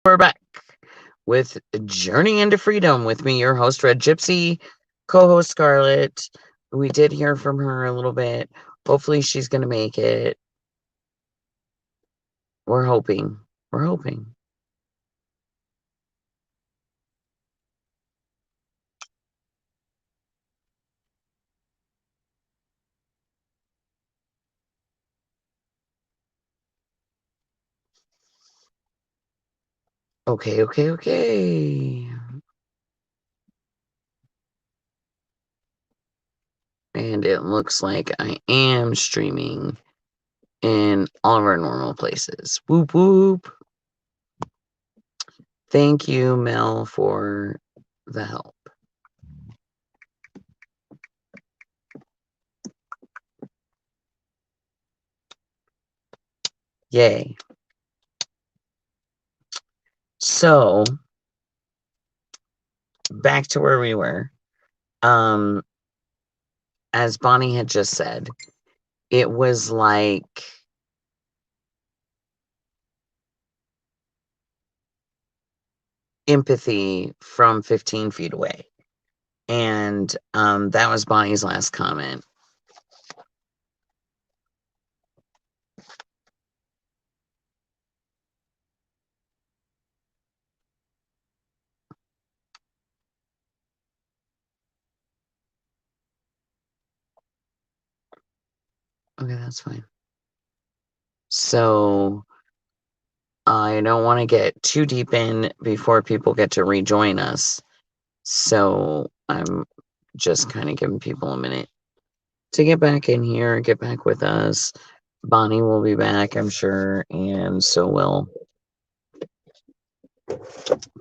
We're back with Journey into Freedom with me, your host, Red Gypsy, co-host Scarlett. We did hear from her a little bit. Hopefully she's going to make it. We're hoping. We're hoping. Okay. And it looks like I am streaming in all of our normal places. Whoop, whoop. Thank you, Mel, for the help. Yay. So, back to where we were. As Bonnie had just said, it was like empathy from 15 feet away. And that was Bonnie's last comment. Okay, that's fine. So I don't want to get too deep in before people get to rejoin us. So I'm just kind of giving people a minute to get back in here, get back with us. Bonnie will be back, I'm sure, and so will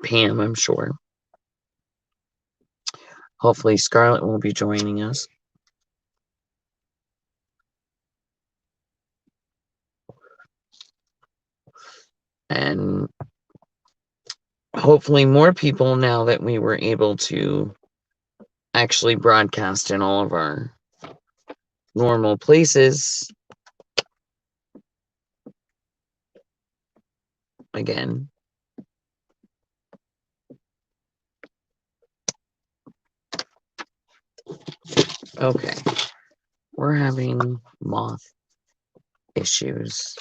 Pam, I'm sure. Hopefully Scarlett will be joining us. And hopefully more people, now that we were able to actually broadcast in all of our normal places again. Okay, we're having moth issues.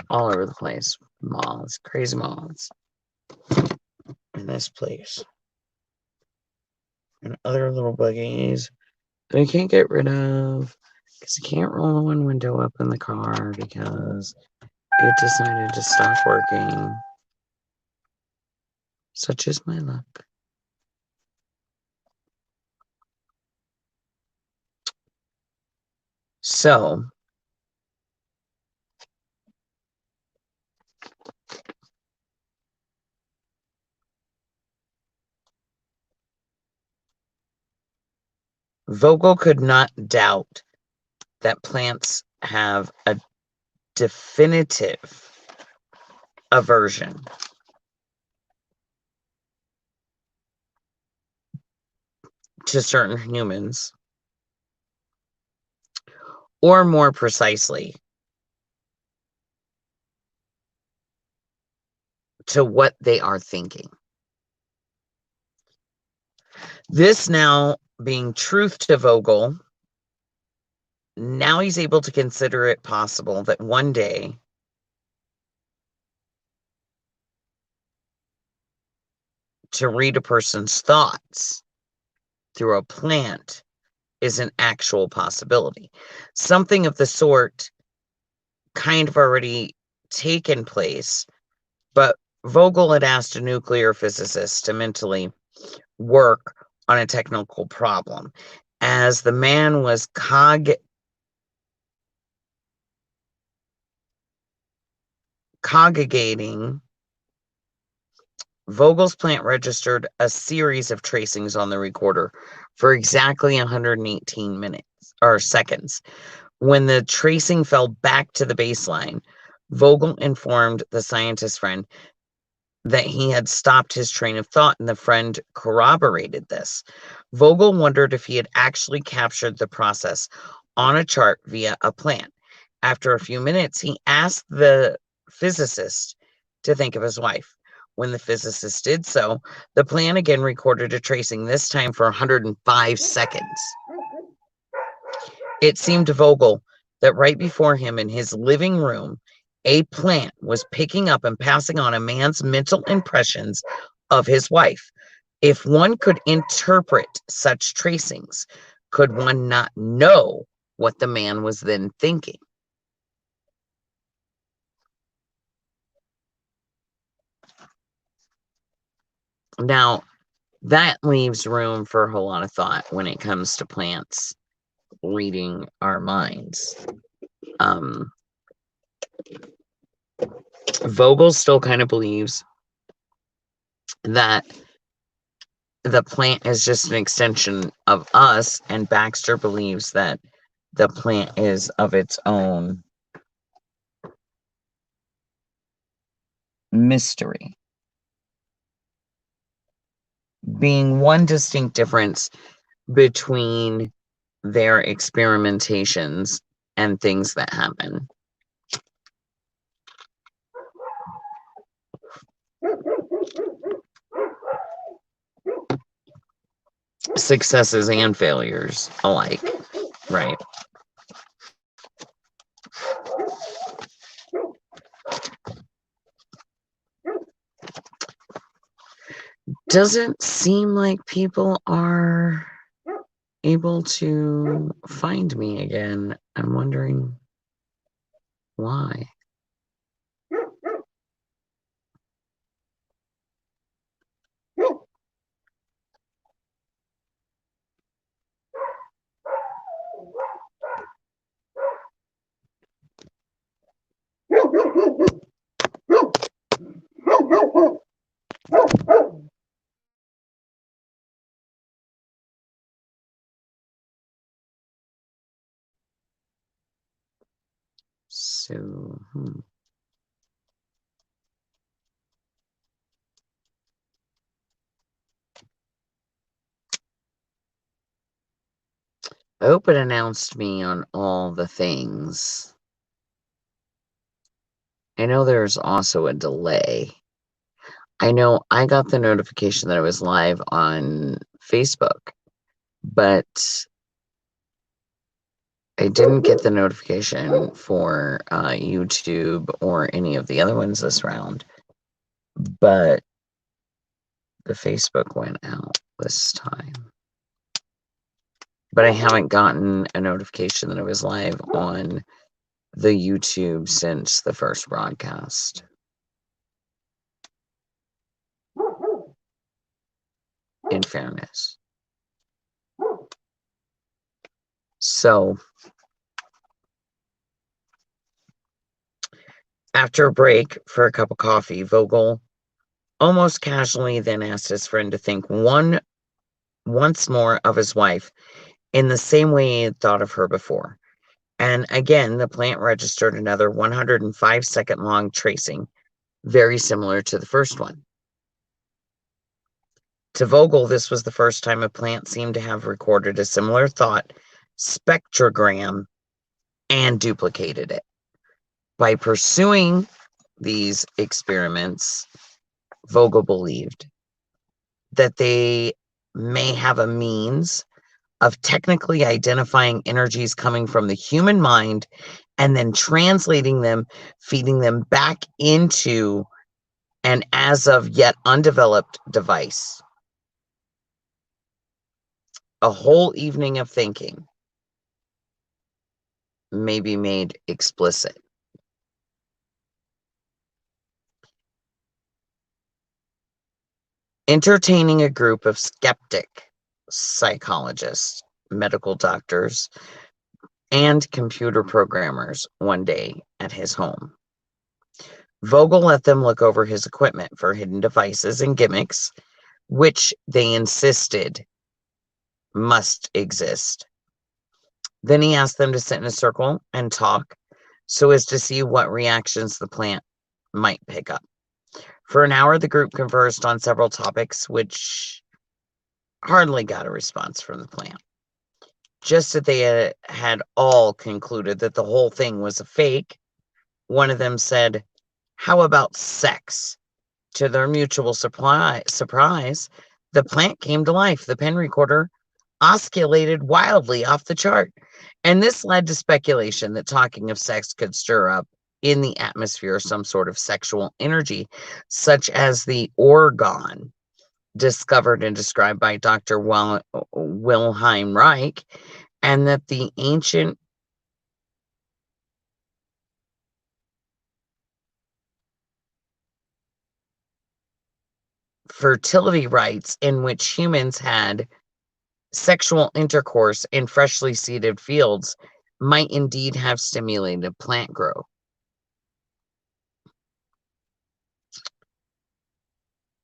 All over the place. Moths, crazy moths. In this place. And other little buggies that I can't get rid of because I can't roll the one window up in the car because it decided to stop working. Such is my luck. So, Vogel could not doubt that plants have a definitive aversion to certain humans, or more precisely, to what they are thinking. This now being truth to Vogel, now he's able to consider it possible that one day to read a person's thoughts through a plant is an actual possibility. Something of the sort kind of already taken place, but Vogel had asked a nuclear physicist to mentally work on a technical problem. As the man was congregating, Vogel's plant registered a series of tracings on the recorder for exactly 118 minutes or seconds. When the tracing fell back to the baseline, Vogel informed the scientist friend that he had stopped his train of thought, and the friend corroborated this. Vogel wondered if he had actually captured the process on a chart via a plant. After a few minutes, he asked the physicist to think of his wife. When the physicist did so, the plant again recorded a tracing, this time for 105 seconds. It seemed to Vogel that right before him in his living room, a plant was picking up and passing on a man's mental impressions of his wife. If one could interpret such tracings, could one not know what the man was then thinking? Now, that leaves room for a whole lot of thought when it comes to plants reading our minds. Vogel still kind of believes that the plant is just an extension of us, and Baxter believes that the plant is of its own mystery, being one distinct difference between their experimentations and things that happen. Successes and failures alike, right? Doesn't seem like people are able to find me again. I'm wondering why. So, I hope it announced me on all the things. I know there's also a delay. I know I got the notification that I was live on Facebook, but I didn't get the notification for YouTube or any of the other ones this round. But the Facebook went out this time. But I haven't gotten a notification that I was live on the YouTube since the first broadcast. In fairness. So, after a break for a cup of coffee, Vogel almost casually then asked his friend to think once more of his wife in the same way he had thought of her before. And again, the plant registered another 105-second long tracing, very similar to the first one. To Vogel, this was the first time a plant seemed to have recorded a similar thought spectrogram and duplicated it. By pursuing these experiments, Vogel believed that they may have a means of technically identifying energies coming from the human mind and then translating them, feeding them back into an as of yet undeveloped device. A whole evening of thinking may be made explicit. Entertaining a group of skeptic psychologists, medical doctors, and computer programmers one day at his home. Vogel let them look over his equipment for hidden devices and gimmicks, which they insisted must exist. Then he asked them to sit in a circle and talk so as to see what reactions the plant might pick up. For an hour, the group conversed on several topics, which hardly got a response from the plant. Just as they had all concluded that the whole thing was a fake, one of them said, "How about sex?" To their mutual surprise, the plant came to life. The pen recorder oscillated wildly off the chart. And this led to speculation that talking of sex could stir up in the atmosphere some sort of sexual energy, such as the orgone discovered and described by Dr. Wilhelm Reich, and that the ancient fertility rites in which humans had sexual intercourse in freshly seeded fields might indeed have stimulated plant growth.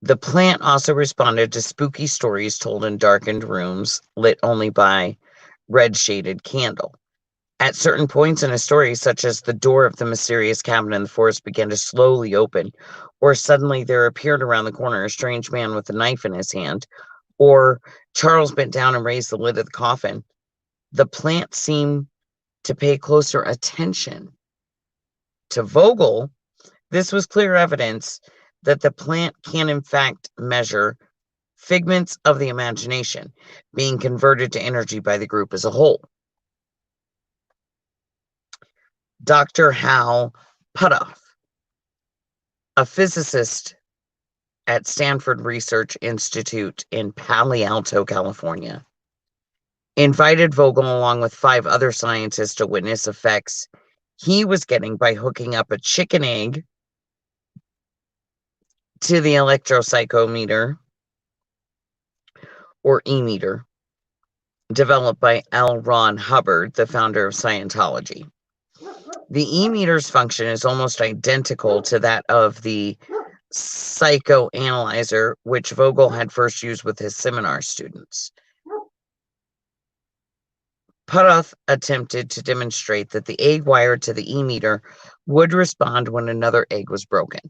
The plant also responded to spooky stories told in darkened rooms lit only by red shaded candle. At certain points in a story, such as the door of the mysterious cabin in the forest began to slowly open, or suddenly there appeared around the corner a strange man with a knife in his hand, or Charles bent down and raised the lid of the coffin, the plant seemed to pay closer attention. To Vogel, this was clear evidence that the plant can in fact measure figments of the imagination being converted to energy by the group as a whole. Dr. Hal Puthoff, a physicist at Stanford Research Institute in Palo Alto, California, invited Vogel along with 5 other scientists to witness effects he was getting by hooking up a chicken egg to the electropsychometer, or e-meter, developed by L. Ron Hubbard, the founder of Scientology. The e-meter's function is almost identical to that of the psychoanalyzer, which Vogel had first used with his seminar students. Puthoff attempted to demonstrate that the egg wired to the e-meter would respond when another egg was broken.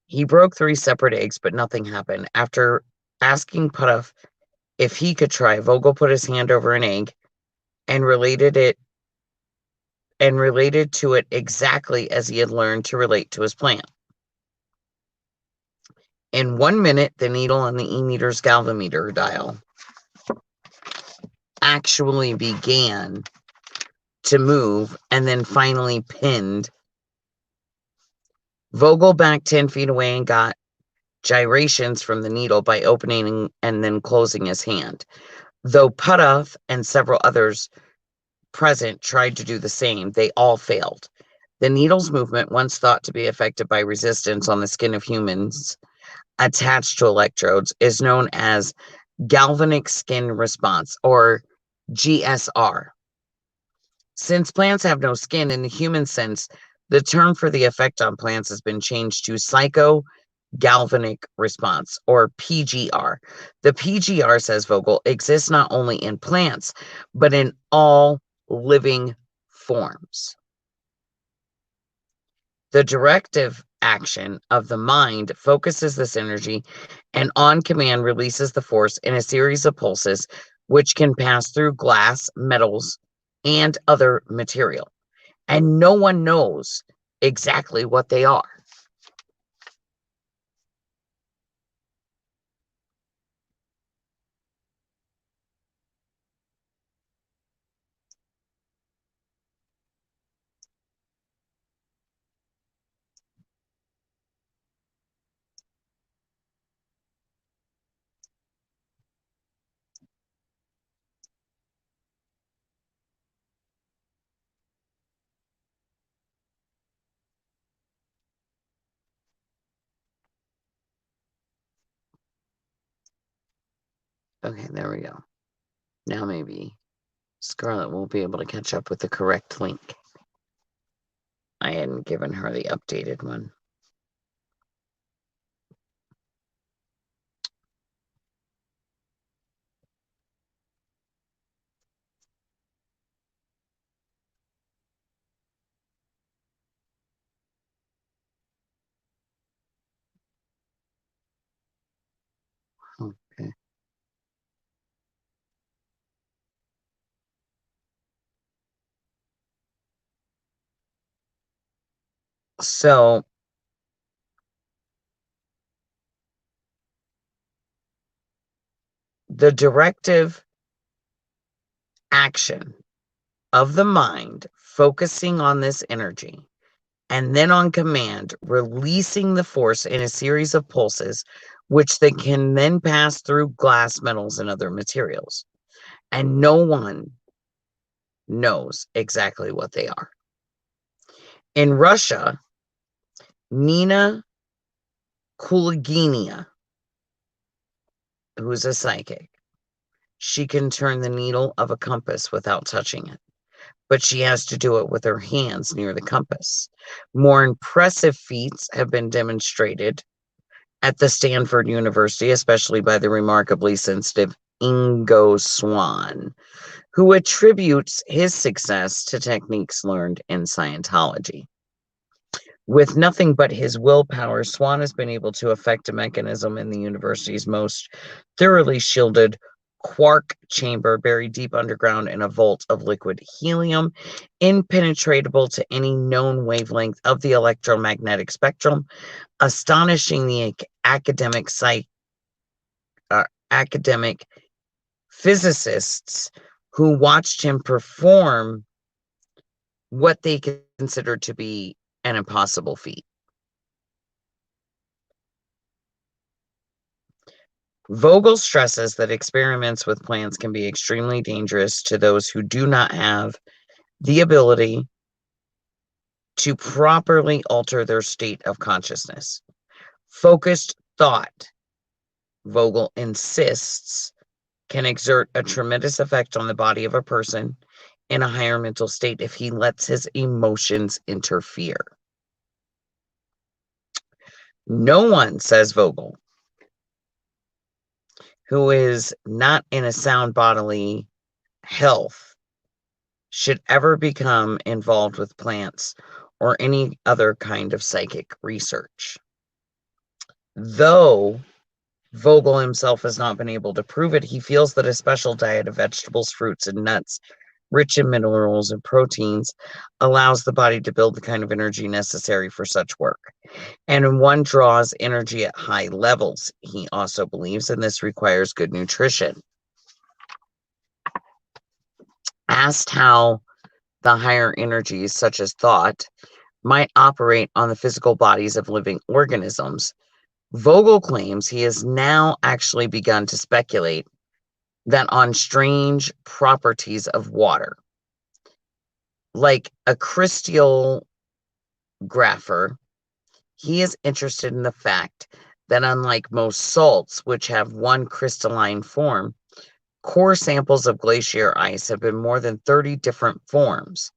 He broke 3 separate eggs, but nothing happened. After asking Puthoff if he could try, Vogel put his hand over an egg and related to it exactly as he had learned to relate to his plant. In 1 minute, the needle on the e-meter's galvanometer dial actually began to move and then finally pinned. Vogel backed 10 feet away and got gyrations from the needle by opening and then closing his hand. Though Puthoff and several others present tried to do the same, they all failed. The needle's movement, once thought to be affected by resistance on the skin of humans attached to electrodes, is known as galvanic skin response, or GSR. Since plants have no skin in the human sense, the term for the effect on plants has been changed to psychogalvanic response, or PGR. The PGR, says Vogel, exists not only in plants, but in all living forms. The directive action of the mind focuses this energy and on command releases the force in a series of pulses which can pass through glass, metals, and other material. And no one knows exactly what they are. Okay, there we go. Now maybe Scarlett will be able to catch up with the correct link. I hadn't given her the updated one. So the directive action of the mind focusing on this energy and then on command releasing the force in a series of pulses which they can then pass through glass, metals, and other materials, and no one knows exactly what they are. In Russia, Nina Kulagina, who's a psychic, she can turn the needle of a compass without touching it, but she has to do it with her hands near the compass. More impressive feats have been demonstrated at the Stanford University, especially by the remarkably sensitive Ingo Swann, who attributes his success to techniques learned in Scientology. With nothing but his willpower, Swann has been able to effect a mechanism in the university's most thoroughly shielded quark chamber buried deep underground in a vault of liquid helium, impenetrable to any known wavelength of the electromagnetic spectrum, astonishing the academic physicists who watched him perform what they considered to be an impossible feat. Vogel stresses that experiments with plants can be extremely dangerous to those who do not have the ability to properly alter their state of consciousness. Focused thought, Vogel insists, can exert a tremendous effect on the body of a person in a higher mental state if he lets his emotions interfere. No one, says Vogel, who is not in a sound bodily health should ever become involved with plants or any other kind of psychic research. Though Vogel himself has not been able to prove it, he feels that a special diet of vegetables, fruits, and nuts, rich in minerals and proteins, allows the body to build the kind of energy necessary for such work. And one draws energy at high levels, he also believes, and this requires good nutrition. Asked how the higher energies, such as thought, might operate on the physical bodies of living organisms, Vogel claims he has now actually begun to speculate that on strange properties of water, like a crystallographer, he is interested in the fact that unlike most salts, which have one crystalline form, core samples of glacier ice have been more than 30 different forms.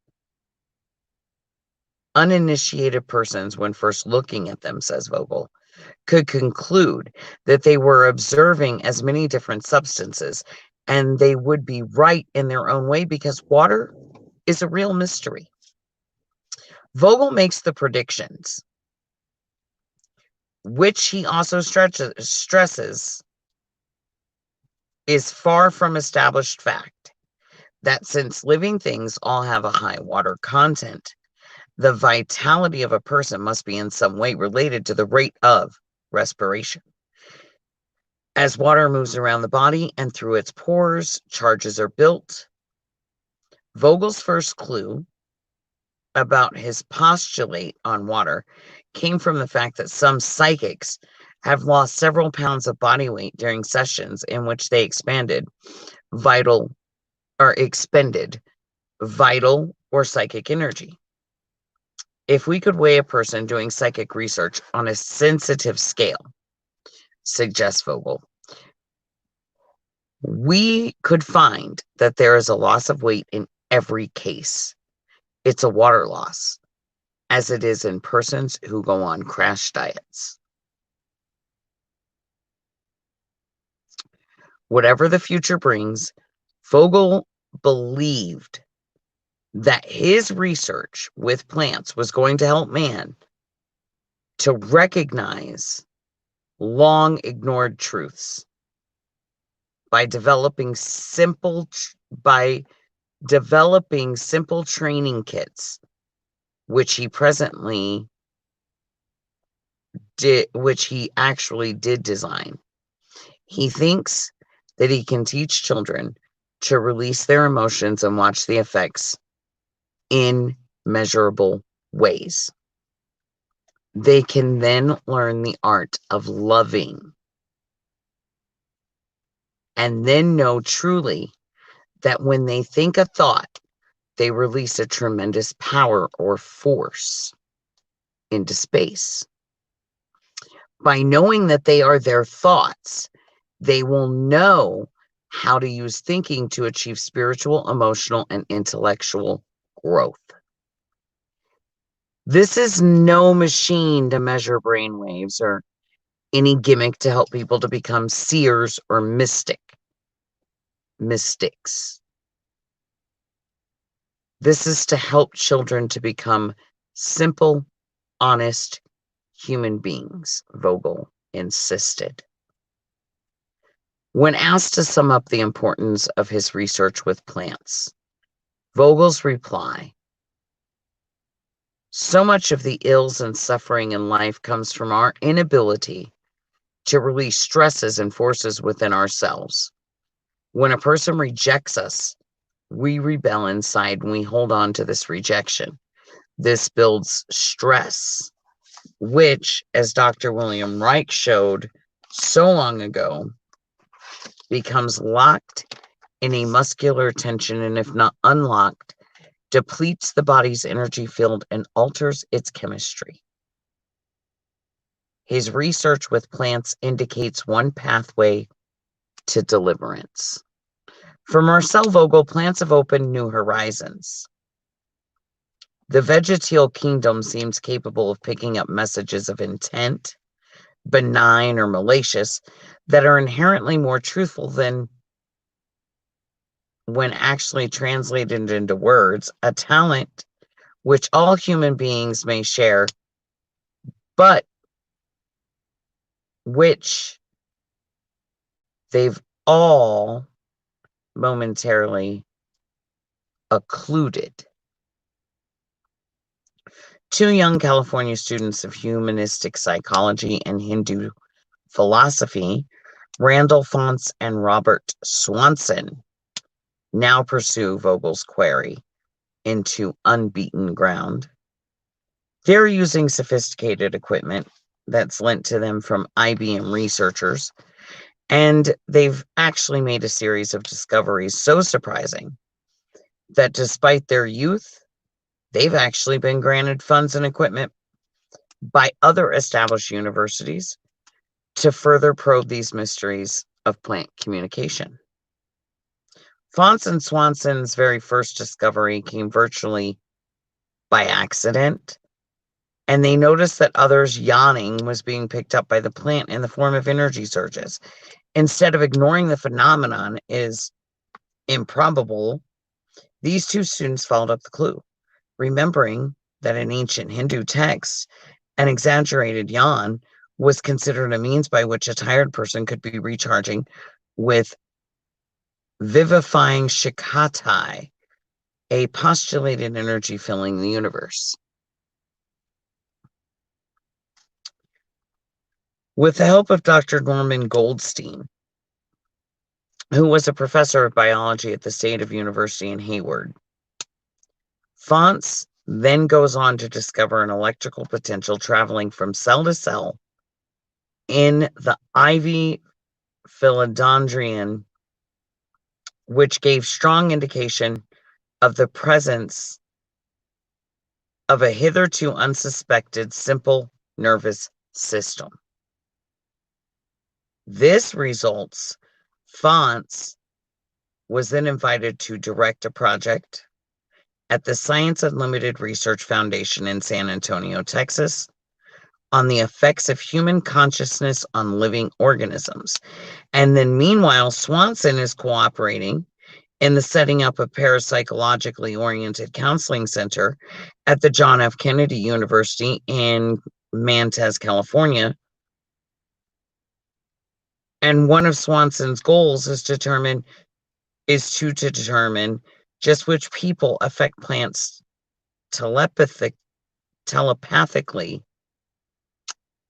Uninitiated persons, when first looking at them, says Vogel, could conclude that they were observing as many different substances, and they would be right in their own way because water is a real mystery. Vogel makes the predictions, which he also stresses is far from established fact, that since living things all have a high water content, the vitality of a person must be in some way related to the rate of respiration. As water moves around the body and through its pores, charges are built. Vogel's first clue about his postulate on water came from the fact that some psychics have lost several pounds of body weight during sessions in which they expended vital or psychic energy. If we could weigh a person doing psychic research on a sensitive scale, suggests Vogel, we could find that there is a loss of weight in every case. It's a water loss, as it is in persons who go on crash diets. Whatever the future brings, Vogel believed that his research with plants was going to help man to recognize long ignored truths by developing simple training kits, which he presently which he actually did design. He thinks that he can teach children to release their emotions and watch the effects in measurable ways. They can then learn the art of loving and then know truly that when they think a thought, they release a tremendous power or force into space. By knowing that they are their thoughts, they will know how to use thinking to achieve spiritual, emotional, and intellectual growth. This is no machine to measure brainwaves or any gimmick to help people to become seers or mystics. This is to help children to become simple, honest human beings, Vogel insisted. When asked to sum up the importance of his research with plants, Vogel's reply, so much of the ills and suffering in life comes from our inability to release stresses and forces within ourselves. When a person rejects us, we rebel inside and we hold on to this rejection. This builds stress, which, as Dr. William Reich showed so long ago, becomes locked in a muscular tension, and if not unlocked, depletes the body's energy field and alters its chemistry. His research with plants indicates one pathway to deliverance. For Marcel Vogel, plants have opened new horizons. The vegetal kingdom seems capable of picking up messages of intent, benign or malicious, that are inherently more truthful than when actually translated into words, a talent which all human beings may share, but which they've all momentarily occluded. Two young California students of humanistic psychology and Hindu philosophy, Randall Fonts and Robert Swanson, now pursue Vogel's query into unbeaten ground. They're using sophisticated equipment that's lent to them from IBM researchers, and they've actually made a series of discoveries so surprising that despite their youth, they've actually been granted funds and equipment by other established universities to further probe these mysteries of plant communication. Fonts and Swanson's very first discovery came virtually by accident, and they noticed that others' yawning was being picked up by the plant in the form of energy surges. Instead of ignoring the phenomenon as improbable, these two students followed up the clue, remembering that in ancient Hindu texts, an exaggerated yawn was considered a means by which a tired person could be recharging with vivifying Shakti, a postulated energy filling the universe. With the help of Dr. Norman Goldstein, who was a professor of biology at the State of University in Hayward, Fonts then goes on to discover an electrical potential traveling from cell to cell in the ivy philodendron, which gave strong indication of the presence of a hitherto unsuspected simple nervous system. This results, Fonts was then invited to direct a project at the Science Unlimited Research Foundation in San Antonio, Texas, on the effects of human consciousness on living organisms. And then meanwhile, Swanson is cooperating in the setting up of parapsychologically oriented counseling center at the John F. Kennedy University in Mantes, California. And one of Swanson's goals is to determine just which people affect plants telepathically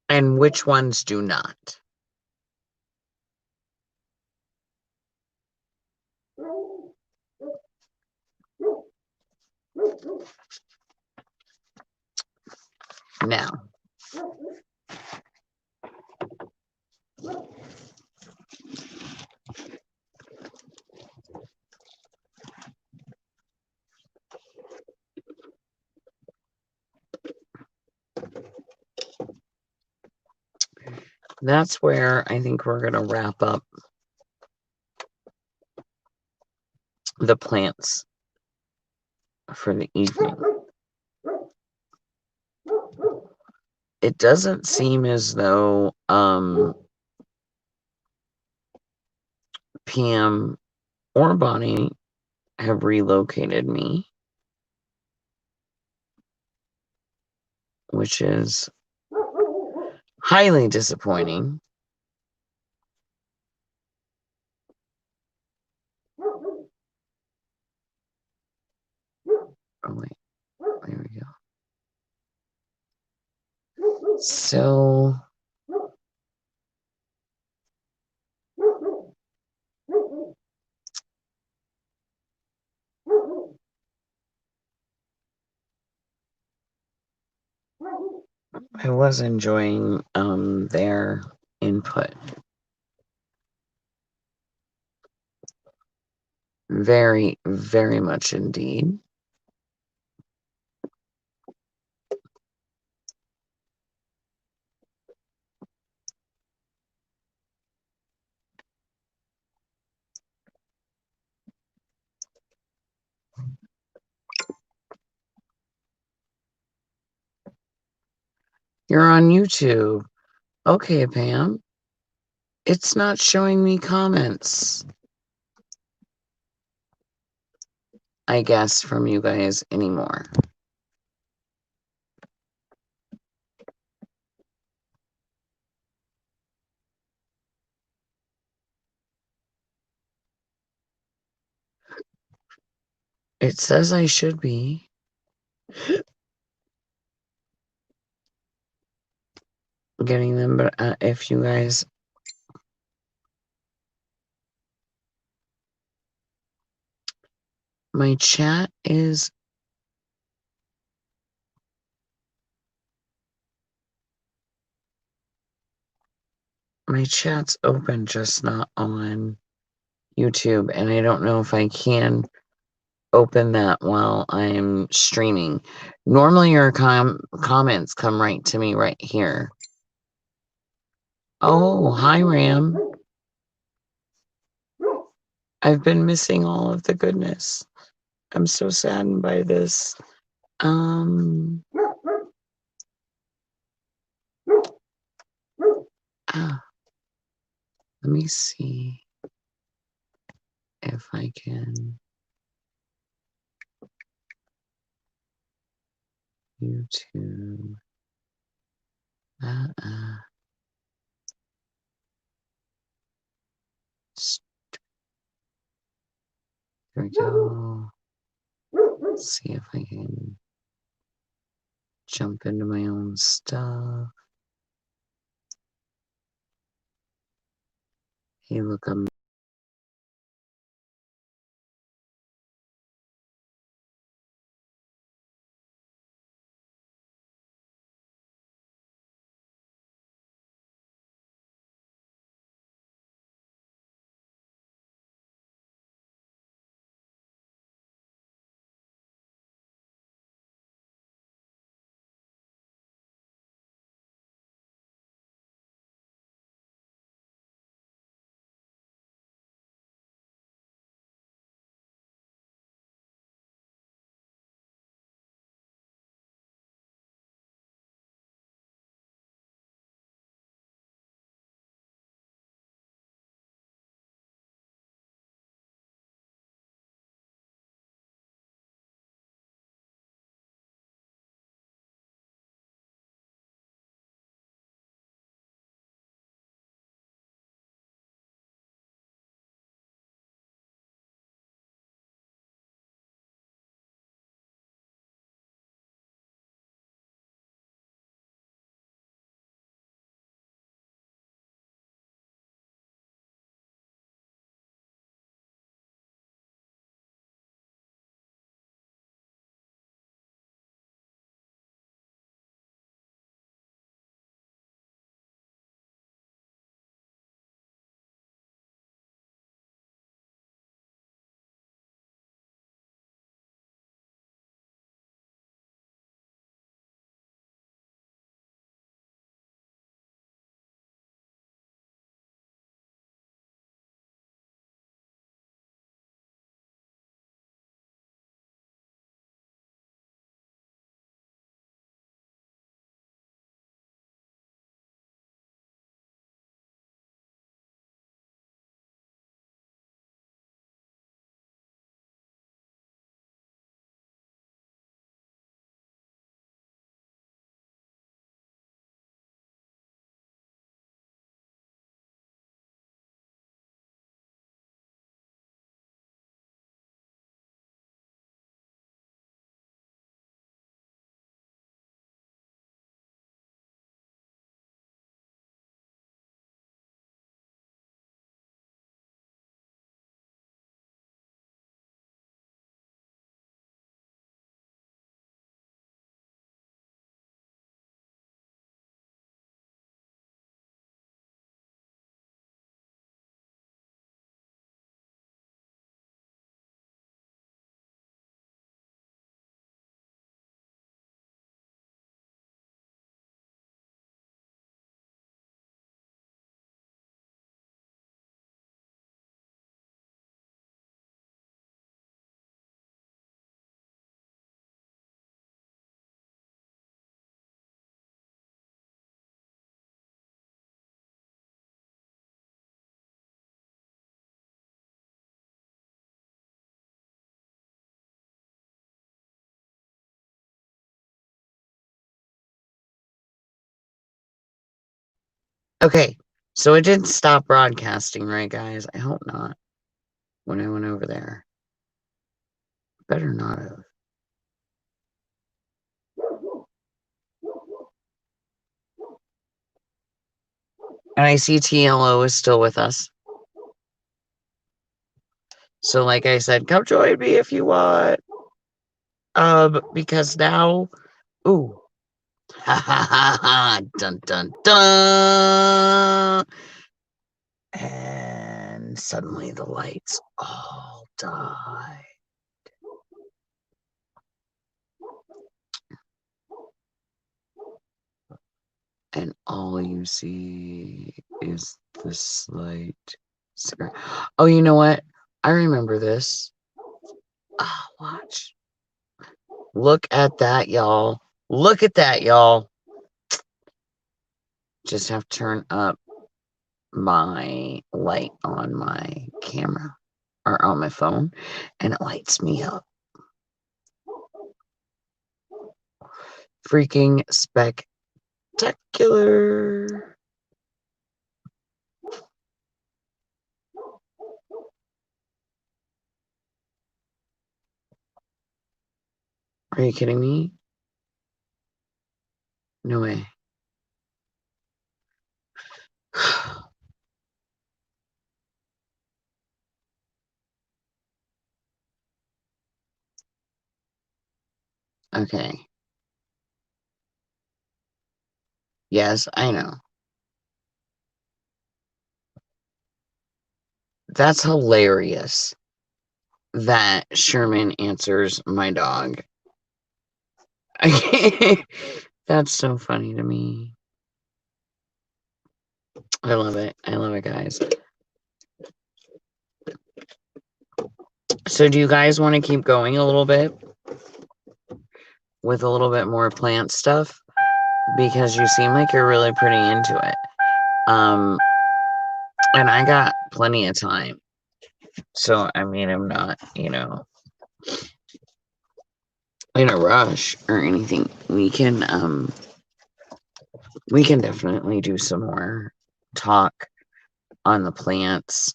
and which ones do not? Now, that's where I think we're going to wrap up the plants for the evening. It doesn't seem as though Pam or Bonnie have relocated me, which is highly disappointing. Oh, wait. There we go. So, I was enjoying their input. Very, very much indeed. You're on YouTube. Okay, Pam. It's not showing me comments, I guess, from you guys anymore. It says I should be. Getting them, but if you guys... My chat is... My chat's open, just not on YouTube, and I don't know if I can open that while I'm streaming. Normally your comments come right to me right here. Oh, hi, Ram. I've been missing all of the goodness. I'm so saddened by this. Let me see if I can. YouTube. There we go. Let's see if I can jump into my own stuff. Hey, look, I'm Okay, so it didn't stop broadcasting, right, guys? I hope not. When I went over there. Better not have. And I see TLO is still with us. So like I said, come join me if you want. Because now, ooh. Ha ha ha ha. Dun dun dun. And suddenly the lights all die. And all you see is the slight scratch. Oh, you know what? I remember this. Oh, watch. Look at that, y'all. Look at that, y'all. Just have to turn up my light on my camera or on my phone, and it lights me up. Freaking spectacular. Are you kidding me? No way. Okay. Yes, I know. That's hilarious that Sherman answers my dog. That's so funny to me. I love it. I love it, guys. So do you guys want to keep going a little bit with a little bit more plant stuff? Because you seem like you're really pretty into it. And I got plenty of time. So, I mean, I'm not, in a rush or anything. We can definitely do some more talk on the plants.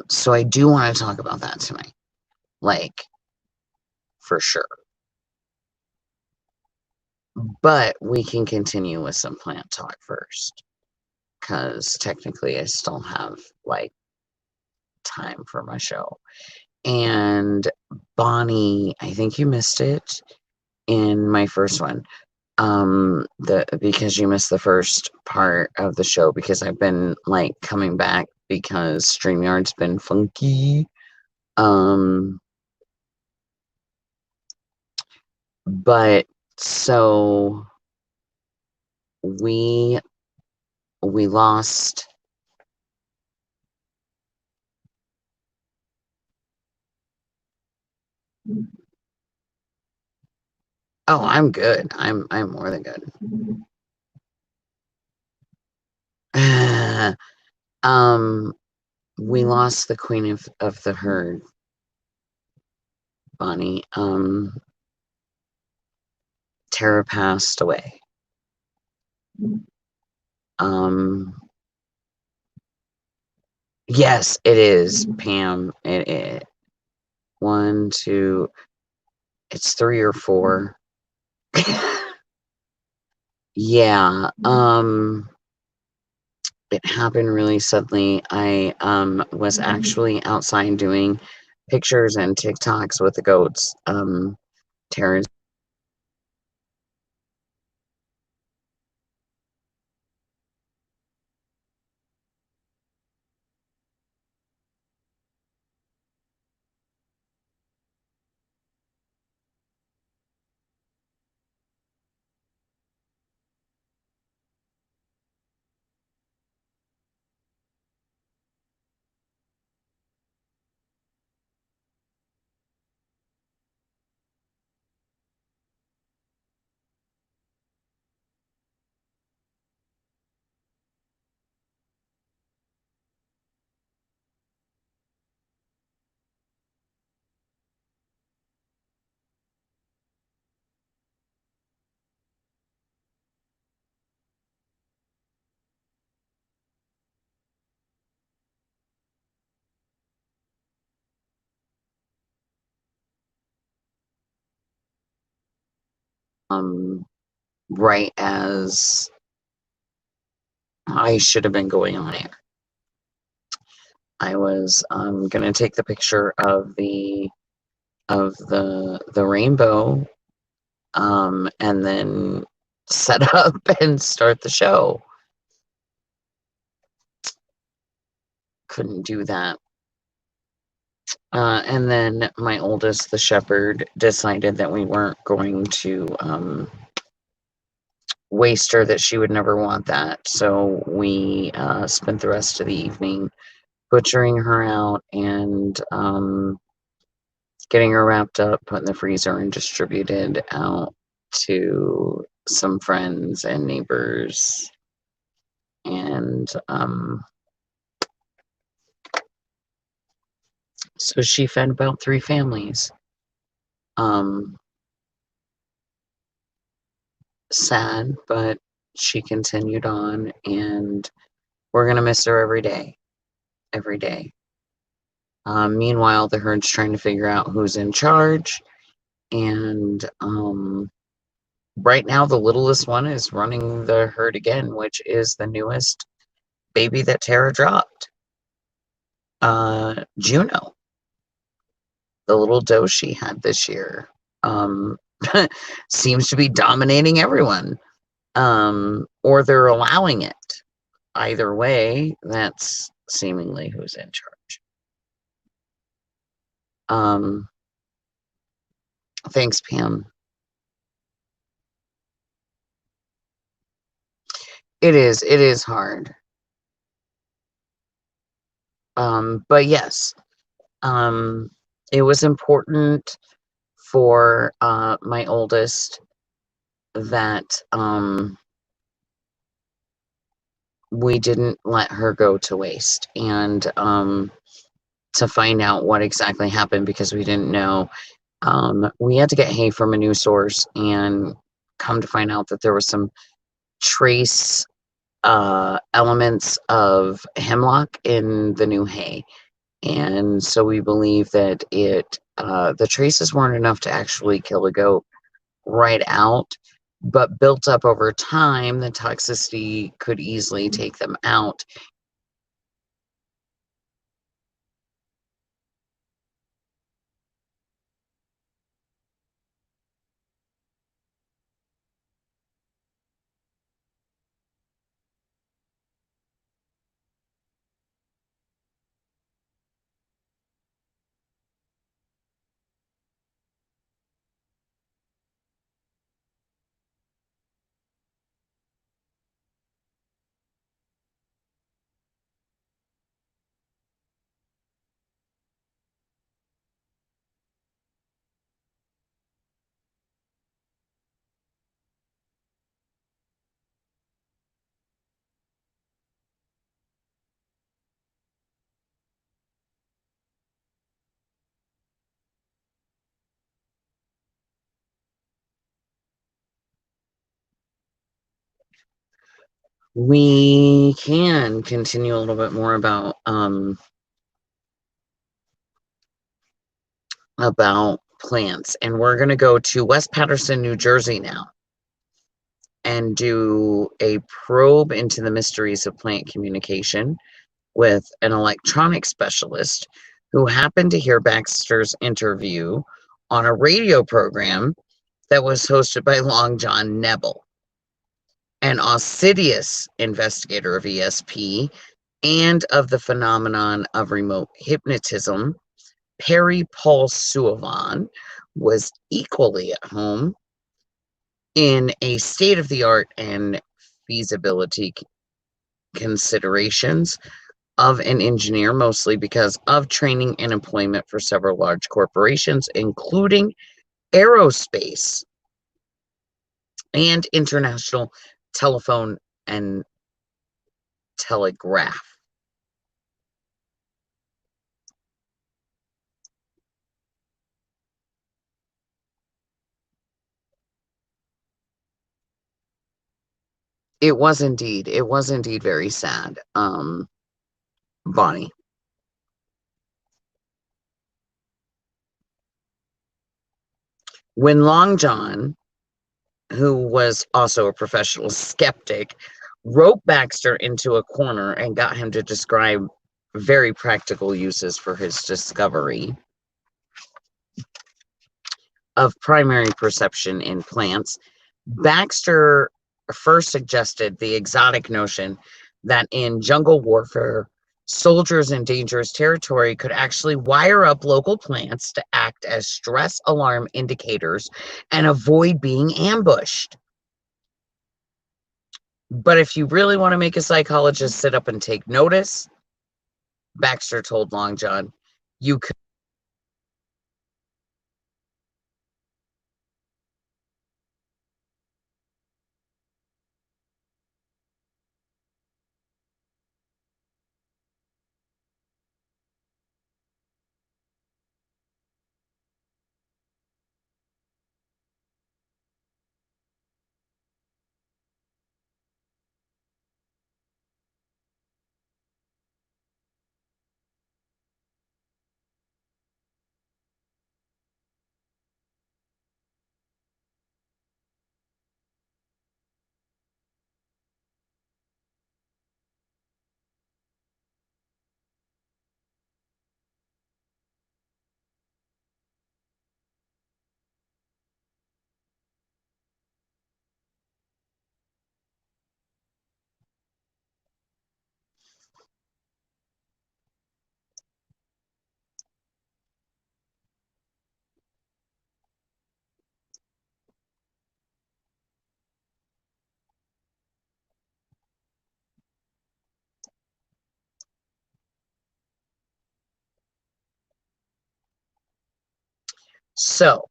So I do want to talk about that tonight. Like, for sure. But we can continue with some plant talk first. Because technically I still have like time for my show. And Bonnie, I think you missed it in my first one. Because you missed the first part of the show because I've been like coming back because StreamYard's been funky. But so we lost. Oh, I'm good. I'm more than good. We lost the queen of the herd, Bonnie. Tara passed away. Yes, it is, Pam. It 1, 2, it's 3 or 4. Yeah, it happened really suddenly. I was actually outside doing pictures and TikToks with the goats. Tara's right as I should have been going on air. I was going to take the picture of the rainbow, and then set up and start the show. Couldn't do that. And then my oldest, the shepherd, decided that we weren't going to waste her, that she would never want that. So we spent the rest of the evening butchering her out and getting her wrapped up, put in the freezer, and distributed out to some friends and neighbors. And so she fed about 3 families. Sad, but she continued on, and we're going to miss her every day. Every day. Meanwhile, the herd's trying to figure out who's in charge. And right now, the littlest one is running the herd again, which is the newest baby that Tara dropped. Juno, the little doe she had this year, seems to be dominating everyone, or they're allowing it. Either way, that's seemingly who's in charge. Thanks, Pam. It is hard. But yes, it was important for my oldest that we didn't let her go to waste, and to find out what exactly happened, because we didn't know. We had to get hay from a new source, and come to find out that there was some trace elements of hemlock in the new hay. And so we believe that the traces weren't enough to actually kill a goat right out, but built up over time, the toxicity could easily take them out. We can continue a little bit more about plants, and we're going to go to West Paterson, New Jersey now, and do a probe into the mysteries of plant communication with an electronic specialist who happened to hear Baxter's interview on a radio program that was hosted by Long John Nebel, an assiduous investigator of ESP and of the phenomenon of remote hypnotism. Perry Paul Suavan was equally at home in a state-of-the-art and feasibility considerations of an engineer, mostly because of training and employment for several large corporations, including aerospace and international telephone and telegraph. It was indeed very sad, Bonnie. When Long John who was also a professional skeptic, roped Baxter into a corner and got him to describe very practical uses for his discovery of primary perception in plants. Baxter first suggested the exotic notion that in jungle warfare, soldiers in dangerous territory could actually wire up local plants to act as stress alarm indicators and avoid being ambushed. But if you really want to make a psychologist sit up and take notice, Baxter told Long John, you could. So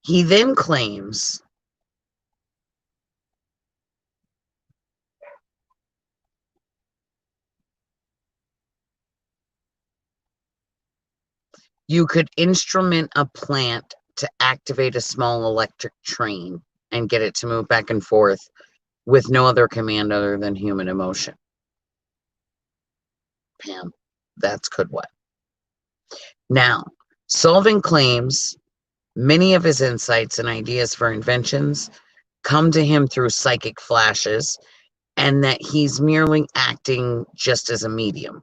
he then claims you could instrument a plant to activate a small electric train and get it to move back and forth with no other command other than human emotion. Pam, that's could what? Now, Sullivan claims many of his insights and ideas for inventions come to him through psychic flashes and that he's merely acting just as a medium.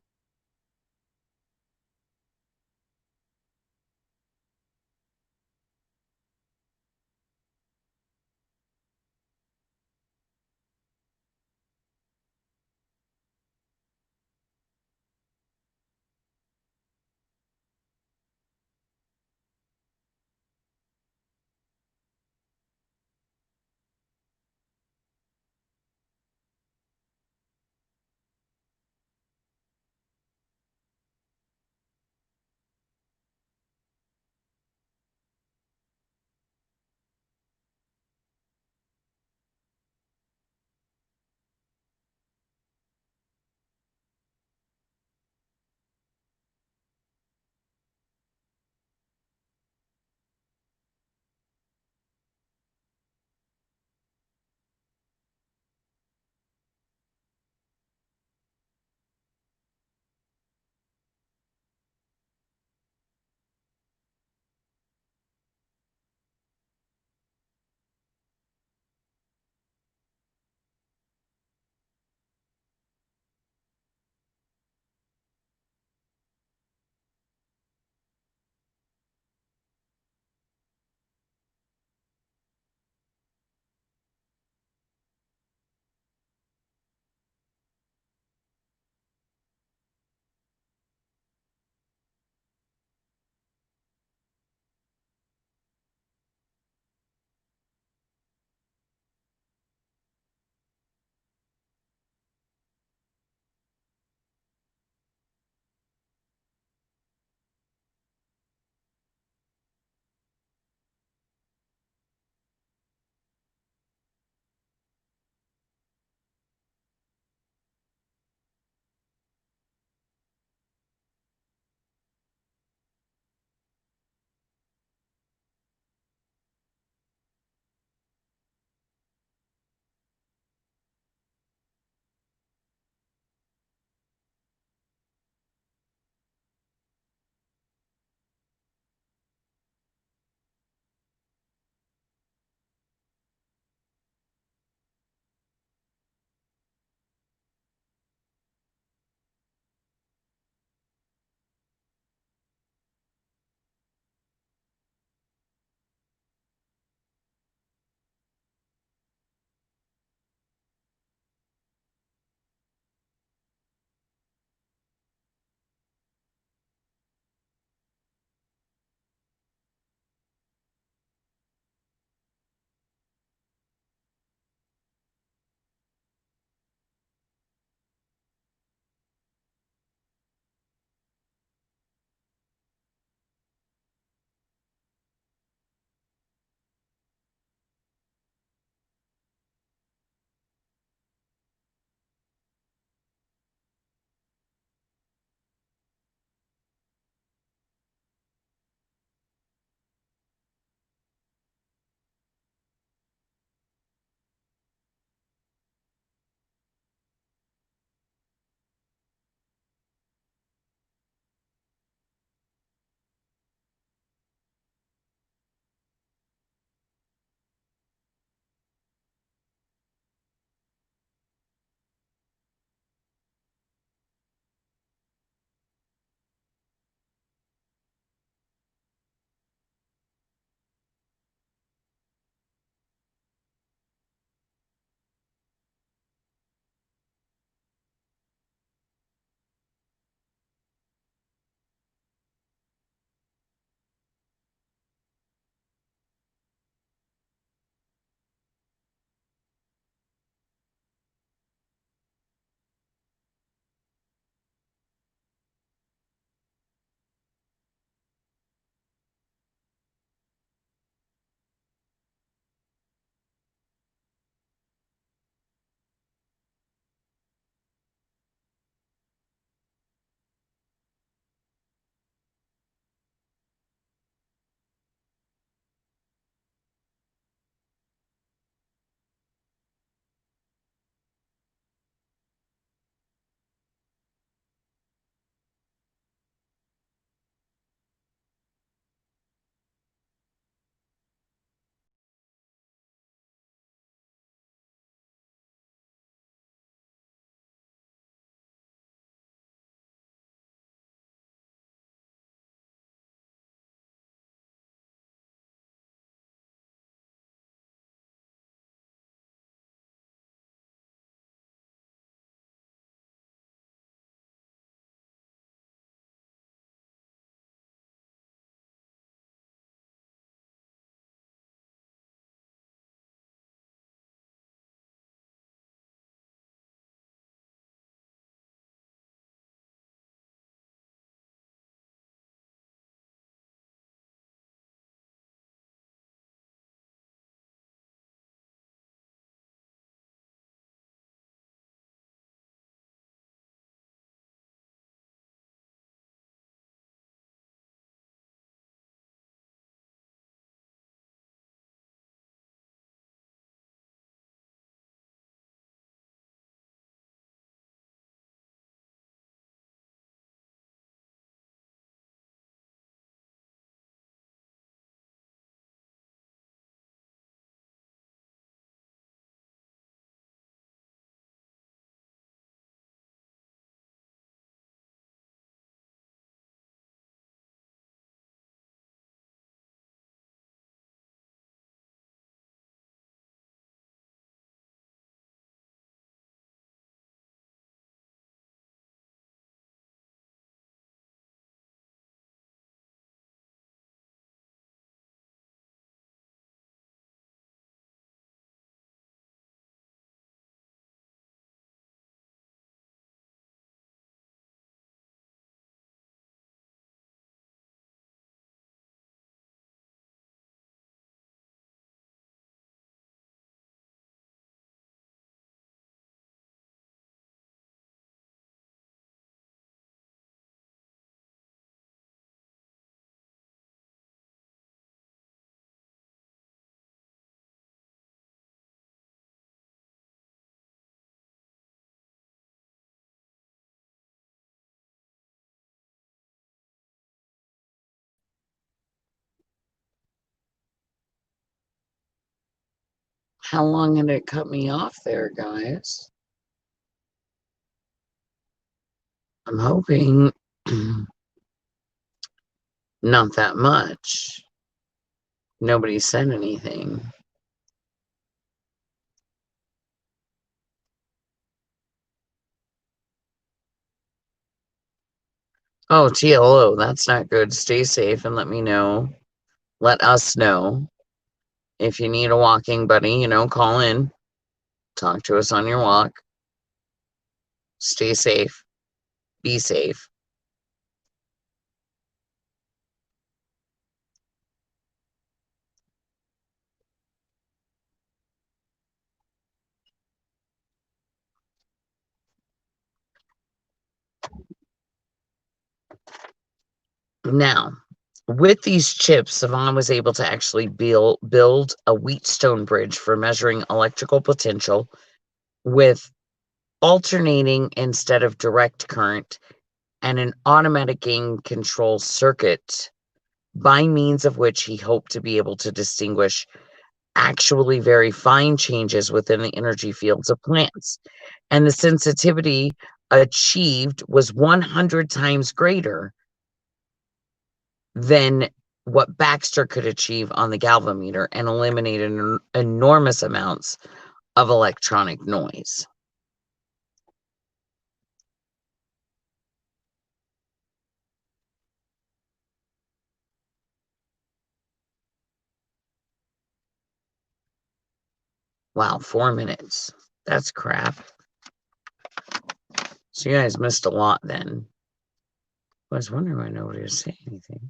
How long had it cut me off there, guys? I'm hoping not that much. Nobody said anything. Oh, TLO, that's not good. Stay safe and let me know. Let us know. If you need a walking buddy, call in. Talk to us on your walk. Stay safe. Be safe. Now, with these chips, Savant was able to actually build a Wheatstone bridge for measuring electrical potential with alternating instead of direct current and an automatic gain control circuit by means of which he hoped to be able to distinguish actually very fine changes within the energy fields of plants. And the sensitivity achieved was 100 times greater than what Baxter could achieve on the galvanometer and eliminated enormous amounts of electronic noise. Wow, 4 minutes. That's crap. So you guys missed a lot then. I was wondering why nobody was saying anything.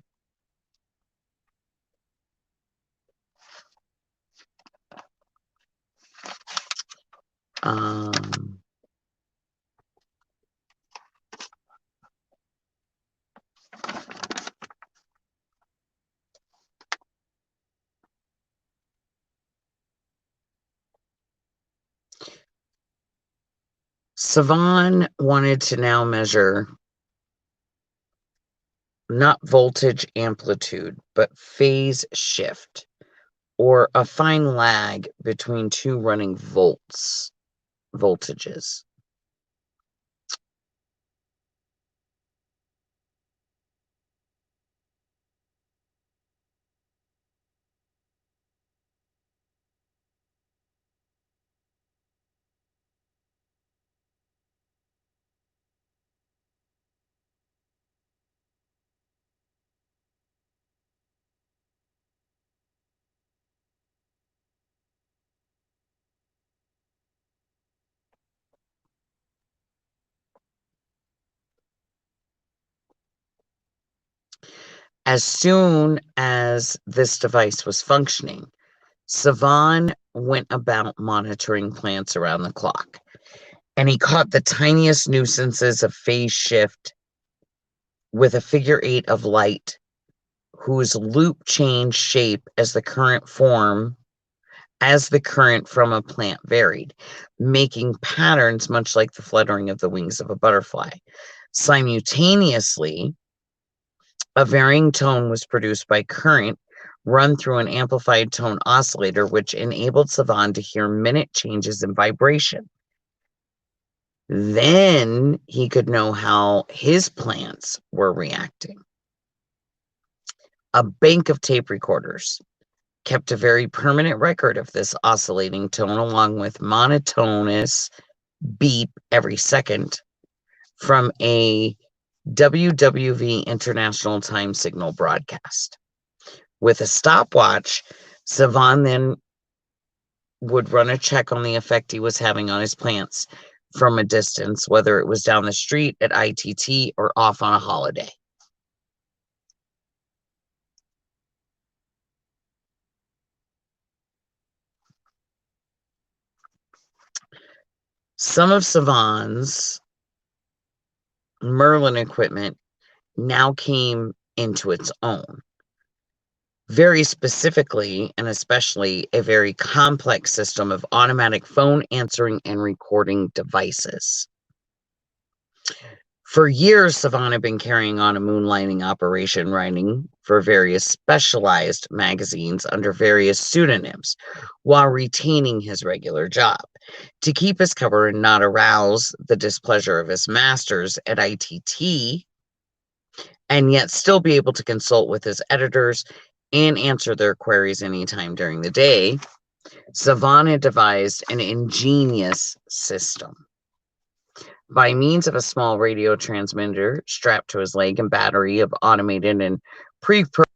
Savant wanted to now measure not voltage amplitude, but phase shift, or a fine lag between two running voltages. As soon as this device was functioning, Savant went about monitoring plants around the clock, and he caught the tiniest nuisances of phase shift with a figure 8 of light whose loop changed shape as the current from a plant varied, making patterns much like the fluttering of the wings of a butterfly. Simultaneously, a varying tone was produced by current run through an amplified tone oscillator, which enabled Savant to hear minute changes in vibration. Then he could know how his plants were reacting. A bank of tape recorders kept a very permanent record of this oscillating tone, along with monotonous beep every second from a WWV International Time Signal broadcast. With a stopwatch, Savant then would run a check on the effect he was having on his plants from a distance, whether it was down the street at ITT or off on a holiday. Some of Savant's Merlin equipment now came into its own. Very specifically, and especially, a very complex system of automatic phone answering and recording devices. For years, Savant had been carrying on a moonlighting operation, for various specialized magazines under various pseudonyms while retaining his regular job. To keep his cover and not arouse the displeasure of his masters at ITT, and yet still be able to consult with his editors and answer their queries anytime during the day, Savan had devised an ingenious system. By means of a small radio transmitter strapped to his leg and battery of automated and pre-programmed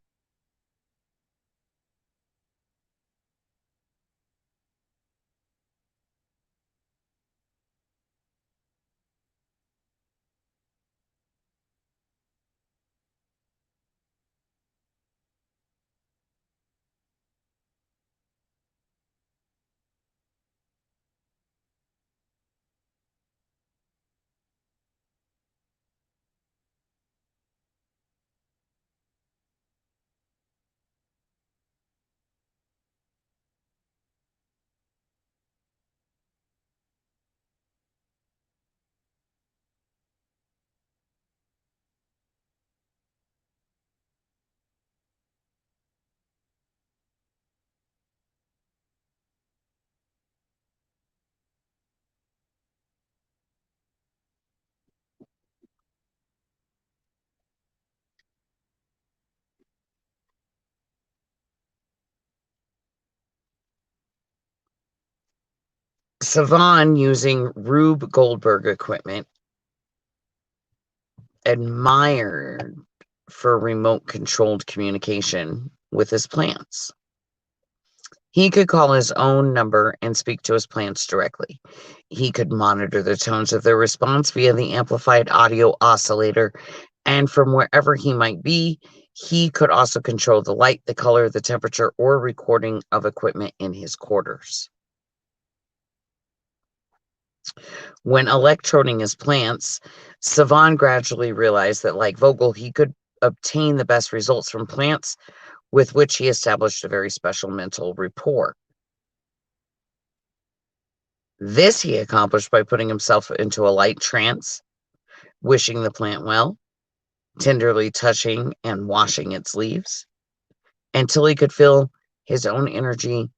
Savan using Rube Goldberg equipment admired for remote controlled communication with his plants. He could call his own number and speak to his plants directly. He could monitor the tones of their response via the amplified audio oscillator, and from wherever he might be, he could also control the light, the color, the temperature, or recording of equipment in his quarters. When electroding his plants, Savan gradually realized that, like Vogel, he could obtain the best results from plants with which he established a very special mental rapport. This he accomplished by putting himself into a light trance, wishing the plant well, tenderly touching and washing its leaves, until he could feel his own energy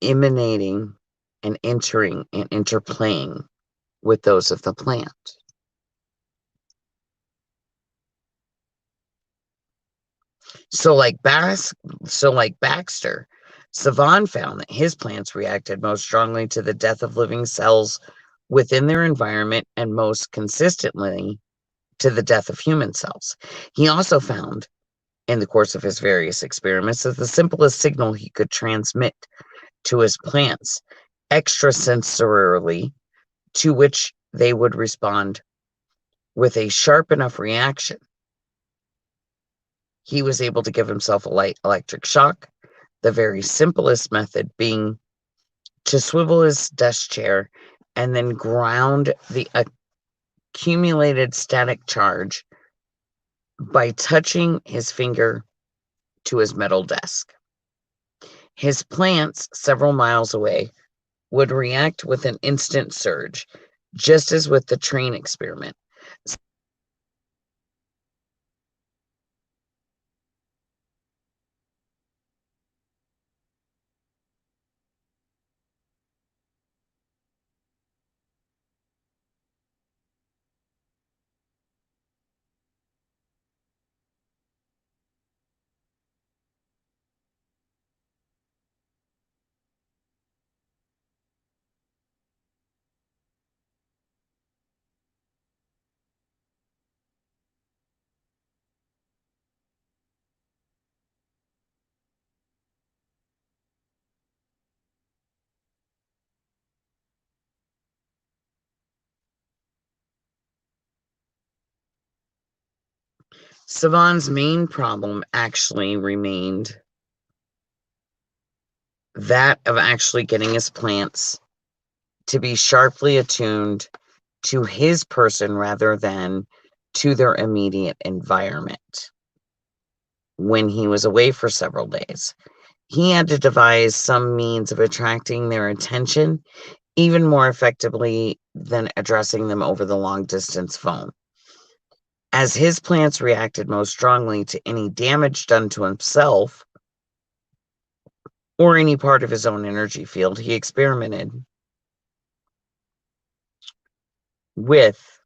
emanating and entering and interplaying with those of the plant. So like Baxter, Savan found that his plants reacted most strongly to the death of living cells within their environment and most consistently to the death of human cells. He also found, in the course of his various experiments, that the simplest signal he could transmit to his plants extrasensorily, to which they would respond with a sharp enough reaction, he was able to give himself a light electric shock, the very simplest method being to swivel his desk chair and then ground the accumulated static charge by touching his finger to his metal desk. His plants, several miles away, would react with an instant surge, just as with the train experiment. Savan's main problem actually remained that of actually getting his plants to be sharply attuned to his person rather than to their immediate environment. When he was away for several days, he had to devise some means of attracting their attention even more effectively than addressing them over the long distance phone. As his plants reacted most strongly to any damage done to himself or any part of his own energy field, he experimented with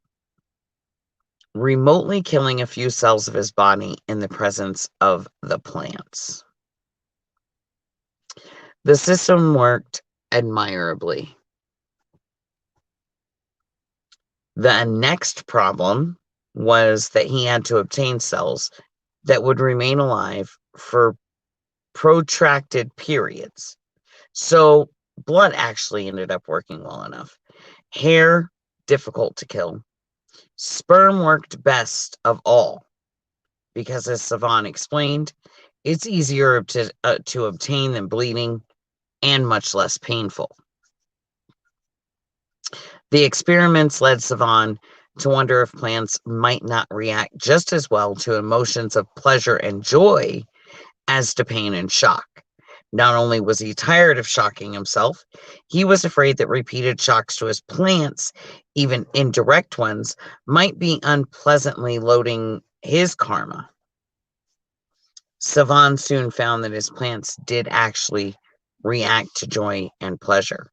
remotely killing a few cells of his body in the presence of the plants. The system worked admirably. The next problem was that he had to obtain cells that would remain alive for protracted periods. So blood actually ended up working well enough. Hair, difficult to kill. Sperm worked best of all because, as Savan explained, it's easier to obtain than bleeding and much less painful. The experiments led Savan to wonder if plants might not react just as well to emotions of pleasure and joy as to pain and shock. Not only was he tired of shocking himself, he was afraid that repeated shocks to his plants, even indirect ones, might be unpleasantly loading his karma. Savan soon found that his plants did actually react to joy and pleasure,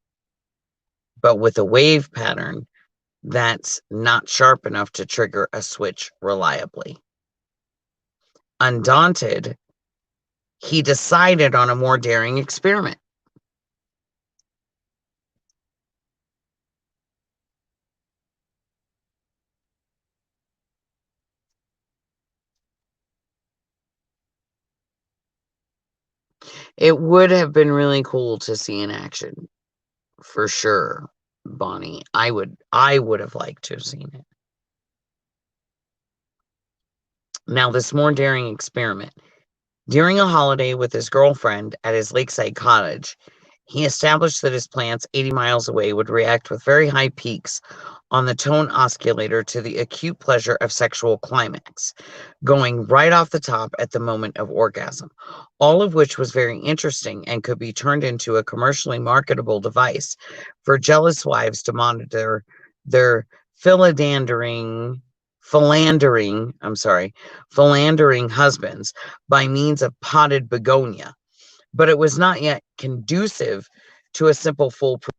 but with a wave pattern that's not sharp enough to trigger a switch reliably. Undaunted, he decided on a more daring experiment. It would have been really cool to see in action, for sure, Bonnie. I would have liked to have seen it. Now, this more daring experiment. During a holiday with his girlfriend at his lakeside cottage, he established that his plants 80 miles away would react with very high peaks on the tone oscillator to the acute pleasure of sexual climax, going right off the top at the moment of orgasm, all of which was very interesting and could be turned into a commercially marketable device for jealous wives to monitor their philandering philandering husbands by means of potted begonia. But it was not yet conducive to a simple foolproof.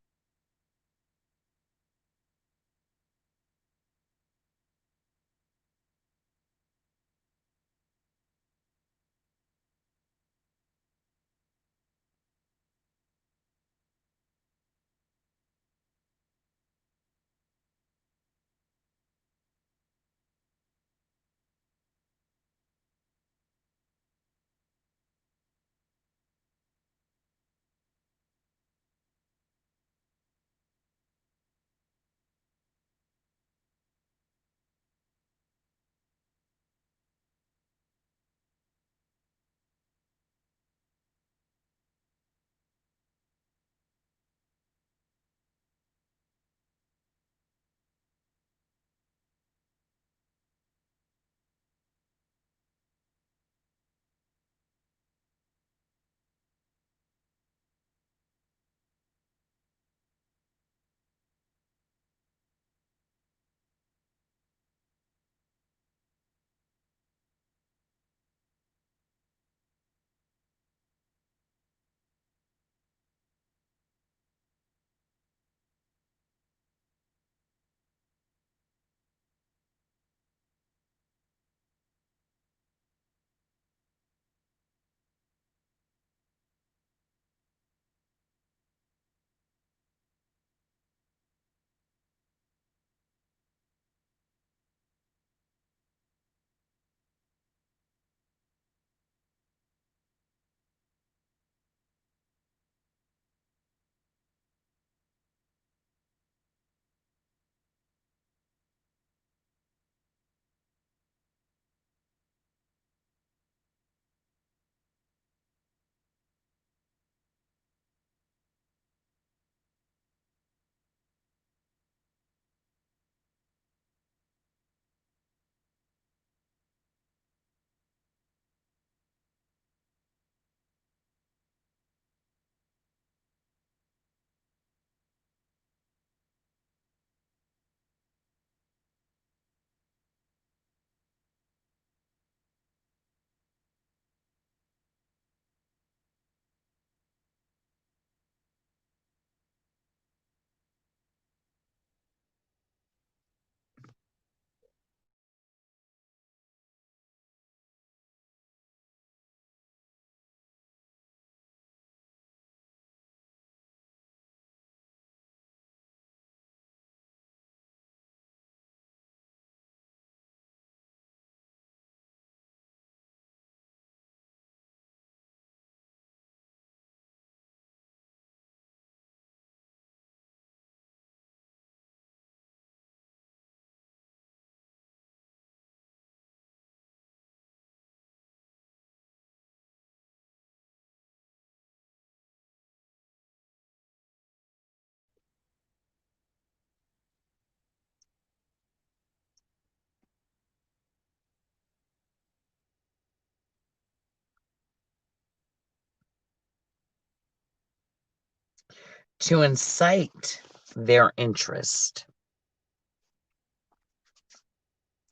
to incite their interest,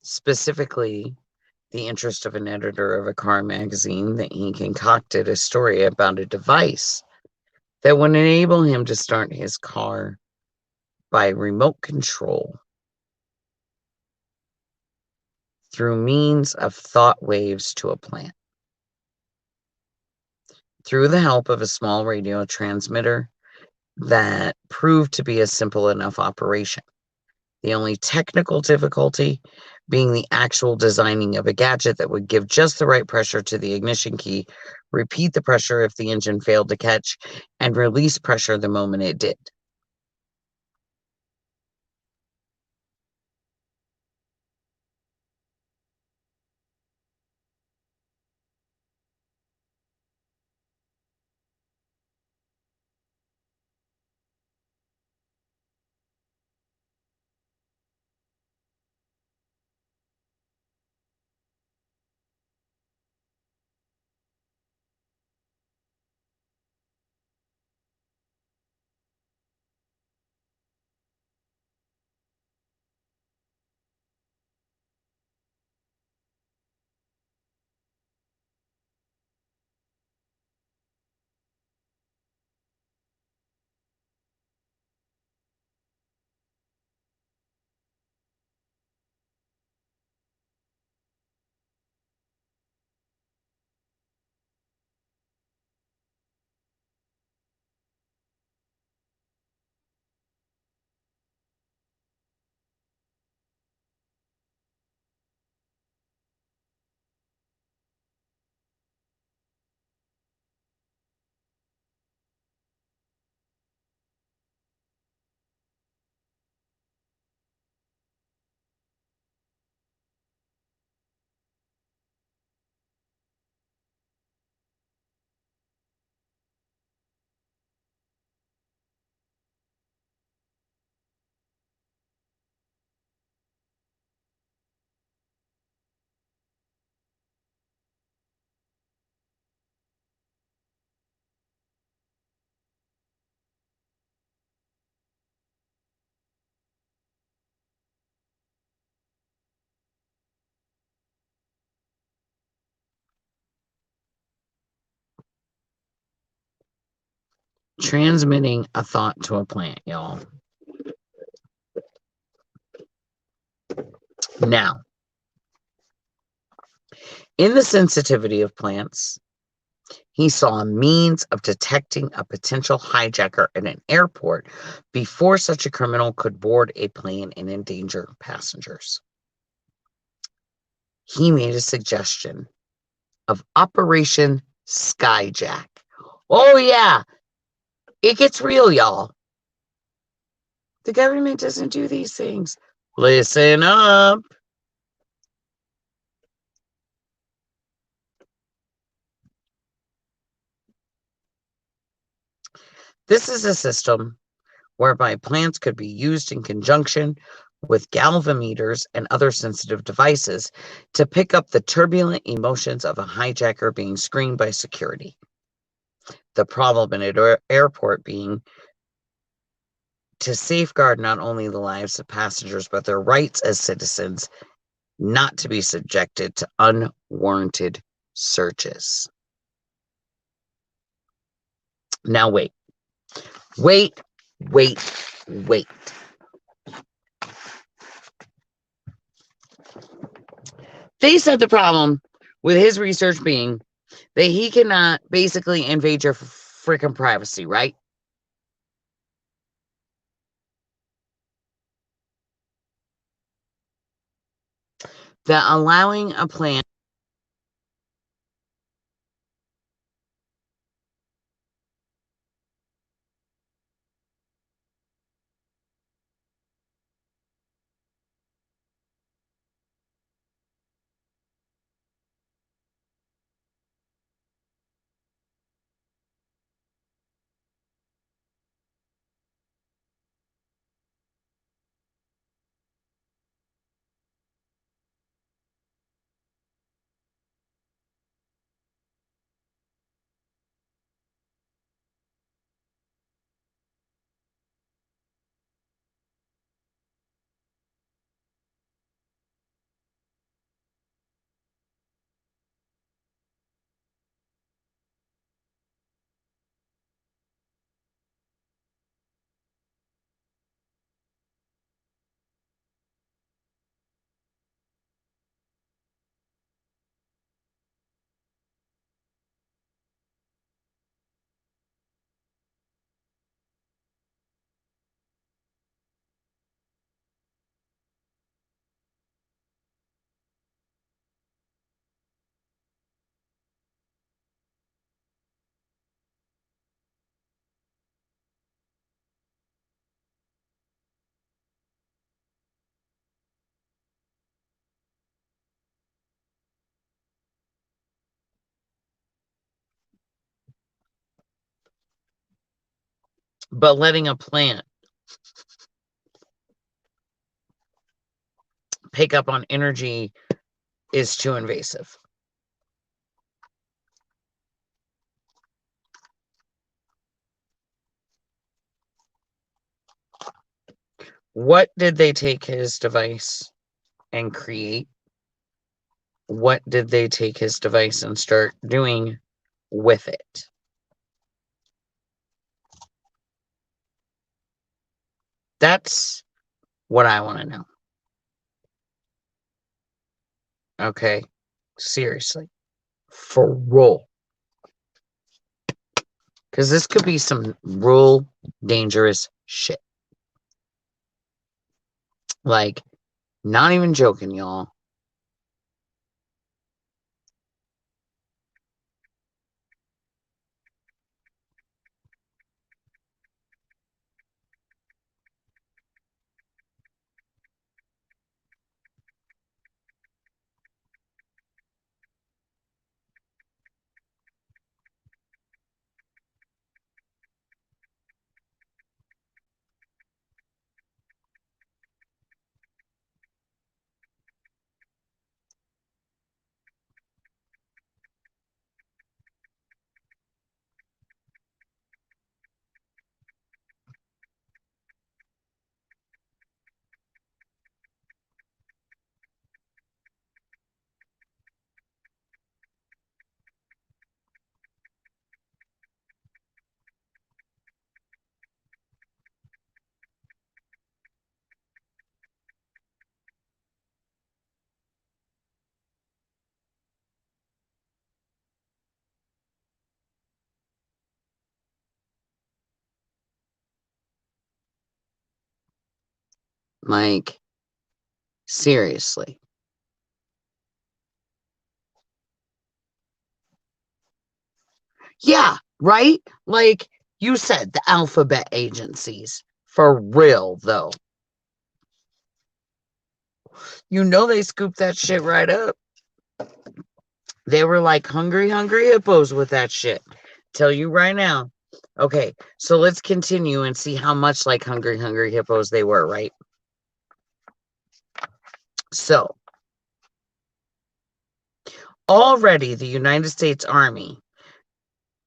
specifically the interest of an editor of a car magazine, that he concocted a story about a device that would enable him to start his car by remote control through means of thought waves to a plant. Through the help of a small radio transmitter that proved to be a simple enough operation. The only technical difficulty being the actual designing of a gadget that would give just the right pressure to the ignition key, repeat the pressure if the engine failed to catch, and release pressure the moment it did. Transmitting a thought to a plant, y'all. Now, in the sensitivity of plants, he saw a means of detecting a potential hijacker at an airport before such a criminal could board a plane and endanger passengers. He made a suggestion of Operation Skyjack. Oh, yeah, it gets real, y'all. The government doesn't do these things. Listen up. This is a system whereby plants could be used in conjunction with galvanometers and other sensitive devices to pick up the turbulent emotions of a hijacker being screened by security. The problem in an airport being to safeguard not only the lives of passengers, but their rights as citizens not to be subjected to unwarranted searches. Now, wait. They said the problem with his research being that he cannot basically invade your freaking privacy, right? That allowing a plant But letting a plant pick up on energy is too invasive. What did they take his device and create? What did they take his device and start doing with it? That's what I want to know. Okay? Seriously. For real. Because this could be some real dangerous shit. Like, not even joking, y'all. Like, seriously. Yeah, right? Like you said, the alphabet agencies. For real, though. You know they scooped that shit right up. They were like hungry hippos with that shit. Tell you right now. Okay, so let's continue and see how much like hungry hippos they were, right? So, already the United States Army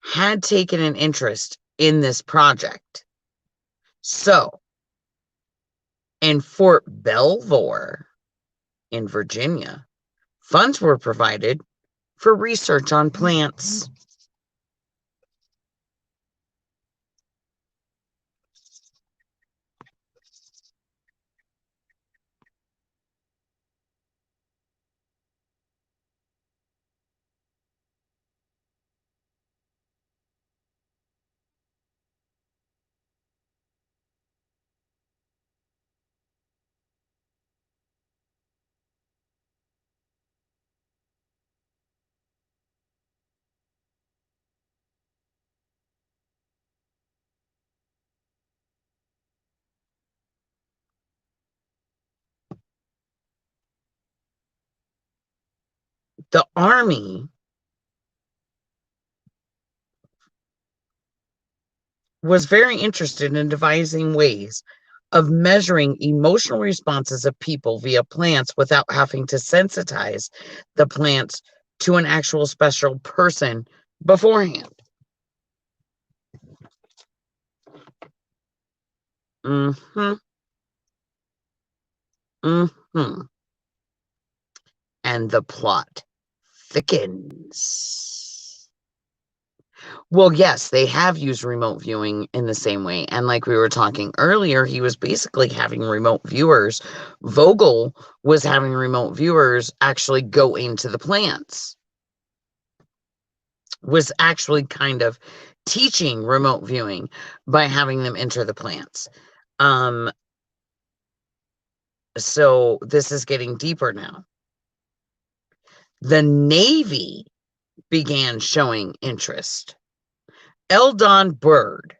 had taken an interest in this project. So, in Fort Belvoir in Virginia, funds were provided for research on plants. The Army was very interested in devising ways of measuring emotional responses of people via plants without having to sensitize the plants to an actual special person beforehand. Mm-hmm. Mm-hmm. And the plot thickens. Well, yes, they have used remote viewing in the same way. And like we were talking earlier, he was basically having remote viewers. Vogel was having remote viewers actually go into the plants, was actually kind of teaching remote viewing by having them enter the plants. So this is getting deeper now. The Navy began showing interest. Eldon Bird,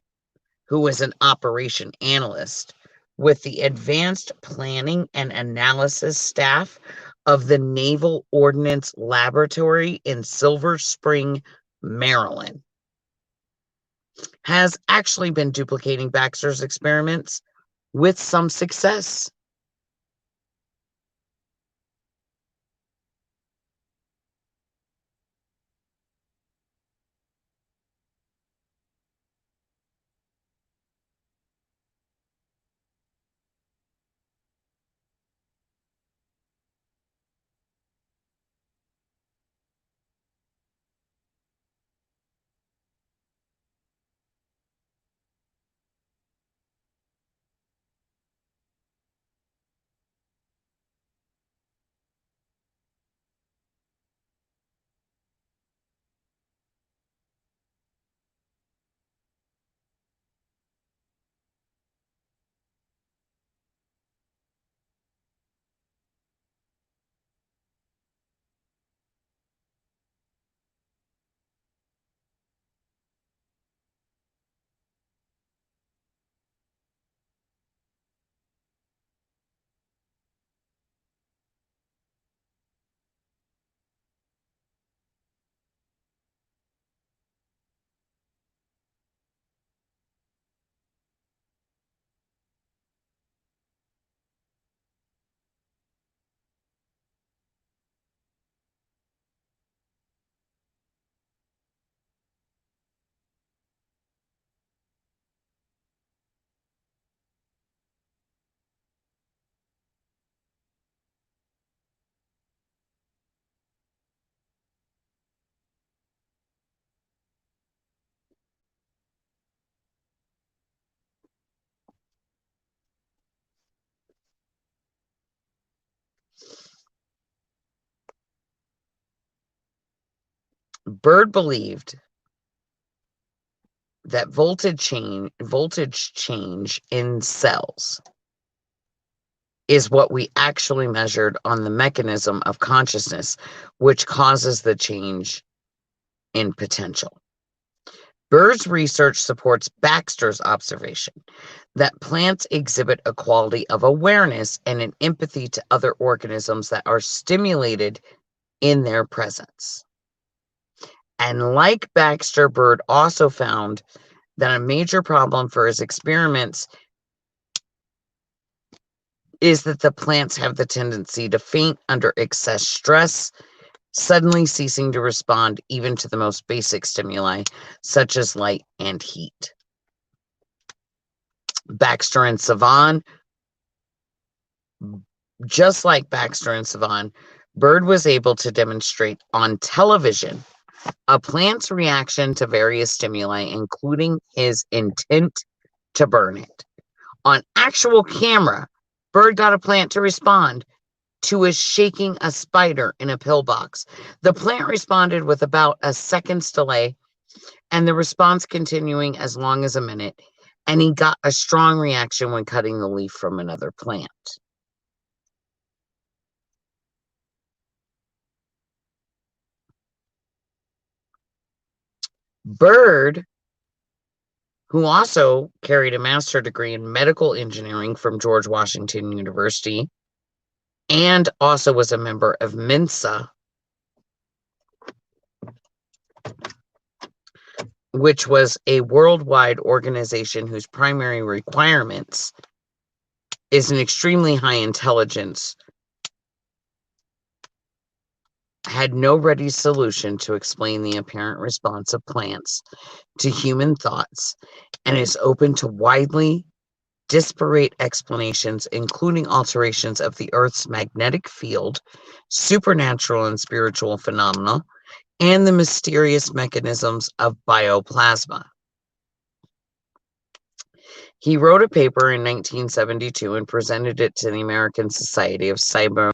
who was an operation analyst with the Advanced Planning and Analysis staff of the Naval Ordnance Laboratory in Silver Spring, Maryland, has actually been duplicating Baxter's experiments with some success. Bird believed that voltage change in cells is what we actually measured on the mechanism of consciousness, which causes the change in potential. Bird's research supports Baxter's observation that plants exhibit a quality of awareness and an empathy to other organisms that are stimulated in their presence. And like Baxter, Bird also found that a major problem for his experiments is that the plants have the tendency to faint under excess stress, suddenly ceasing to respond even to the most basic stimuli, such as light and heat. Baxter and Savan, just like Baxter and Savan, Bird was able to demonstrate on television a plant's reaction to various stimuli, including his intent to burn it. On actual camera, Bird got a plant to respond to his shaking a spider in a pillbox. The plant responded with about a second's delay, and the response continuing as long as a minute, and he got a strong reaction when cutting the leaf from another plant. Bird, who also carried a master's degree in medical engineering from George Washington University and also was a member of Mensa, which was a worldwide organization whose primary requirements is an extremely high intelligence, had no ready solution to explain the apparent response of plants to human thoughts, and is open to widely disparate explanations, including alterations of the Earth's magnetic field, supernatural and spiritual phenomena, and the mysterious mechanisms of bioplasma. He wrote a paper in 1972 and presented it to the American Society of Cyber.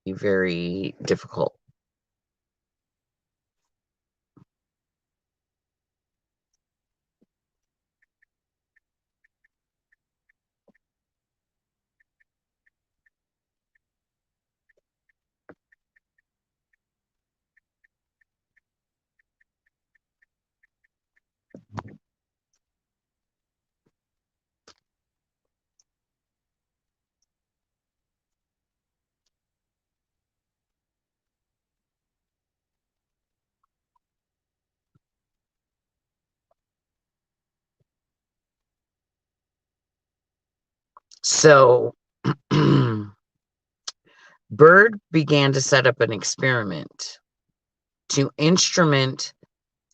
very difficult. So Bird began to set up an experiment to instrument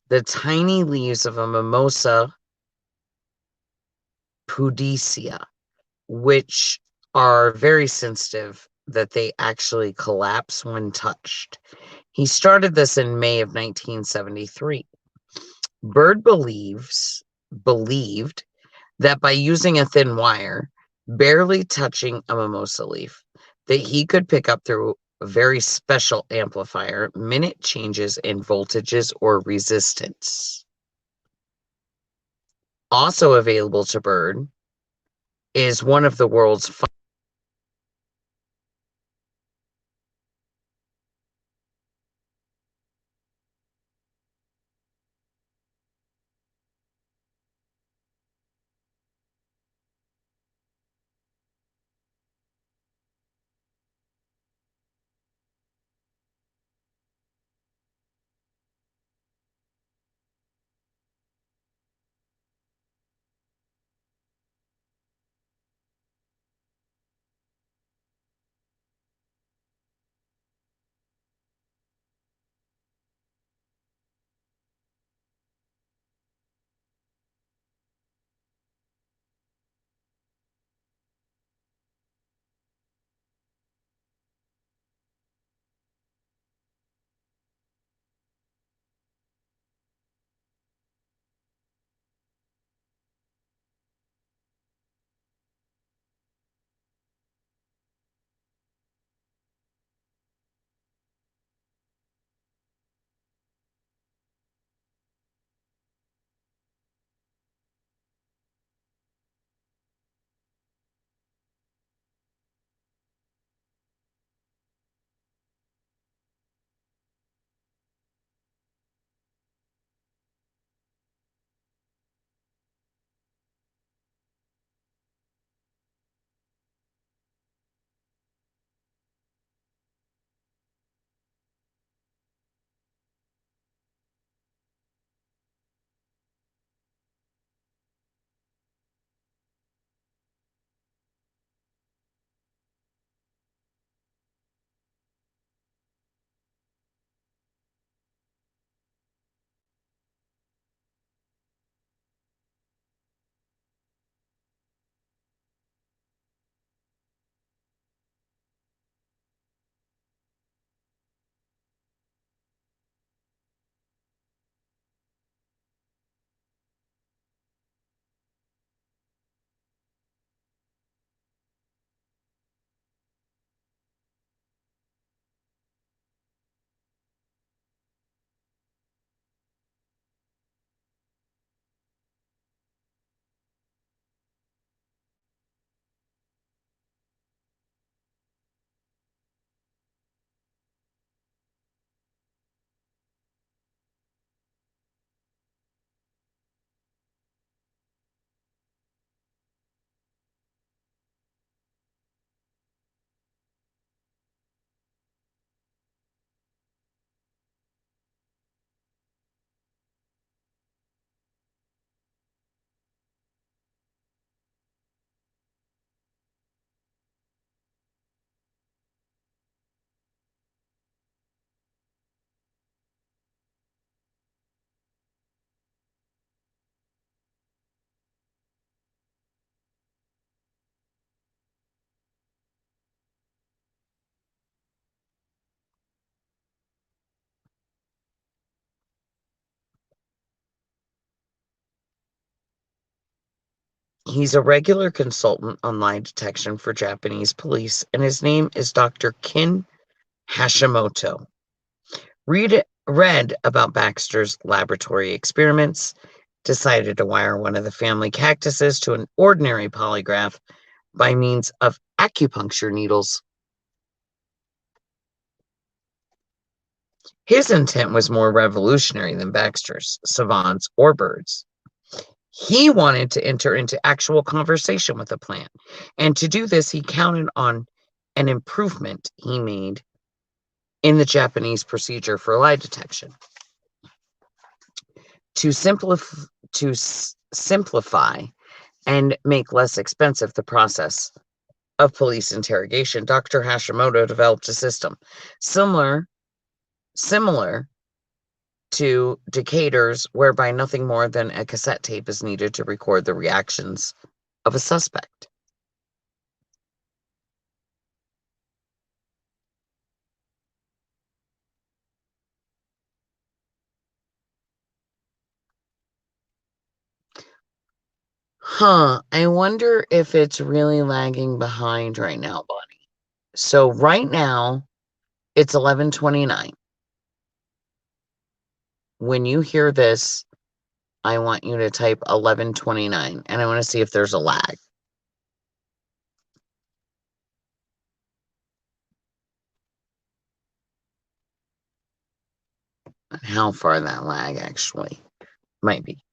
the tiny leaves of a Mimosa pudicea, which are very sensitive, that they actually collapse when touched. He started this in May of 1973. Bird believed that by using a thin wire, barely touching a mimosa leaf, that he could pick up through a very special amplifier minute changes in voltages or resistance. Also available to Bird is one of the world's He's a regular consultant on lie detection for Japanese police, and his name is Dr. Ken Hashimoto. Read about Baxter's laboratory experiments, decided to wire one of the family cactuses to an ordinary polygraph by means of acupuncture needles. His intent was more revolutionary than Baxter's, savants, or birds. He wanted to enter into actual conversation with the plant, and to do this, he counted on an improvement he made in the Japanese procedure for lie detection. To simplify and make less expensive the process of police interrogation, Dr. Hashimoto developed a system similar to Decatur's, whereby nothing more than a cassette tape is needed to record the reactions of a suspect. I wonder if it's really lagging behind right now, Bonnie. So right now, it's 11:29. When you hear this, I want you to type 11:29, and I want to see if there's a lag. And how far that lag actually might be.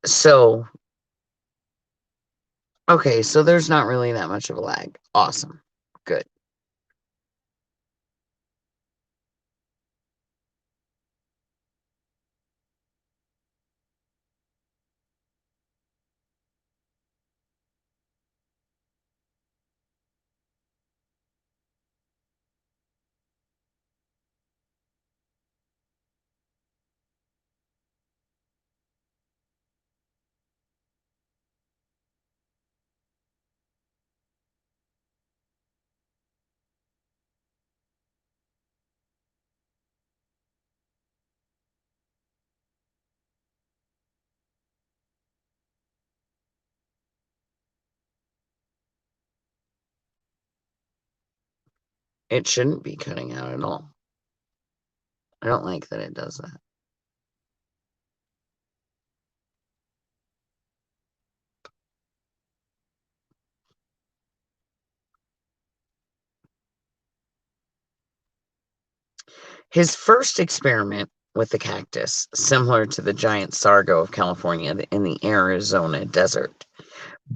So, okay, so there's not really that much of a lag. Awesome. Good. It shouldn't be cutting out at all. I don't like that it does that. His first experiment with the cactus, similar to the giant sargo of California in the Arizona desert,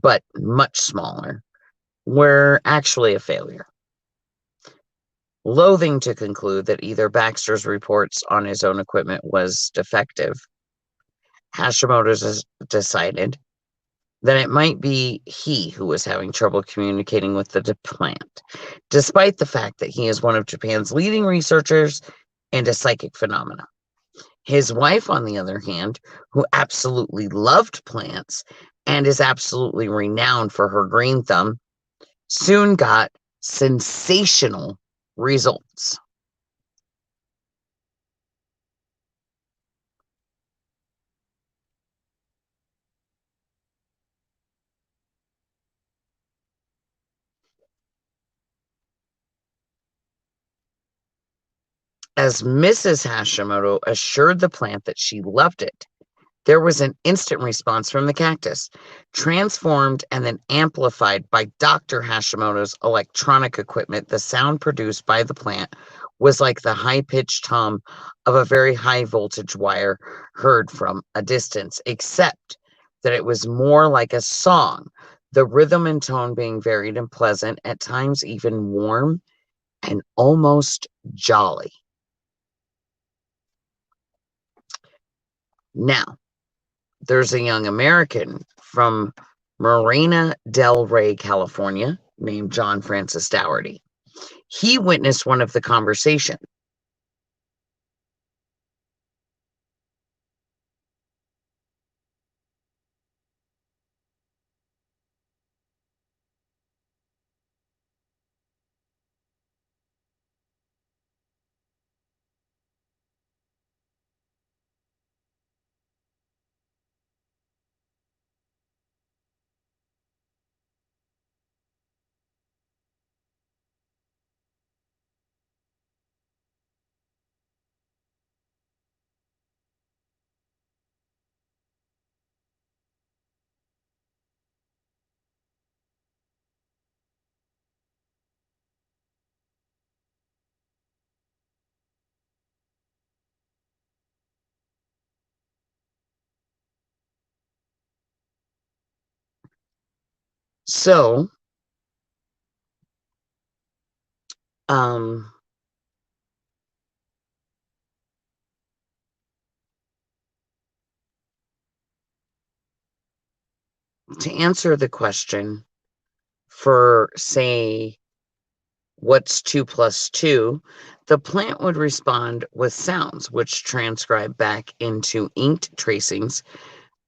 but much smaller, were actually a failure. Loathing to conclude that either Baxter's reports on his own equipment was defective, Hashimoto's decided that it might be he who was having trouble communicating with the plant, despite the fact that he is one of Japan's leading researchers into psychic phenomena. His wife, on the other hand, who absolutely loved plants and is absolutely renowned for her green thumb, soon got sensational results. As Mrs. Hashimoto assured the plant that she loved it, there was an instant response from the cactus, transformed and then amplified by Dr. Hashimoto's electronic equipment. The sound produced by the plant was like the high-pitched hum of a very high-voltage wire heard from a distance, except that it was more like a song, the rhythm and tone being varied and pleasant, at times even warm and almost jolly. Now, there's a young American from Marina del Rey, California, named John Francis Dougherty. He witnessed one of the conversations. So, to answer the question for, say, what's 2 plus 2, the plant would respond with sounds, which transcribe back into inked tracings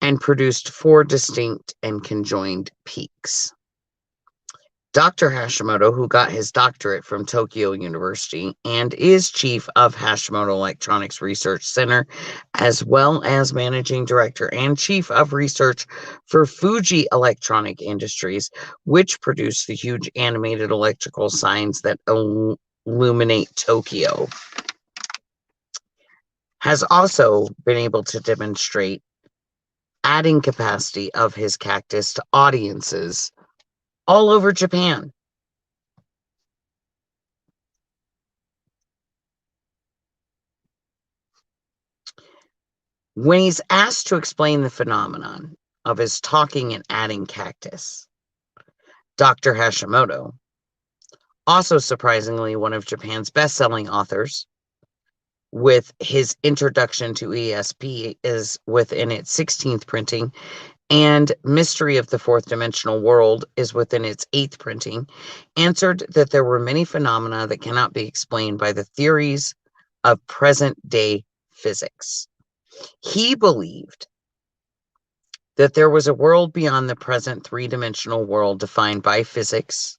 and produced 4 distinct and conjoined peaks. Dr. Hashimoto, who got his doctorate from Tokyo University and is chief of Hashimoto Electronics Research Center, as well as managing director and chief of research for Fuji Electronic Industries, which produced the huge animated electrical signs that illuminate Tokyo, has also been able to demonstrate adding capacity of his cactus to audiences all over Japan. When he's asked to explain the phenomenon of his talking and adding cactus, Dr. Hashimoto, also surprisingly one of Japan's best-selling authors, with his introduction to ESP is within its 16th printing, and Mystery of the Fourth Dimensional World is within its 8th printing, answered that there were many phenomena that cannot be explained by the theories of present-day physics. He believed that there was a world beyond the present three-dimensional world defined by physics,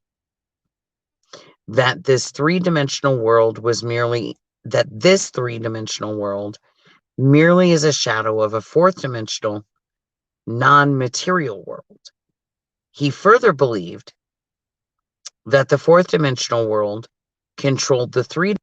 that this three-dimensional world merely is a shadow of a fourth-dimensional non-material world. He further believed that the fourth-dimensional world controlled the three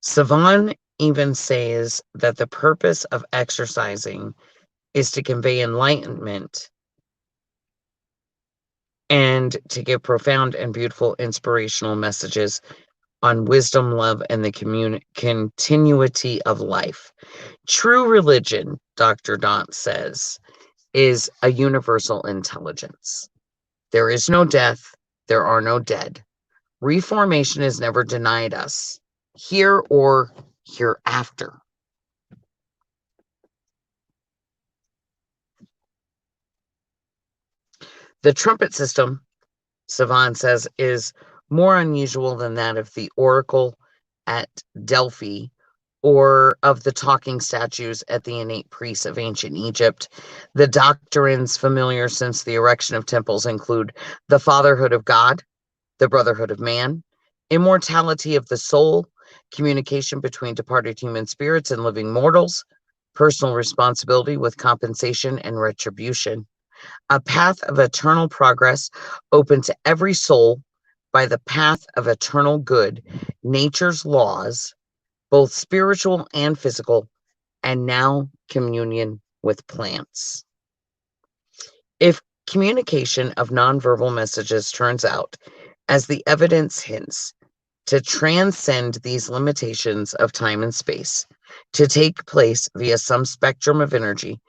Savan even says that the purpose of exercising is to convey enlightenment and to give profound and beautiful inspirational messages on wisdom, love, and the continuity of life. True religion, Dr. Dant says, is a universal intelligence. There is no death, there are no dead. Reformation is never denied us, here or hereafter. The trumpet system, Savan says, is more unusual than that of the oracle at Delphi or of the talking statues at the innate priests of ancient Egypt. The doctrines familiar since the erection of temples include the fatherhood of God, the brotherhood of man, immortality of the soul, communication between departed human spirits and living mortals, personal responsibility with compensation and retribution, a path of eternal progress open to every soul by the path of eternal good, nature's laws, both spiritual and physical, and now communion with plants. If communication of nonverbal messages turns out, as the evidence hints, to transcend these limitations of time and space, to take place via some spectrum of energy,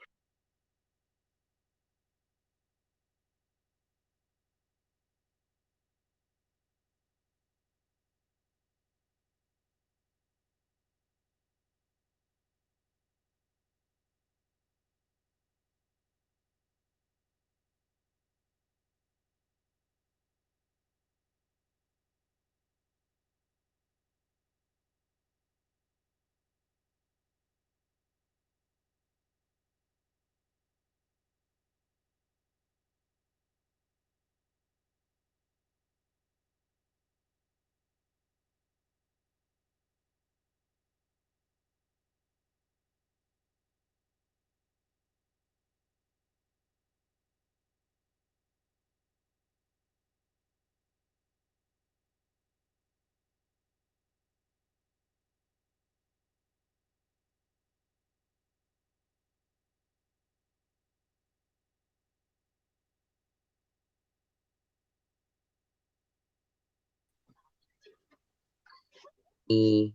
we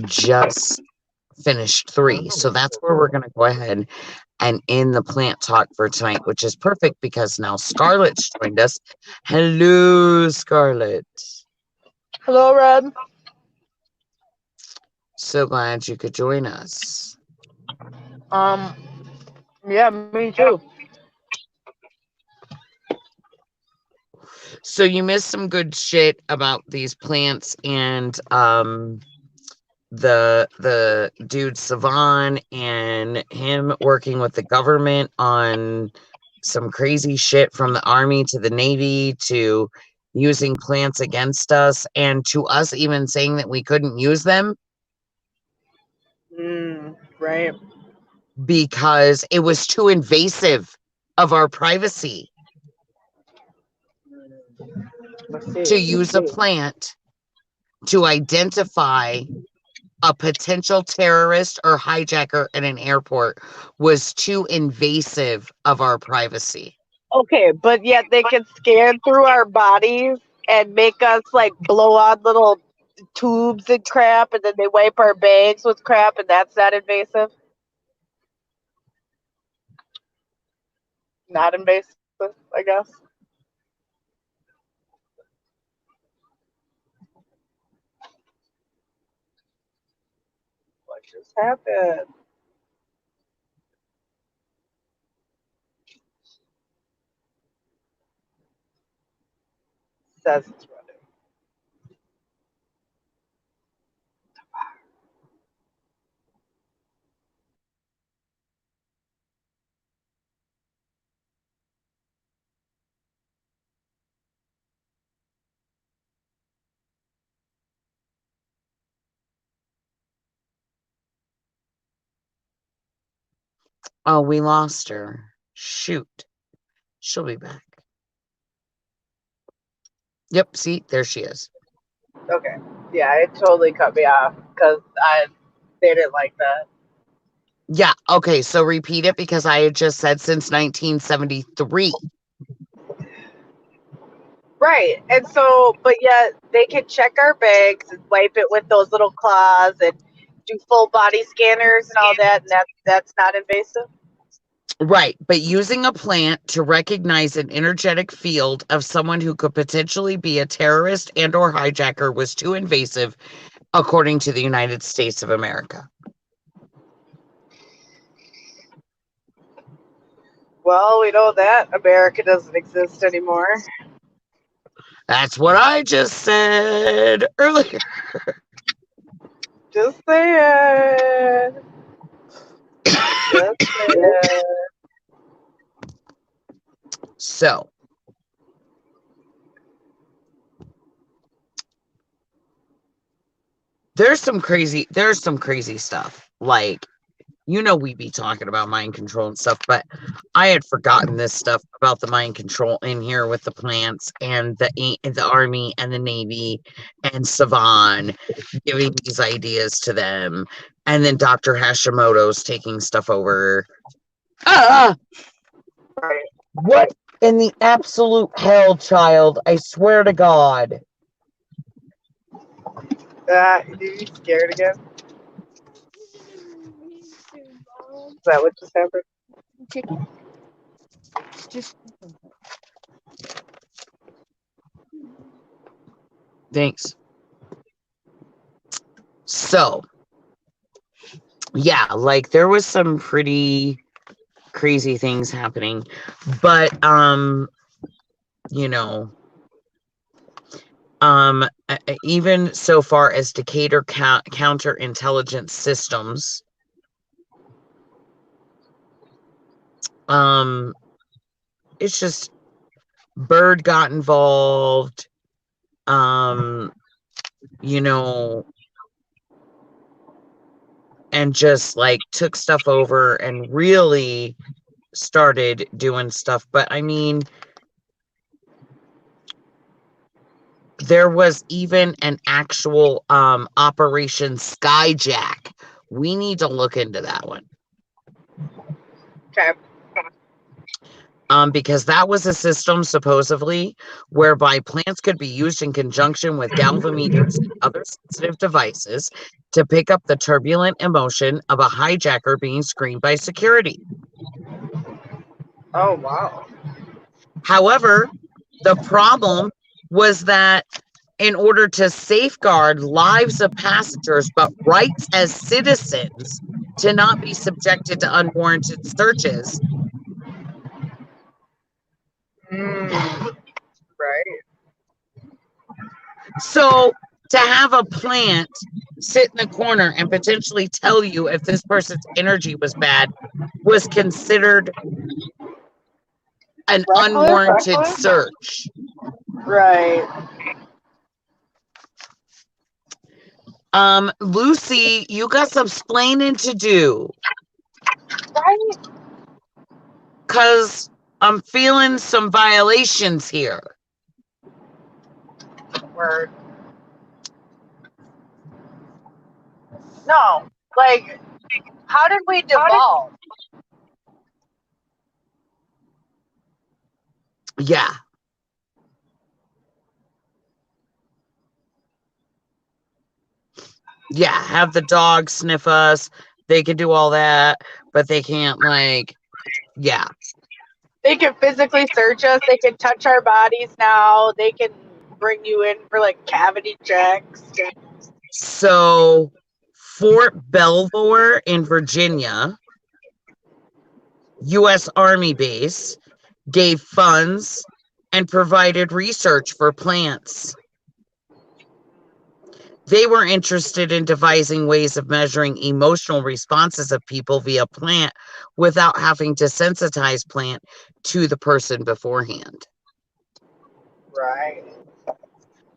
just finished 3. So that's where we're going to go ahead and end the plant talk for tonight, which is perfect because now Scarlett's joined us. Hello, Scarlett. Hello, Red. So glad you could join us. Yeah, me too. So you missed some good shit about these plants and the dude Savan and him working with the government on some crazy shit, from the army to the navy to using plants against us, and to us even saying that we couldn't use them Right. because it was too invasive of our privacy to use a plant to identify a potential terrorist or hijacker at an airport. Was too invasive of our privacy. Okay, but yet they can scan through our bodies and make us like blow on little tubes and crap, and then they wipe our bags with crap, and that's not invasive. Not invasive, I guess. What just happened? Says it's running. Oh, we lost her. Shoot. She'll be back. Yep, see, there she is. Okay. Yeah, it totally cut me off because they didn't like that. Yeah, okay, so repeat it because I had just said since 1973. Right. And so, but yet they can check our bags and wipe it with those little claws and do full body scanners and all that, and that's not invasive. Right, but using a plant to recognize an energetic field of someone who could potentially be a terrorist and or hijacker was too invasive, according to the United States of America. Well, we know that America doesn't exist anymore. That's what I just said earlier. Just saying. Just saying. So, there's some crazy stuff. Like, You know, we be talking about mind control and stuff, but I had forgotten this stuff about the mind control in here with the plants and the Army and the Navy and Savan giving these ideas to them, and then Dr. Hashimoto's taking stuff over. Right. What in the absolute hell, child? I swear to God. Did you scared again? Is that what just happened? Chicken. Just thanks. So, yeah, like there was some pretty crazy things happening, but you know, even so far as Decatur counterintelligence systems, it's just Byrd got involved, you know, and just like took stuff over and really started doing stuff. But I mean, there was even an actual Operation Skyjack. We need to look into that one. Okay. Because that was a system supposedly whereby plants could be used in conjunction with galvanometers and other sensitive devices to pick up the turbulent emotion of a hijacker being screened by security. Oh, wow. However, the problem was that in order to safeguard lives of passengers but rights as citizens to not be subjected to unwarranted searches. Right. So to have a plant sit in the corner and potentially tell you if this person's energy was bad was considered an unwarranted search. Right. Lucy, you got some explaining to do. Right. Because I'm feeling some violations here. Word. No, like, how did we devolve? Yeah. Yeah, have the dog sniff us. They can do all that, but they can't, like, yeah. They can physically search us. They can touch our bodies now. They can bring you in for, like, cavity checks. So, Fort Belvoir in Virginia, U.S. Army base, gave funds and provided research for plants. They were interested in devising ways of measuring emotional responses of people via plant without having to sensitize plant to the person beforehand. Right.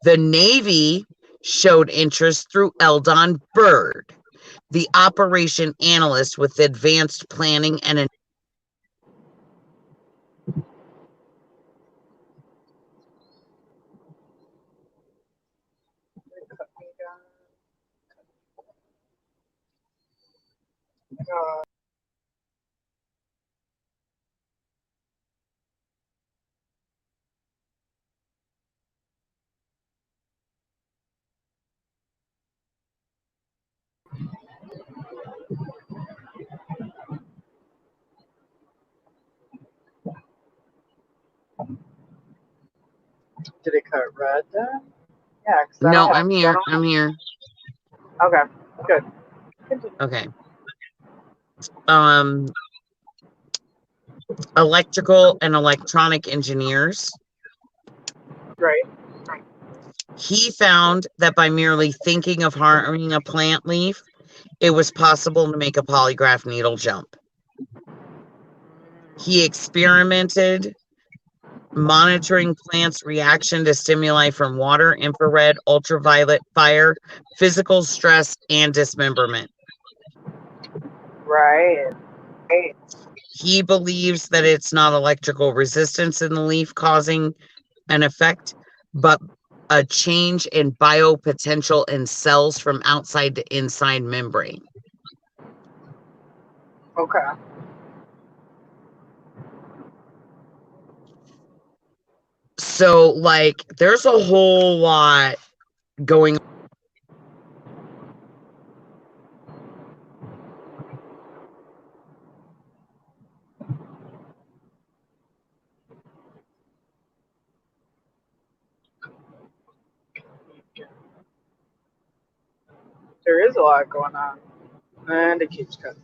The Navy showed interest through Eldon Byrd, the operation analyst with advanced planning and Did it cut red then? Yeah. No, I'm here. I'm here. Okay, good. Okay. Electrical and electronic engineers. Right. He found that by merely thinking of harming a plant leaf, it was possible to make a polygraph needle jump. He experimented monitoring plants' reaction to stimuli from water, infrared, ultraviolet, fire, physical stress, and dismemberment. Right. He believes that it's not electrical resistance in the leaf causing an effect, but a change in biopotential in cells from outside to inside membrane. Okay. So, like, there's a whole lot going on. There is a lot going on. And it keeps cutting.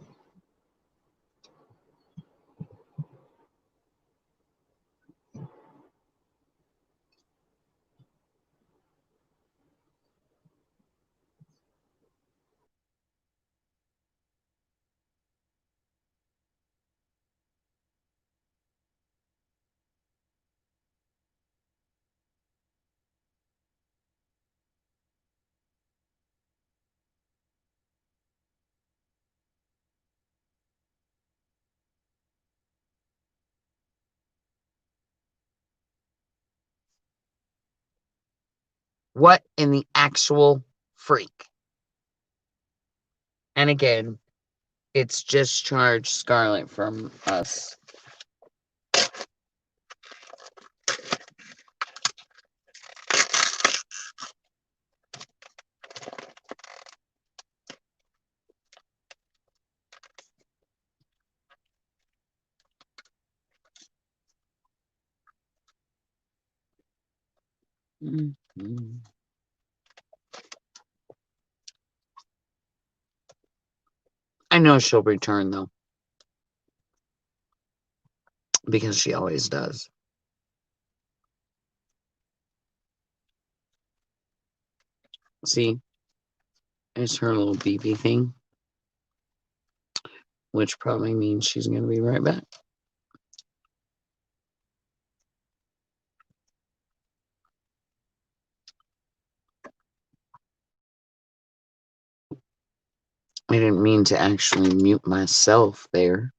What in the actual freak? And again, it's just charged Scarlet from us. Mm-hmm. I know she'll return, though, because she always does. See, it's her little BB thing, which probably means she's going to be right back. I didn't mean to actually mute myself there.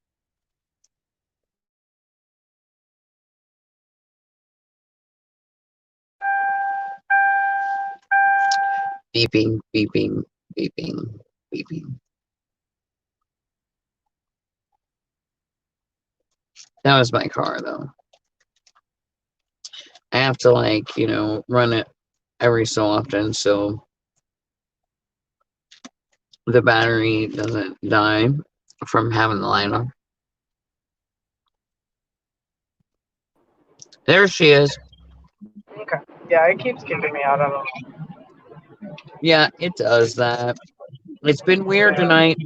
Beeping, beeping, beeping, beeping. That was my car, though. I have to, like, run it every so often so the battery doesn't die from having the light on. There she is. Okay. Yeah, it keeps kicking me out. I don't know. Yeah, it does that. It's been weird tonight.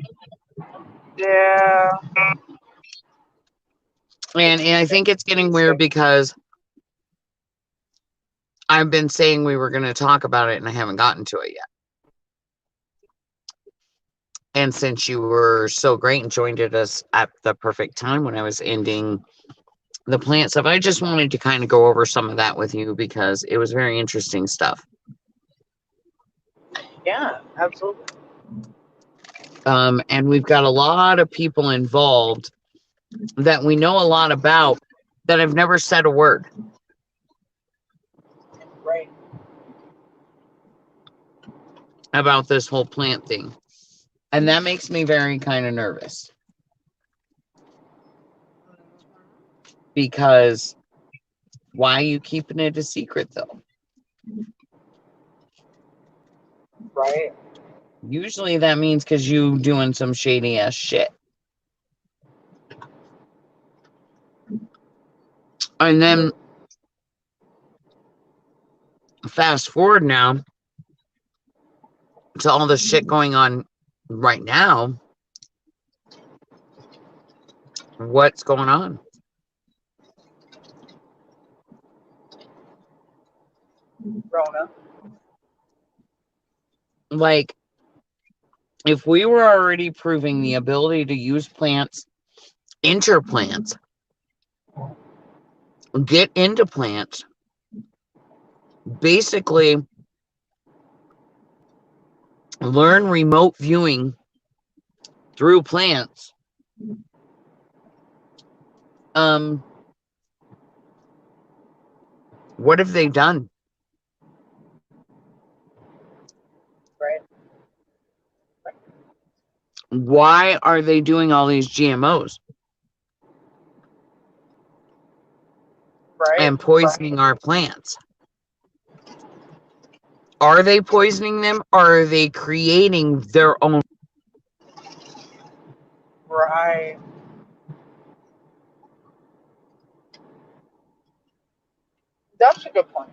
Yeah. And I think it's getting weird because I've been saying we were going to talk about it and I haven't gotten to it yet. And since you were so great and joined us at the perfect time when I was ending the plant stuff, I just wanted to kind of go over some of that with you because it was very interesting stuff. Yeah, absolutely. And we've got a lot of people involved that we know a lot about that have never said a word. Right. About this whole plant thing. And that makes me very kind of nervous. Because why are you keeping it a secret, though? Right. Usually that means because you doing some shady ass shit. And then fast forward now to all the shit going on right now. What's going on? Rona. Like, if we were already proving the ability to use plants, enter plants, get into plants, basically learn remote viewing through plants. What have they done? Right. Why are they doing all these GMOs? Right. And poisoning our plants? Are they poisoning them, or are they creating their own? Right. That's a good point.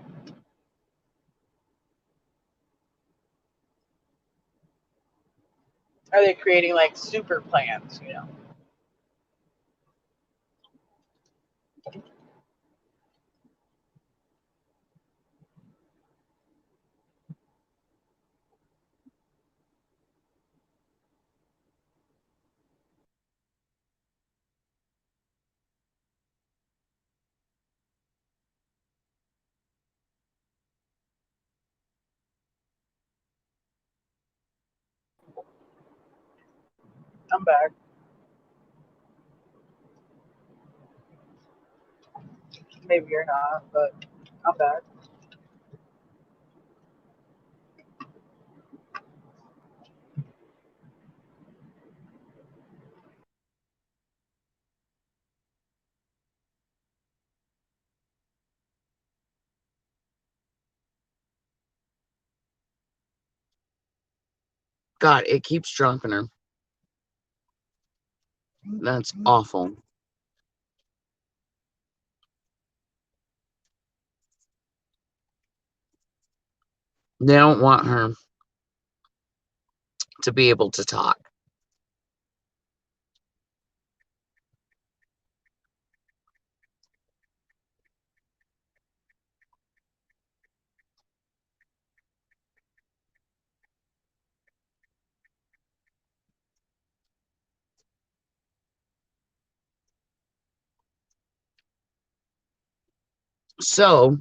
Are they creating like super plants, you know? I'm back. Maybe you're not, but I'm back. God, it keeps dropping her. That's awful. They don't want her to be able to talk. So,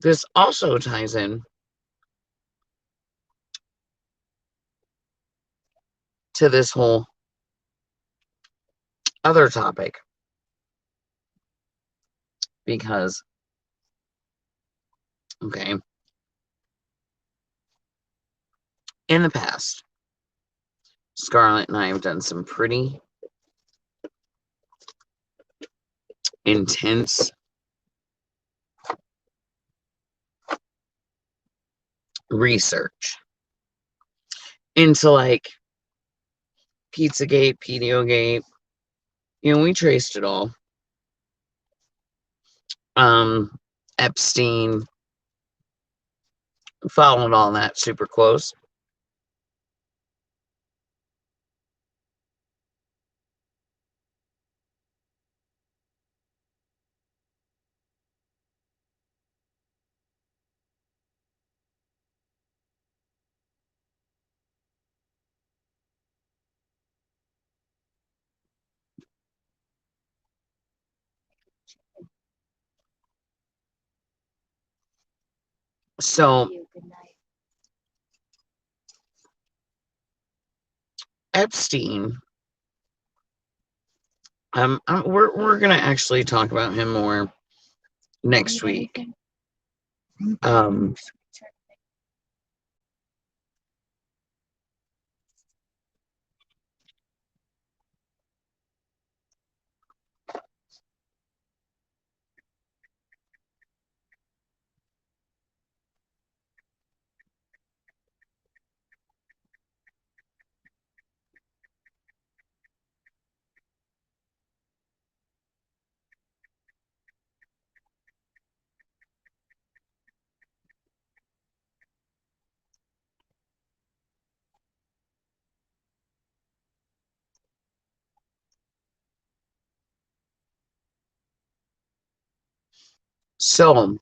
this also ties in to this whole other topic, because, okay, in the past, Scarlett and I have done some pretty intense research into like Pizzagate, Pediogate. You know, we traced it all. Epstein, followed all that super close. So, Epstein, we're gonna actually talk about him more next week. So,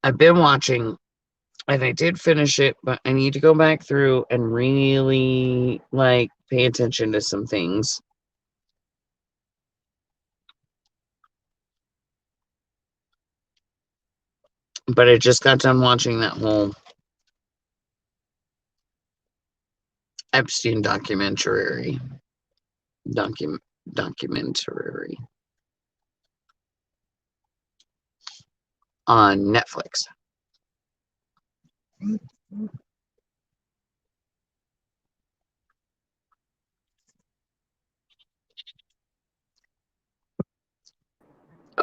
I've been watching, and I did finish it, but I need to go back through and really like pay attention to some things. But I just got done watching that whole Epstein documentary on Netflix.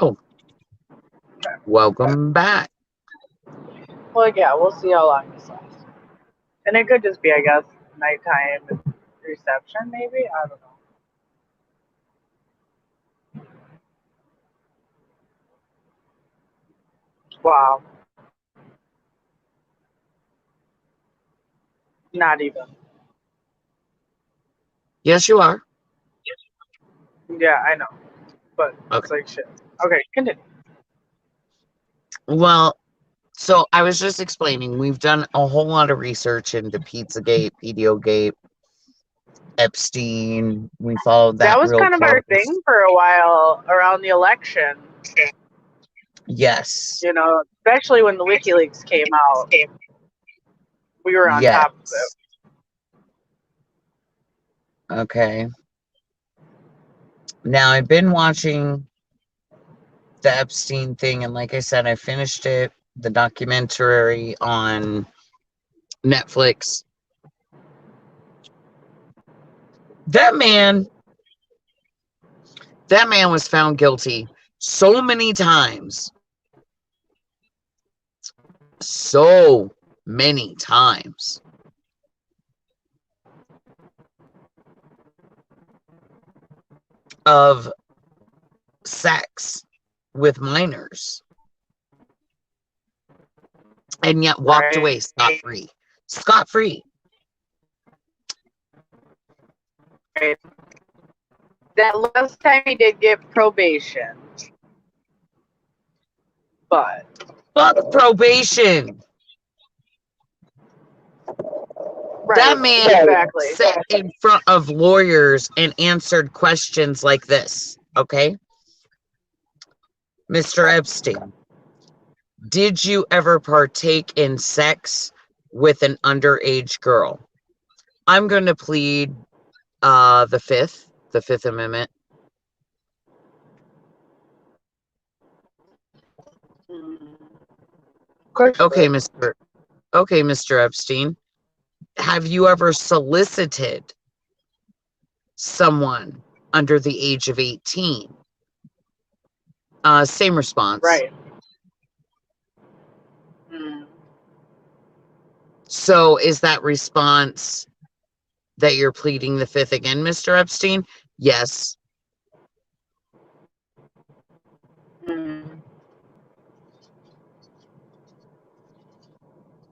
Oh, welcome back. Well, yeah, we'll see how long this lasts. And it could just be, I guess, nighttime reception, maybe? I don't know. Wow. Not even. Yes, you are. Yeah, I know. But it's Okay. like shit. Okay, continue. Well, so I was just explaining, we've done a whole lot of research into Pizzagate, Pediogate, Epstein. We followed That that was real kind of our close. thing for a while around the election. Yes. You know, especially when the WikiLeaks came out. We were on Yes. top of it. Okay. Now I've been watching the Epstein thing, and like I said, I finished it, the documentary on Netflix. That man was found guilty so many times. So many times. Of sex with minors. And yet walked away scot-free. Scot-free. Right. That last time he did get probation. But Fuck probation. right, That man exactly. sat in front of lawyers and answered questions like this. Okay? Mr. Epstein, did you ever partake in sex with an underage girl? I'm going to plead the Fifth Amendment. Okay, Mr. Epstein, have you ever solicited someone under the age of 18? Same response. Right. So is that response that you're pleading the Fifth again, Mr. Epstein? Yes.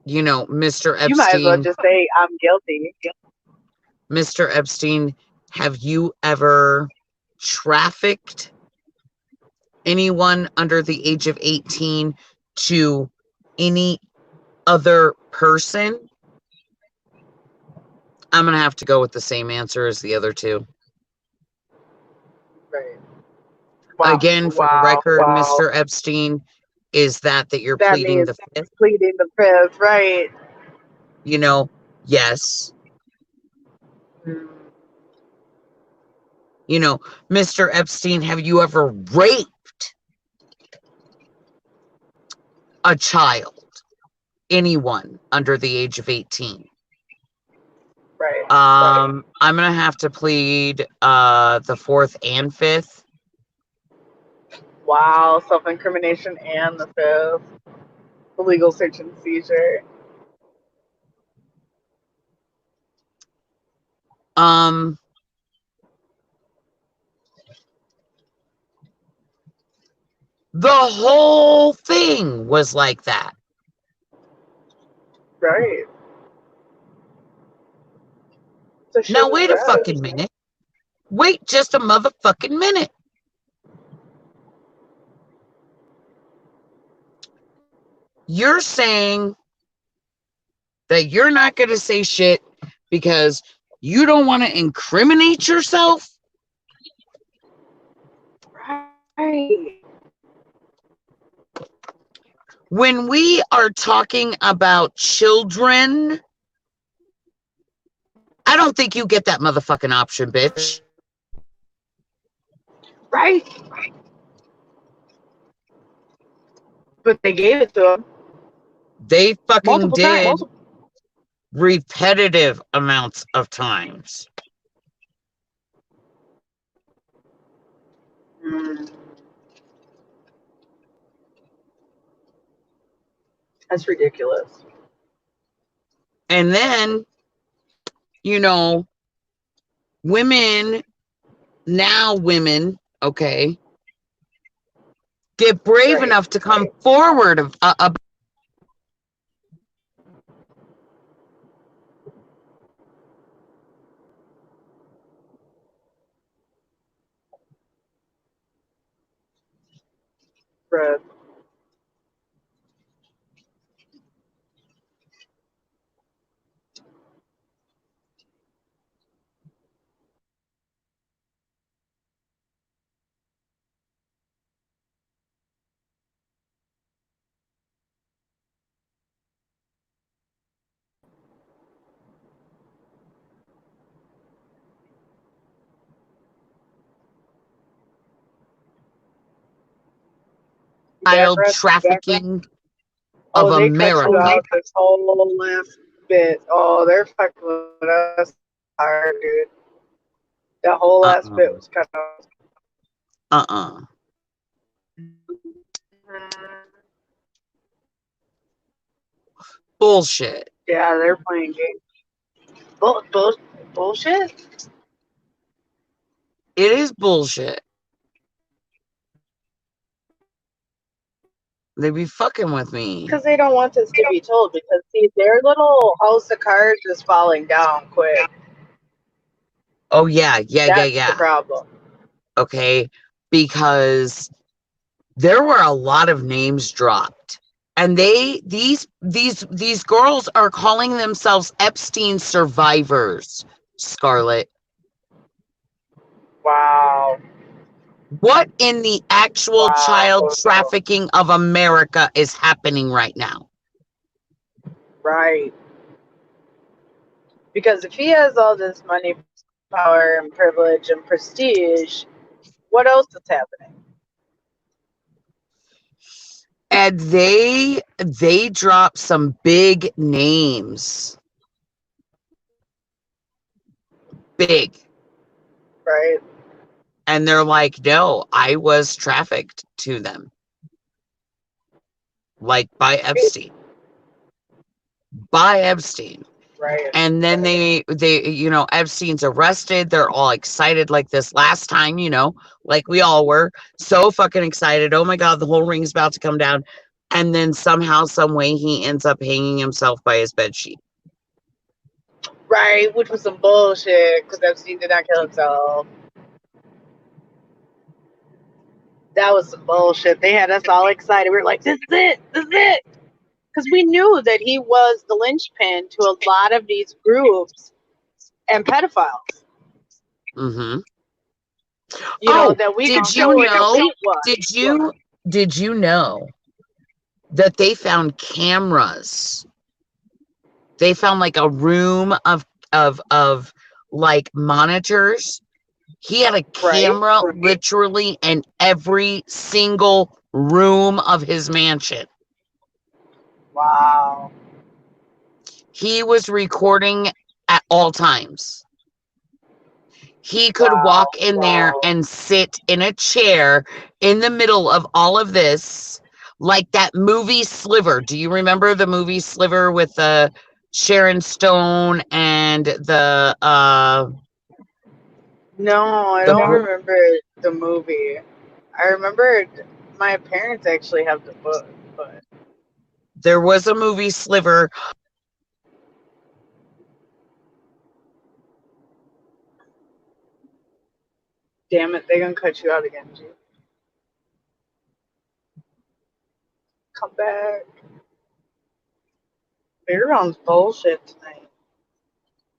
You know, Mr. Epstein. You might as well just say, I'm guilty. Mr. Epstein, have you ever trafficked anyone under the age of 18 to any other person? I'm going to have to go with the same answer as the other two. Right. Wow. Again, for the record, Mr. Epstein, is that you're pleading the Fifth? Pleading the Fifth, right. You know, yes. You know, Mr. Epstein, have you ever raped a child? Anyone under the age of 18? Right. I'm going to have to plead the Fourth and Fifth. Wow, self-incrimination and the Fifth. Illegal search and seizure. The whole thing was like that. Right. Now wait a fucking minute. Wait just a motherfucking minute. You're saying that you're not going to say shit because you don't want to incriminate yourself? Right. When we are talking about children, I don't think you get that motherfucking option, bitch. Right? But they gave it to him. They fucking Multiple did times. repetitive amounts of times. That's ridiculous. And then, you know, women, okay, get brave enough to come forward about Right. child trafficking of They cut you America. out this whole last bit. Oh, they're fucking with us hard, dude. That whole last bit was cut out. Bullshit. Yeah, they're playing games. Bullshit? It is bullshit. They be fucking with me. Because they don't want this to be told. Because, see, their little house of cards is falling down quick. Oh, yeah. That's the problem. Okay. Because there were a lot of names dropped. And these girls are calling themselves Epstein survivors, Scarlett. Wow. What in the actual child trafficking of America is happening right now? Right. Because if he has all this money, power, and privilege and prestige, what else is happening? And they drop some big names. Big. Right. And they're like, no, I was trafficked to them. Like by Epstein. Right. And then they Epstein's arrested. They're all excited like this last time, like we all were. So fucking excited. Oh my God, the whole ring's about to come down. And then somehow, some way, he ends up hanging himself by his bedsheet. Right, which was some bullshit because Epstein did not kill himself. That was some bullshit. They had us all excited. We were like, this is it. Because we knew that he was the linchpin to a lot of these groups and pedophiles. Mm-hmm. That we could show did you know that they found cameras? They found like a room of like monitors. He had a camera literally in every single room of his mansion. Wow. He was recording at all times. He could walk in there and sit in a chair in the middle of all of this, like that movie Sliver. Do you remember the movie Sliver with Sharon Stone and the No, I don't remember the movie. I remember my parents actually have the book, but there was a movie Sliver. Damn it, they're gonna cut you out again, G. Come back. You're on bullshit tonight.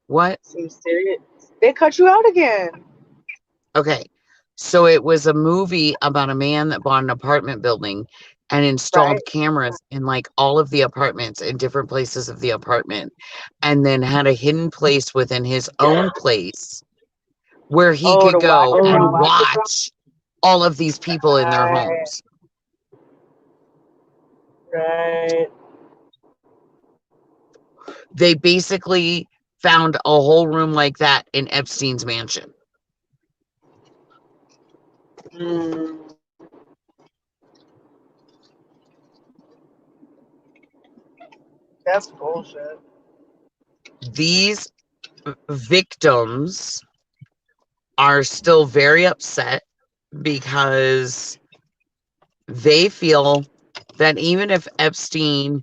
What? Seems serious. They cut you out again. Okay. So it was a movie about a man that bought an apartment building and installed Right. cameras in like all of the apartments in different places of the apartment, and then had a hidden place within his own place where he Oh, could to watch go it and from. watch all of these people in their Right. homes. Right. They basically found a whole room like that in Epstein's mansion. Mm. That's bullshit. These victims are still very upset because they feel that even if Epstein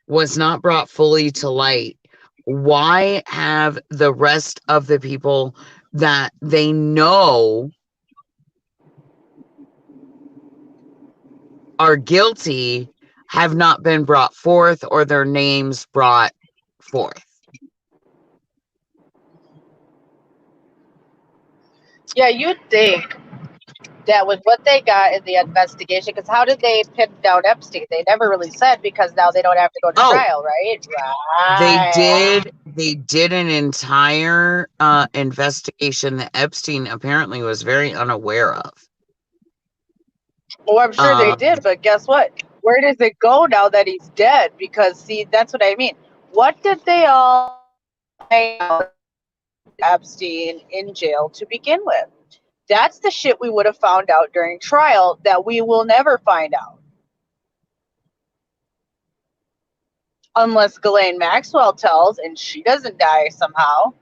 was not brought fully to light, why have the rest of the people that they know are guilty have not been brought forth or their names brought forth? Yeah, you'd think that with what they got in the investigation, because how did they pin down Epstein? They never really said, because now they don't have to go to Oh, trial, right? they Right. did an entire investigation that Epstein apparently was very unaware of. Oh, I'm sure they did, but guess what? Where does it go now that he's dead? Because see, that's what I mean. What did they all find out Epstein in jail to begin with? That's the shit we would have found out during trial that we will never find out. Unless Ghislaine Maxwell tells and she doesn't die somehow.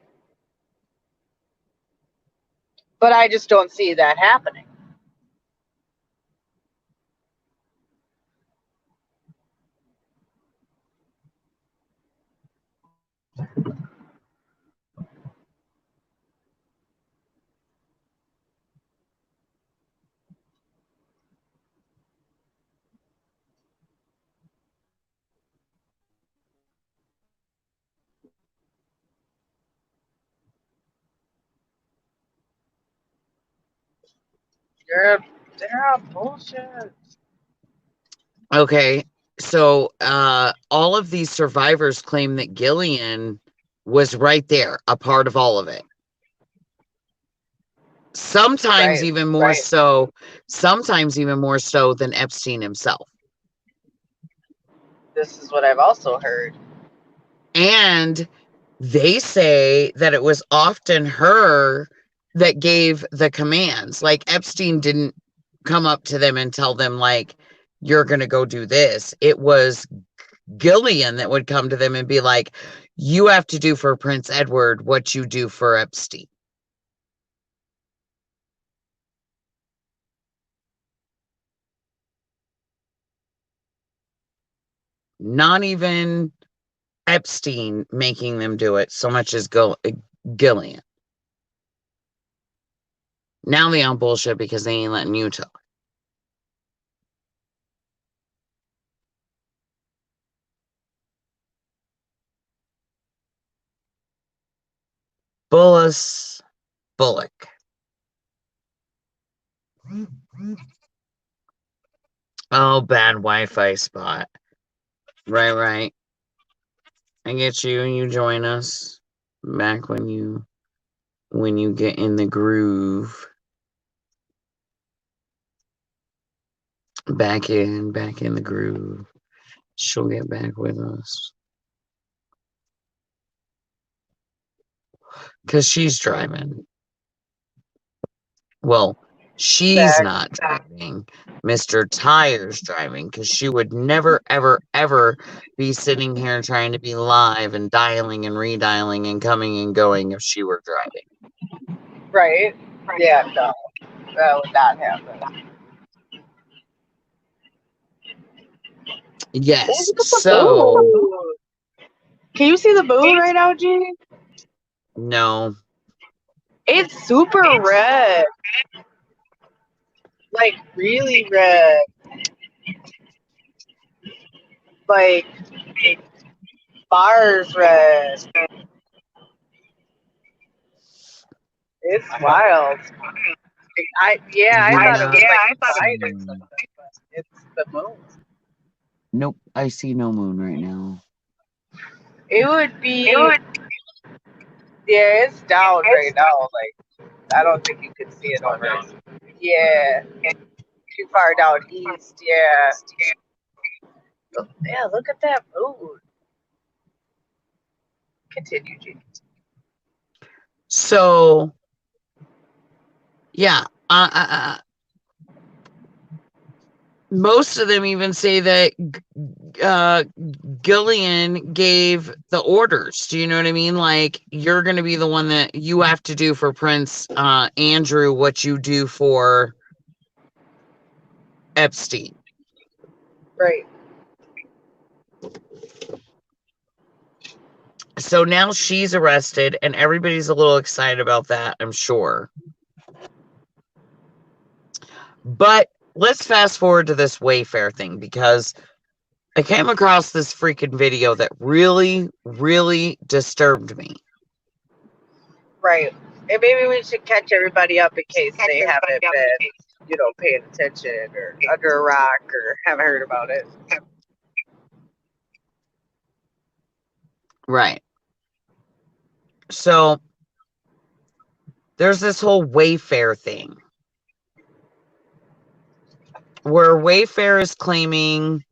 But I just don't see that happening. They're bullshit. Okay, so all of these survivors claim that Gillian was right there, a part of all of it. Sometimes Right, even more so, sometimes even more so than Epstein himself. This is what I've also heard. And they say that it was often her that gave the commands. Like Epstein didn't come up to them and tell them, like, you're going to go do this. It was Gillian that would come to them and be like, you have to do for Prince Edward what you do for Epstein. Not even Epstein making them do it so much as Gillian. Now they on bullshit because they ain't letting you talk. Bullock. Oh, bad Wi-Fi spot. Right. I get you and you join us back when you get in the groove. Back in the groove. She'll get back with us. Because she's driving. Well, she's not driving. Mr. Tire's driving because she would never, ever be sitting here trying to be live and dialing and redialing and coming and going if she were driving. Right? Yeah, no. That would not happen. Yes. Look at the So, boo. Can you see the boo right now, G? no. It's super red. Like, really red. Like, bars red. It's wild. I thought it was like a light or something, but it's the moon. Nope, I see no moon right now. It would be. Yeah, it's down right now. Like, I don't think you could see it over. Yeah, too far down east. Yeah. Yeah, look at that moon. Continue, Jean. So, yeah, most of them even say that Gillian gave the orders. Do you know what I mean? Like, you're going to be the one that you have to do for Prince Andrew what you do for Epstein. Right. So now she's arrested, and everybody's a little excited about that, I'm sure. But let's fast forward to this Wayfair thing, because I came across this freaking video that really, really disturbed me. Right. And maybe we should catch everybody up in case they haven't been, paying attention or under a rock or haven't heard about it. Right. So there's this whole Wayfair thing where Wayfair is claiming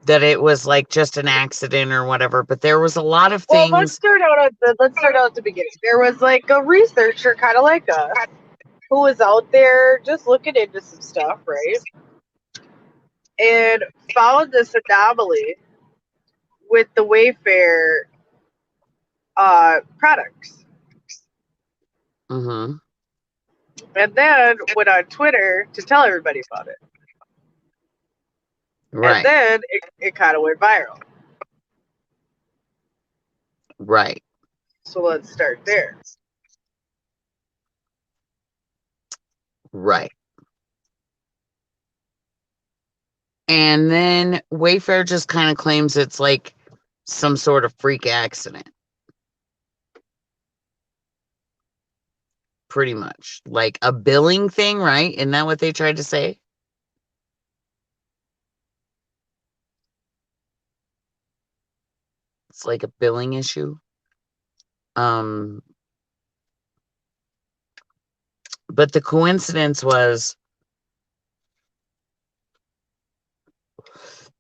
that it was like just an accident or whatever, but there was a lot of things. Well, let's start out at the beginning. There was like a researcher, kind of like us, who was out there just looking into some stuff, right? And found this anomaly with the Wayfair products. Mm-hmm. And then went on Twitter to tell everybody about it. Right. And then it kind of went viral. Right. So let's start there. Right. And then Wayfair just kind of claims it's like some sort of freak accident. Pretty much. Like a billing thing, right? Isn't that what they tried to say? It's like a billing issue. But the coincidence was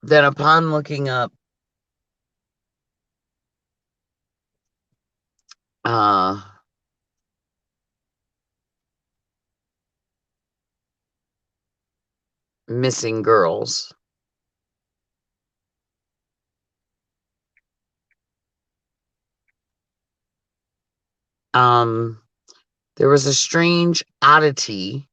that upon looking up missing girls, there was a strange oddity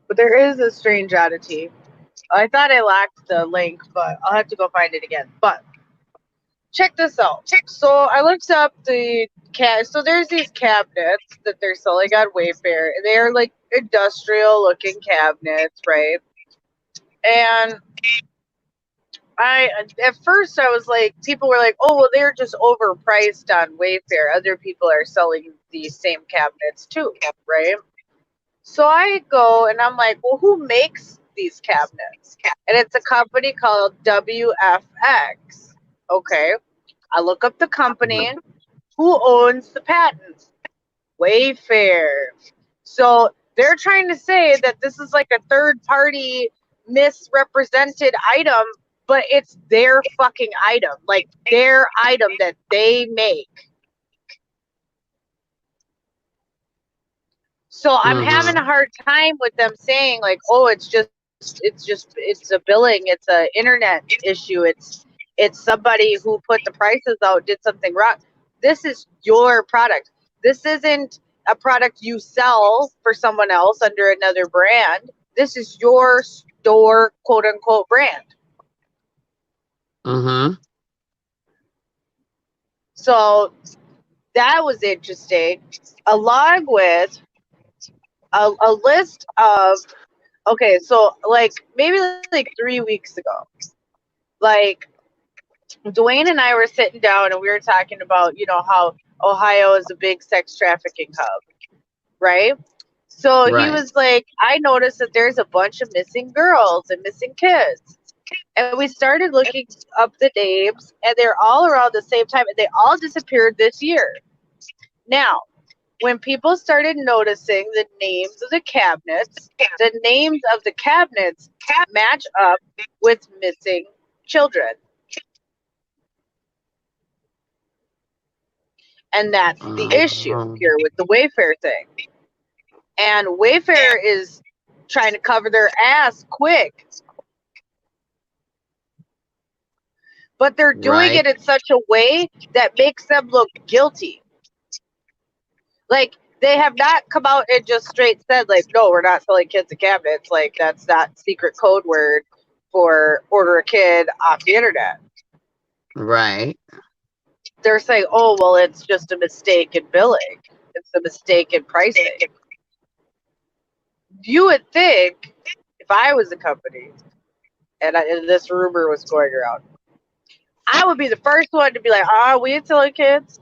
But there is a strange oddity. I thought I lacked the link, but I'll have to go find it again. But check this out. So I looked up the so there's these cabinets that they're selling on Wayfair. They're like industrial looking cabinets, right? And at first I was like, people were like, oh well, they're just overpriced on Wayfair. Other people are selling these same cabinets too, right? So I go and I'm like, well, who makes these cabinets? And it's a company called WFX. Okay. I look up the company. Who owns the patents? Wayfair. So they're trying to say that this is like a third party misrepresented item, but it's their fucking item. Like their item that they make. So I'm having a hard time with them saying like, oh, it's a billing, it's a internet issue, it's somebody who put the prices out did something wrong. This is your product. This isn't a product you sell for someone else under another brand. This is your store, quote unquote, brand. So that was interesting, along with a list of, okay, so like maybe like 3 weeks ago, Like, Dwayne and I were sitting down and we were talking about, how Ohio is a big sex trafficking hub, right? So he Right. was like, I noticed that there's a bunch of missing girls and missing kids. And we started looking up the names, and they're all around the same time, and they all disappeared this year. Now, when people started noticing the names of the cabinets match up with missing children. And that's the issue here with the Wayfair thing. And Wayfair is trying to cover their ass quick. But they're doing Right. it in such a way that makes them look guilty. Like, they have not come out and just straight said, like, no, we're not selling kids and cabinets. Like, that's not secret code word for order a kid off the internet. Right. They're saying, oh, well, it's just a mistake in billing. It's a mistake in pricing. You would think, if I was a company and this rumor was going around, I would be the first one to be like, we ain't selling kids.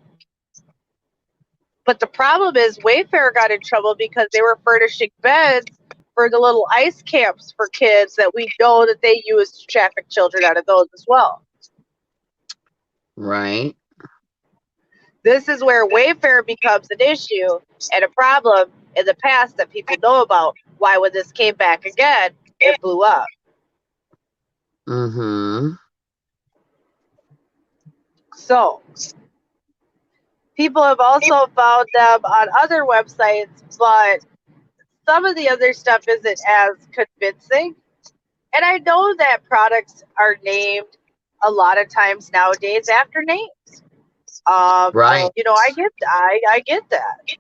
But the problem is Wayfair got in trouble because they were furnishing beds for the little ice camps for kids that we know that they use to traffic children out of those as well. Right. This is where Wayfair becomes an issue and a problem in the past that people know about. Why, when this came back again, it blew up. Mm-hmm. So, people have also found them on other websites, but some of the other stuff isn't as convincing. And I know that products are named a lot of times nowadays after names. Right. I get that.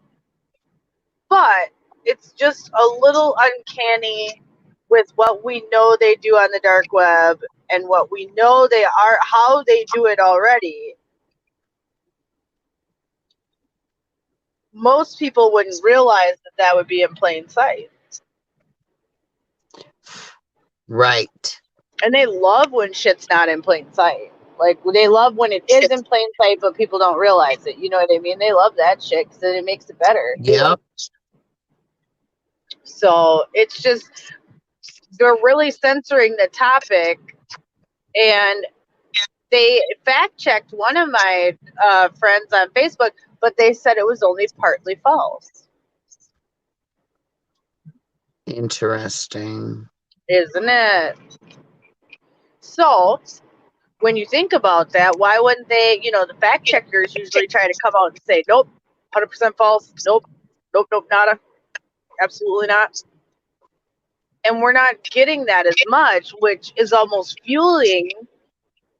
But it's just a little uncanny with what we know they do on the dark web and what we know they are, how they do it already. Most people wouldn't realize that would be in plain sight. Right. And they love when shit's not in plain sight. Like, they love when it is in plain sight, but people don't realize it. You know what I mean? They love that shit because it makes it better. Yep. So it's just, they're really censoring the topic. And they fact checked one of my friends on Facebook, but they said it was only partly false. Interesting. Isn't it? So, when you think about that, why wouldn't they, the fact checkers usually try to come out and say, nope, 100% false, nope, nada, absolutely not. And we're not getting that as much, which is almost fueling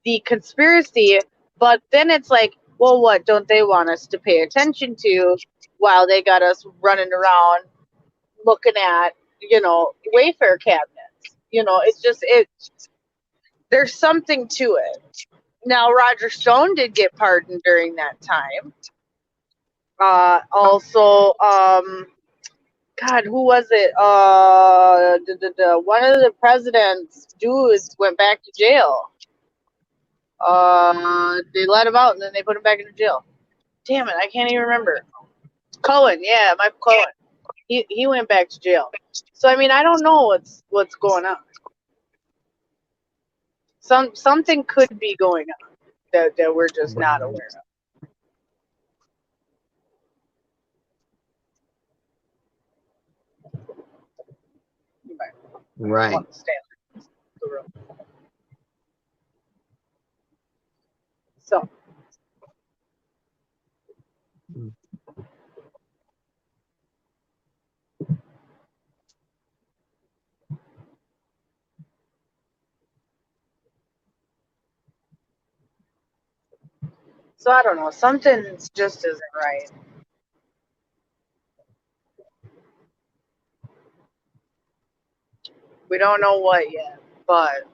the conspiracy. But then it's like, well, what don't they want us to pay attention to while they got us running around looking at, Wayfair cabinets? It's just, there's something to it. Now, Roger Stone did get pardoned during that time. Also, God, who was it? One of the president's dudes went back to jail. They let him out and then they put him back into jail. Damn it, I can't even remember. Cohen, yeah, Michael Cohen. He went back to jail. So I mean, I don't know what's going on. Something could be going on that we're just not aware of. Right. So, I don't know. Something just isn't right. We don't know what yet, but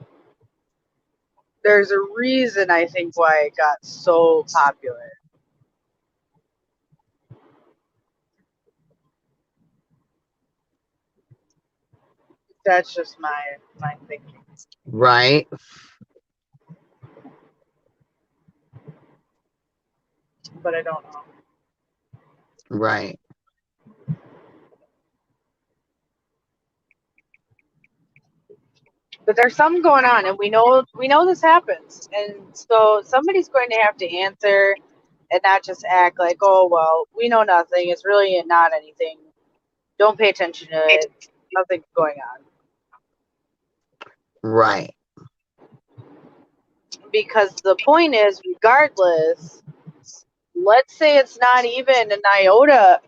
there's a reason, I think, why it got so popular. That's just my thinking. Right. but I don't know. Right. But there's something going on, and we know this happens, and so somebody's going to have to answer and not just act like, oh well, we know nothing. It's really not anything. Don't pay attention to it. Nothing's going on. Right. Because the point is, regardless, let's say it's not even an iota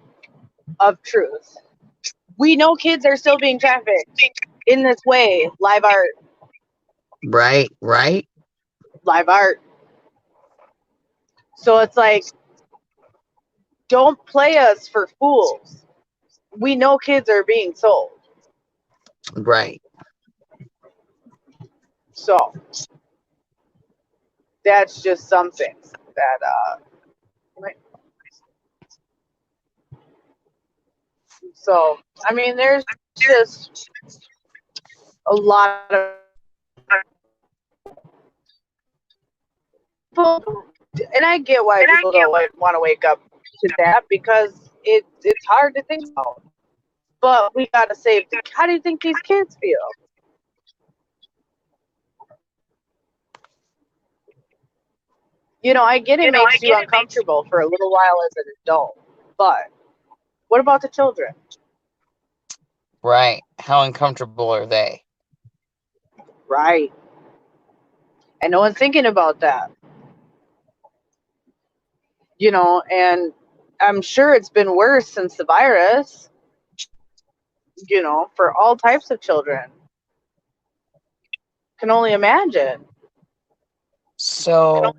of truth. We know kids are still being trafficked in this way. Live art. Right. Right. Live art. So it's like, don't play us for fools. We know kids are being sold. Right. So that's just something that so I mean there's just a lot of people, and I get why people don't want to wake up to that, because it's hard to think about. But we gotta save how do you think these kids feel? You know, I get it makes you uncomfortable for a little while as an adult, but what about the children? Right. How uncomfortable are they? Right. And no one's thinking about that. You know, and I'm sure it's been worse since the virus, you know, for all types of children. Can only imagine. So,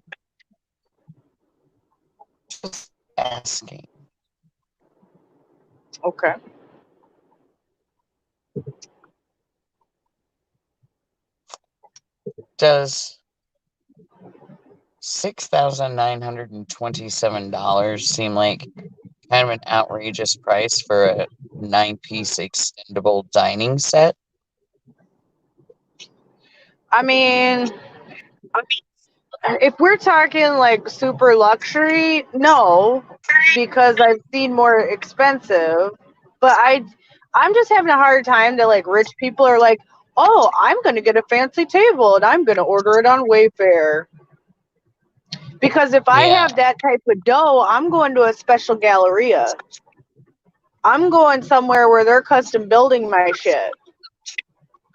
just asking. Okay. Does $6,927 seem like kind of an outrageous price for a 9-piece extendable dining set? I mean, if we're talking like super luxury, no, because I've seen more expensive. But I'm just having a hard time that like rich people are like, oh, I'm gonna get a fancy table and I'm gonna order it on Wayfair. Because if I Yeah. have that type of dough, I'm going to a special galleria. I'm going somewhere where they're custom building my shit.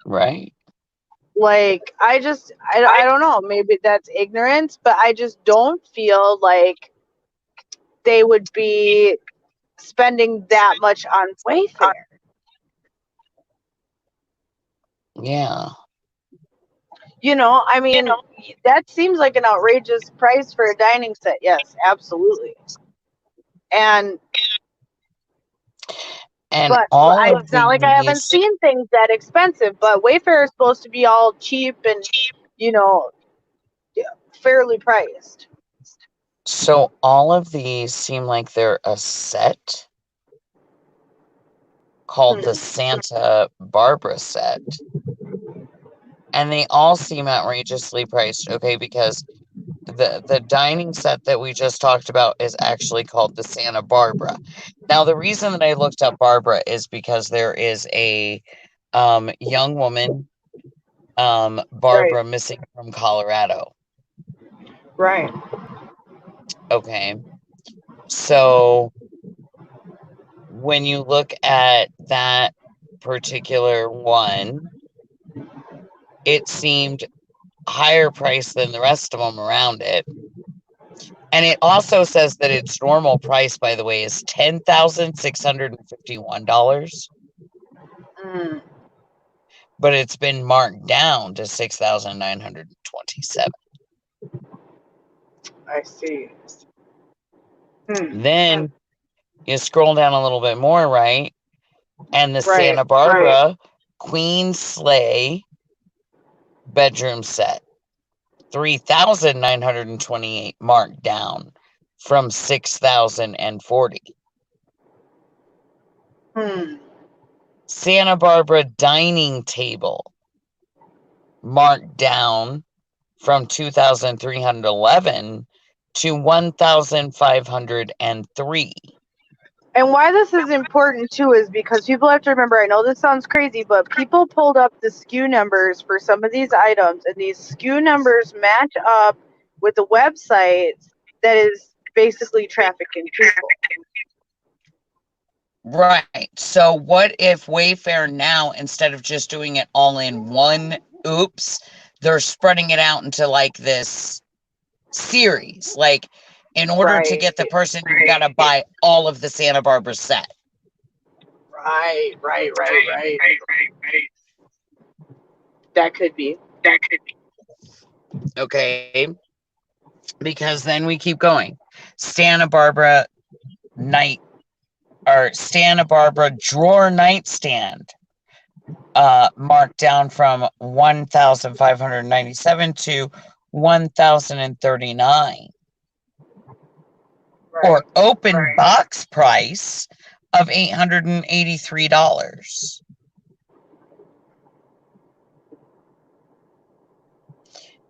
Right. Like, I don't know. Maybe that's ignorance, but I just don't feel like they would be spending that much on Wayfair. Yeah. You know, I mean, that seems like an outrageous price for a dining set. Yes, absolutely. And but all of it's not like I haven't these, seen things that expensive, but Wayfair is supposed to be all cheap and, you know, fairly priced. so all of these seem like they're a set called the Santa Barbara set. And they all seem outrageously priced, okay, because the dining set that we just talked about is actually called the Santa Barbara. Now, the reason that I looked up Barbara is because there is a young woman, Barbara, missing from Colorado. Right. Okay. So when you look at that particular one, it seemed higher price than the rest of them around it. And it also says that its normal price, by the way, is $10,651. But it's been marked down to $6,927. I see. Then you scroll down a little bit more, right? And the Right, Santa Barbara Queen Sleigh bedroom set, $3,928 marked down from $6,040. Santa Barbara dining table marked down from $2,311 to 1,503. And why this is important too is because people have to remember, I know this sounds crazy, but people pulled up the SKU numbers for some of these items, and these SKU numbers match up with the website that is basically trafficking people. Right. So what if Wayfair now, instead of just doing it all in one oops, they're spreading it out into like this series? Like, in order to get the person, you got to buy all of the Santa Barbara set. Right. That could be. Okay. Because then we keep going. Santa Barbara drawer nightstand, marked down from 1,597 to 1,039. Right. Or open box price of $883.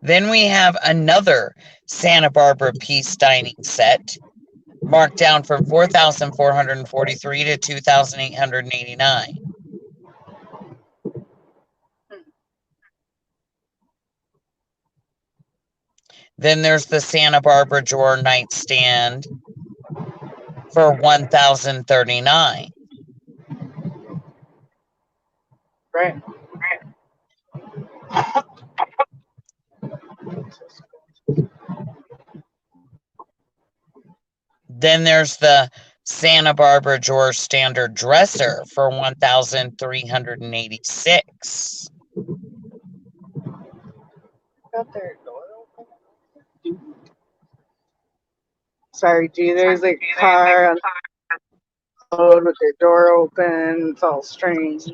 Then we have another Santa Barbara Peace Dining set, marked down from 4,443 to 2,889. Then there's the Santa Barbara drawer nightstand for 1,039. Right. Then there's the Santa Barbara drawer standard dresser for 1,386. Got their door open. Sorry, G. There's a car on the road with their door open. It's all strange.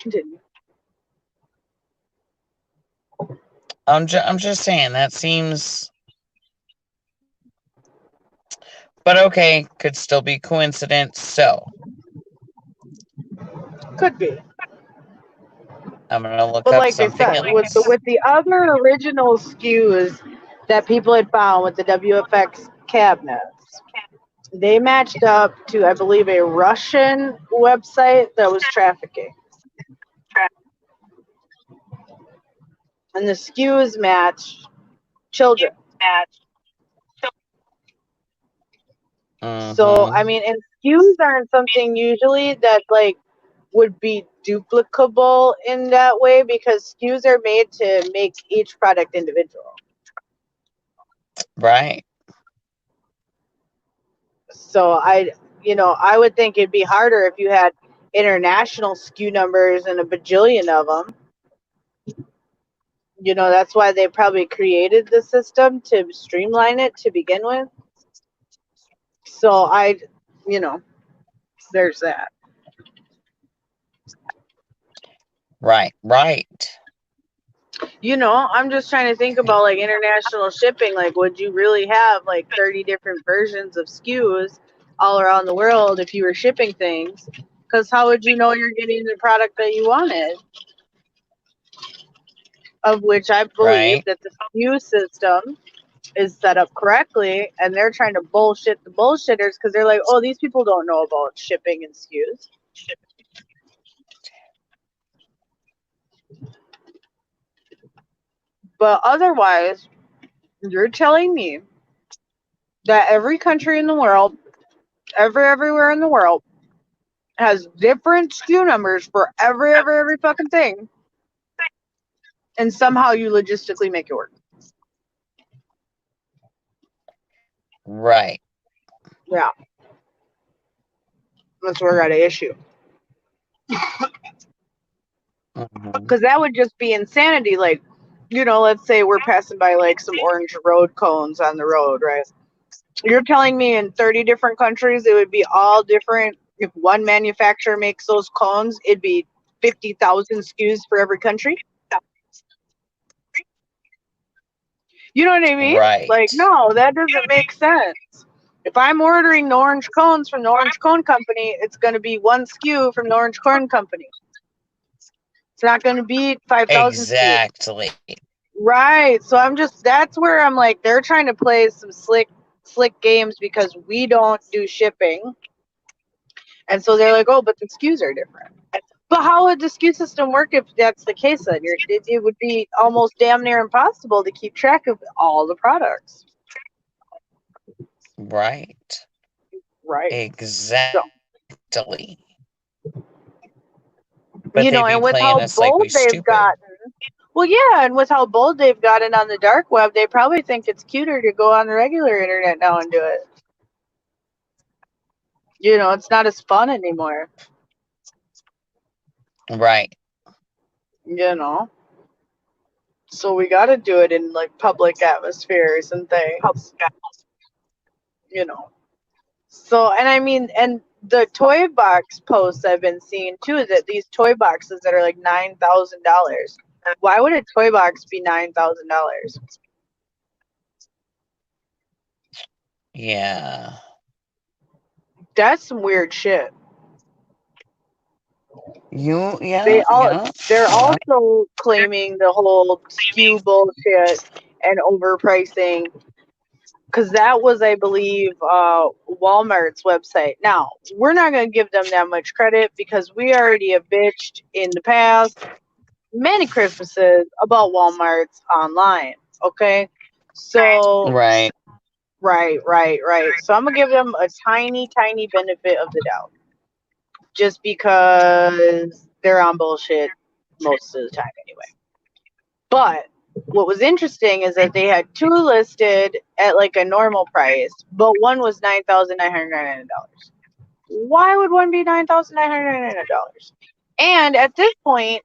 Continue. I'm just saying that seems, but okay, could still be coincidence. So Could be. I'm gonna look But up like I something said, else. with the other original SKUs that people had found with the WFX cabinets, they matched up to, I believe, a Russian website that was trafficking. And the SKUs matched children. So, I mean, and SKUs aren't something usually that like would be duplicable in that way, because SKUs are made to make each product individual. Right. So I would think it'd be harder if you had international SKU numbers and a bajillion of them. That's why they probably created the system, to streamline it to begin with. So there's that. Right. I'm just trying to think about like international shipping. Like, would you really have like 30 different versions of SKUs all around the world if you were shipping things? Because how would you know you're getting the product that you wanted? Of which I believe that the SKU system is set up correctly, and they're trying to bullshit the bullshitters because they're like, oh, these people don't know about shipping and SKUs. But otherwise, you're telling me that every country in the world, everywhere in the world, has different SKU numbers for every fucking thing, and somehow you logistically make it work. Right. Yeah. That's where I got an issue. Because that would just be insanity. Like, let's say we're passing by like some orange road cones on the road, right? You're telling me in 30 different countries it would be all different. If one manufacturer makes those cones, it'd be 50,000 SKUs for every country. You know what I mean? Right. Like, no, that doesn't make sense. If I'm ordering the orange cones from the Orange Cone Company, it's going to be one SKU from the Orange Cone Company. It's not going to be 5,000 Exactly. SKUs. Right. So that's where I'm like, they're trying to play some slick games because we don't do shipping. And so they're like, oh, but the SKUs are different. But how would the SKU system work if that's the case? Then it would be almost damn near impossible to keep track of all the products. Right. Right. Exactly. But You they know, be and with playing how us like we bold they've stupid. gotten, well, yeah, and with how bold they've gotten on the dark web, they probably think it's cuter to go on the regular internet now and do it. You know, it's not as fun anymore. Right. You know, so we got to do it in like public atmospheres and things. You know, so and I mean, and the toy box posts I've been seeing too, that these toy boxes that are like $9,000. Why would a toy box be $9,000? Yeah. That's some weird shit. Yeah. They're also claiming the whole SKU bullshit and overpricing because that was, I believe, Walmart's website. Now we're not going to give them that much credit because we already have bitched in the past many Christmases about Walmart's online. Okay, so Right. right. So I'm gonna give them a tiny benefit of the doubt just because they're on bullshit most of the time anyway. But what was interesting is that they had two listed at like a normal price, but one was $9,999. Why would one be $9,999? And at this point,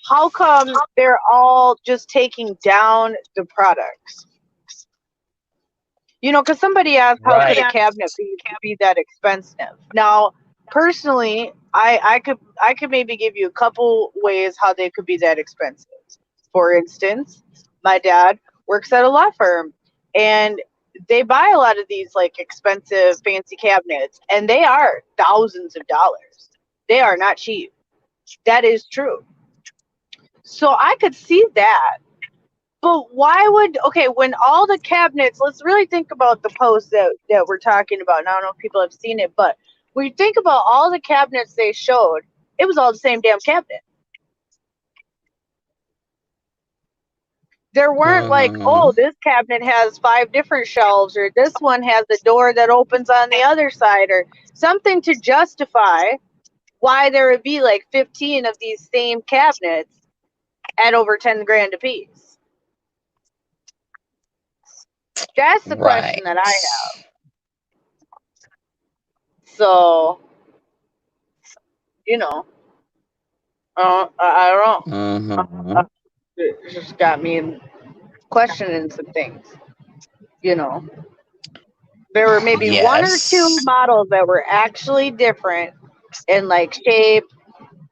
how come they're all just taking down the products? You know, because somebody asked, how could a cabinet be that expensive? Now, personally, I could maybe give you a couple ways how they could be that expensive. For instance, my dad works at a law firm, and they buy a lot of these like expensive fancy cabinets, and they are thousands of dollars. They are not cheap. That is true. So I could see that. But why would, okay, when all the cabinets, let's really think about the post that we're talking about. And I don't know if people have seen it, but when you think about all the cabinets they showed, it was all the same damn cabinet. There weren't like, oh, this cabinet has 5 different shelves, or this one has a door that opens on the other side, or something to justify why there would be like 15 of these same cabinets at over 10 grand a piece. That's the question that I have. So, you know, I don't know. It just got me questioning some things. You know, there were maybe one or two models that were actually different in like shape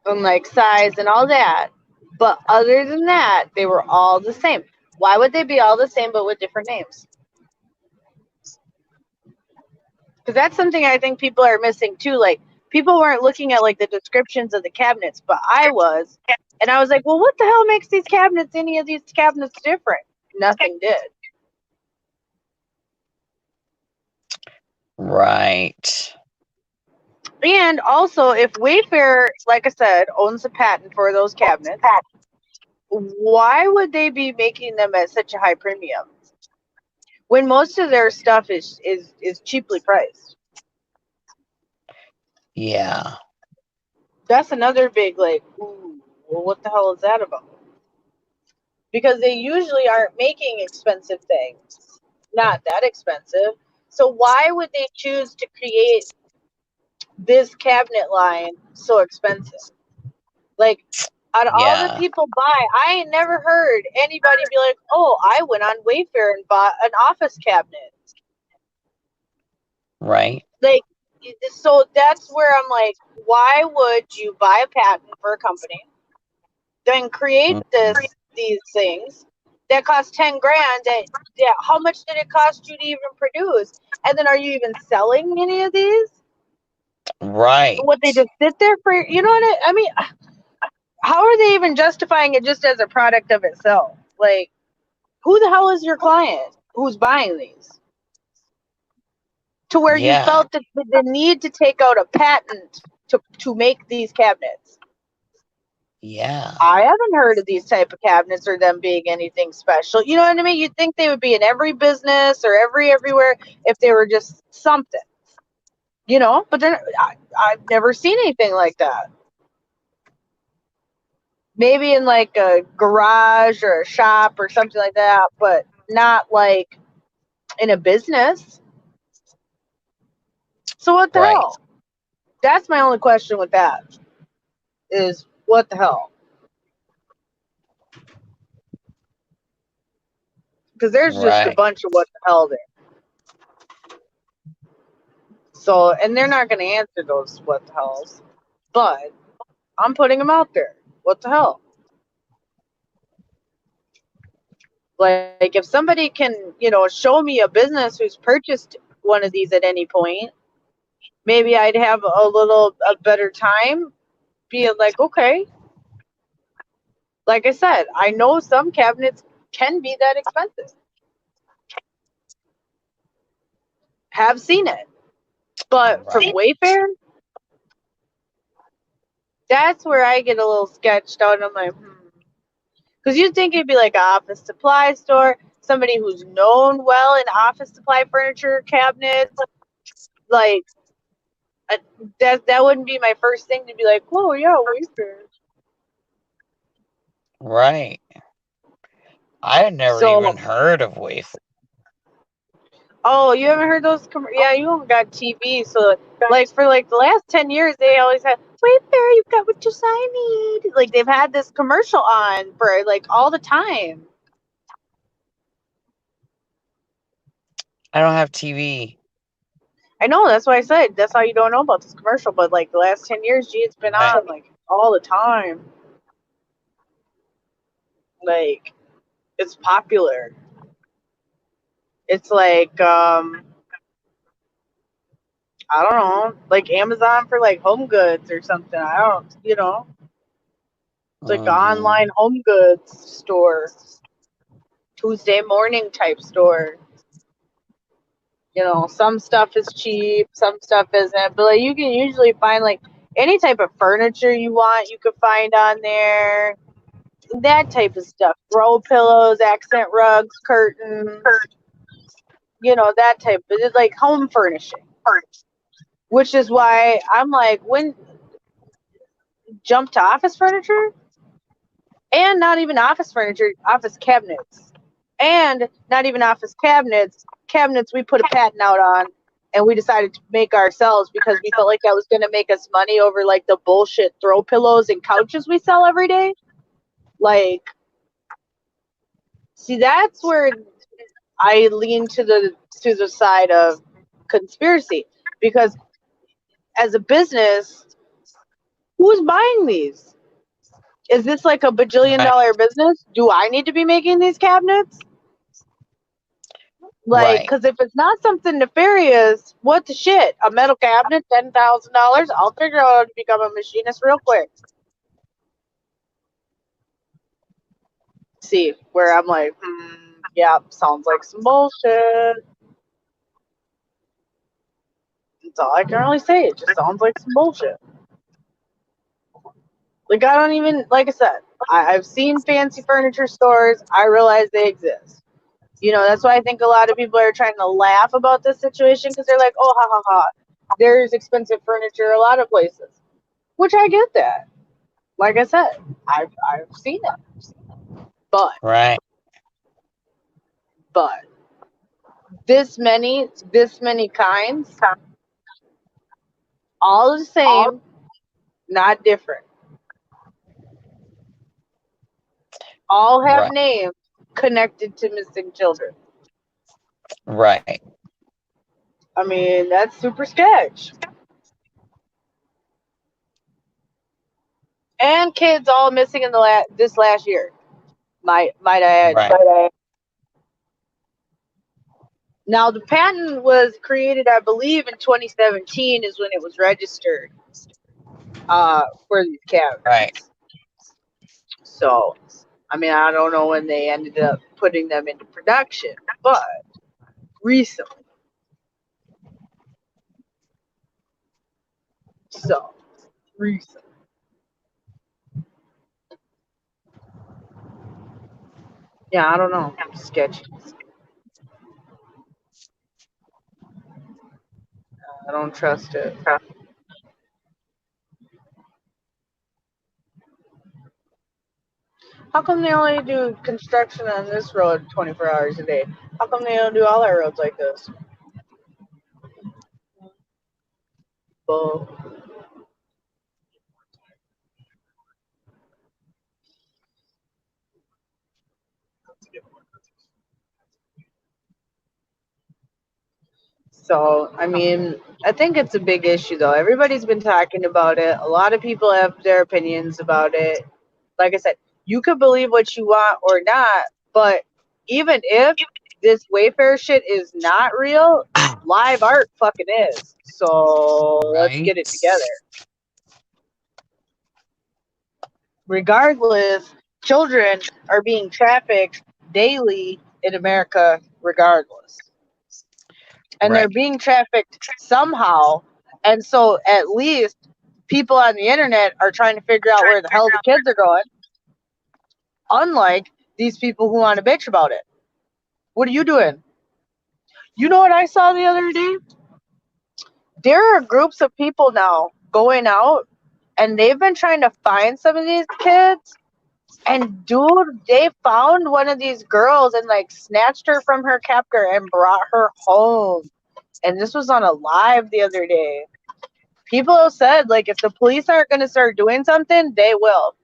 and like size and all that. But other than that, they were all the same. Why would they be all the same but with different names? Because that's something I think people are missing too. Like, people weren't looking at like the descriptions of the cabinets, but I was. And I was like, well, what the hell makes these cabinets, any of these cabinets, different? Nothing did. Right. And also, if Wayfair, like I said, owns a patent for those cabinets, why would they be making them at such a high premium when most of their stuff is cheaply priced? Yeah. That's another big like, ooh, well, what the hell is that about? Because they usually aren't making expensive things, not that expensive. So why would they choose to create this cabinet line so expensive? Like, out of all the people buy, I ain't never heard anybody be like, oh, I went on Wayfair and bought an office cabinet. Right. Like, so that's where I'm like, why would you buy a patent for a company, then create these things that cost 10 grand? That how much did it cost you to even produce? And then are you even selling any of these? Right. Would they just sit there for, you know what I mean? How are they even justifying it just as a product of itself? Like, Who the hell is your client who's buying these? To where you Yeah. felt the need to take out a patent to make these cabinets. Yeah. I haven't heard of these type of cabinets or them being anything special. You know what I mean? You'd think they would be in every business or everywhere if they were just something. You know, but I've never seen anything like that. Maybe in like a garage or a shop or something like that, but not like in a business. So what the Right. hell? That's my only question with that. Is what the hell? Because there's just a Right. bunch of what the hell there. So, and they're not going to answer those what the hells, but I'm putting them out there. What the hell? Like, if somebody can, show me a business who's purchased one of these at any point, maybe I'd have a better time being like, okay. Like I said, I know some cabinets can be that expensive. Have seen it. But from Right. Wayfair, that's where I get a little sketched out. I'm like, because you'd think it'd be like an office supply store, somebody who's known well in office supply furniture cabinets. Like, that wouldn't be my first thing to be like, oh, yeah, Wayfair. Right. I had never even heard of Wayfair. Oh, you haven't heard those? Yeah, you haven't got TV. So, like, for like the last 10 years, they always had, Wayfair, you got what you need. Like, they've had this commercial on for like all the time. I don't have TV. I know, that's why I said that's how you don't know about this commercial. But like the last 10 years, gee, it's been Right. on like all the time. Like, it's popular. It's like I don't know, like Amazon for like home goods or something. I don't, it's like an online home goods store, Tuesday morning type store. Some stuff is cheap, some stuff isn't, but like you can usually find like any type of furniture you want, you could find on there. That type of stuff. Throw pillows, accent rugs, curtains, that type. But it's like home furnishing. Which is why I'm like, when jump to office furniture? And not even office furniture, office cabinets. And not even office cabinets. Cabinets we put a patent out on and we decided to make ourselves because we felt like that was going to make us money over like the bullshit throw pillows and couches we sell every day. Like, see, that's where I lean to the side of conspiracy, because as a business, who's buying these? Is this like a bajillion-dollar business? Do I need to be making these cabinets? Like, because if it's not something nefarious, what the shit? A metal cabinet, $10,000? I'll figure out how to become a machinist real quick. See, where I'm like, yeah, sounds like some bullshit. That's all I can really say. It just sounds like some bullshit. Like, I don't even, like I said, I've seen fancy furniture stores. I realize they exist. That's why I think a lot of people are trying to laugh about this situation because they're like, oh, ha, ha, ha. There's expensive furniture a lot of places, which I get that. Like I said, I've seen it. But this many kinds, all the same, not different. All have names connected to missing children. Right. I mean, that's super sketch. And kids all missing in this last year. Might I add. Right. Now the patent was created, I believe, in 2017 is when it was registered for these cabinets. Right. So I mean, I don't know when they ended up putting them into production, but recently. So, recently. Yeah, I don't know. Sketchy. I don't trust it. How come they only do construction on this road 24 hours a day? How come they don't do all our roads like this? Bull. So, I mean, I think it's a big issue though. Everybody's been talking about it. A lot of people have their opinions about it. Like I said, you could believe what you want or not, but even if this Wayfair shit is not real, live art fucking is. So let's get it Right? together. Regardless, children are being trafficked daily in America, regardless. And they're Right. being trafficked somehow. And so at least people on the internet are trying to figure out where the hell the kids are going, unlike these people who want to bitch about it. What are you doing? You know what I saw the other day? There are groups of people now going out and they've been trying to find some of these kids. And dude, they found one of these girls and like snatched her from her captor and brought her home. And this was on a live the other day. People have said like if the police aren't going to start doing something, they will.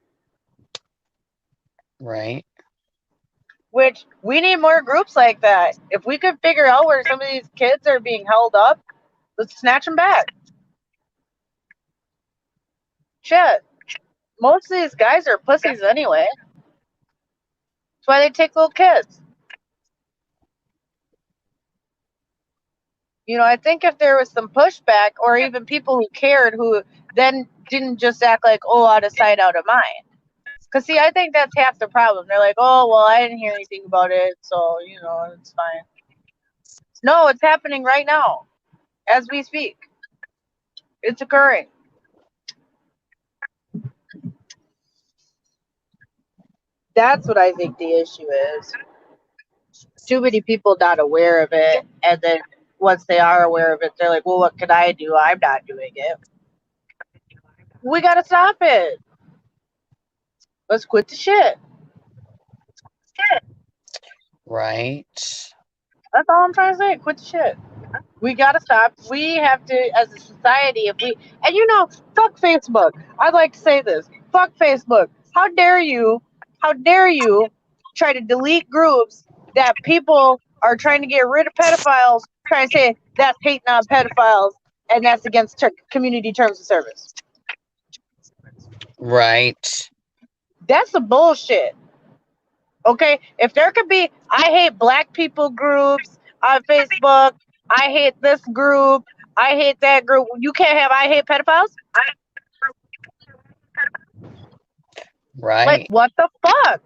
Right. Which we need more groups like that. If we could figure out where some of these kids are being held up, let's snatch them back. Shit. Most of these guys are pussies anyway. That's why they take little kids. You know, I think if there was some pushback or even people who cared who then didn't just act like, oh, out of sight, out of mind. Because, see, I think that's half the problem. They're like, oh, well, I didn't hear anything about it, so, you know, it's fine. No, it's happening right now as we speak. It's occurring. That's what I think the issue is. Too many people not aware of it, and then once they are aware of it, they're like, well, what can I do? I'm not doing it. We got to stop it. Let's quit the shit. Right. That's all I'm trying to say. Quit the shit. We gotta stop. We have to, as a society, if we, and you know, fuck Facebook. I'd like to say this. Fuck Facebook. How dare you, try to delete groups that people are trying to get rid of pedophiles, trying to say that's hating on pedophiles, and that's against community terms of service. Right. That's the bullshit. Okay? If there could be, I hate black people groups on Facebook, I hate this group, I hate that group. You can't have I hate pedophiles? Right. Like, what the fuck?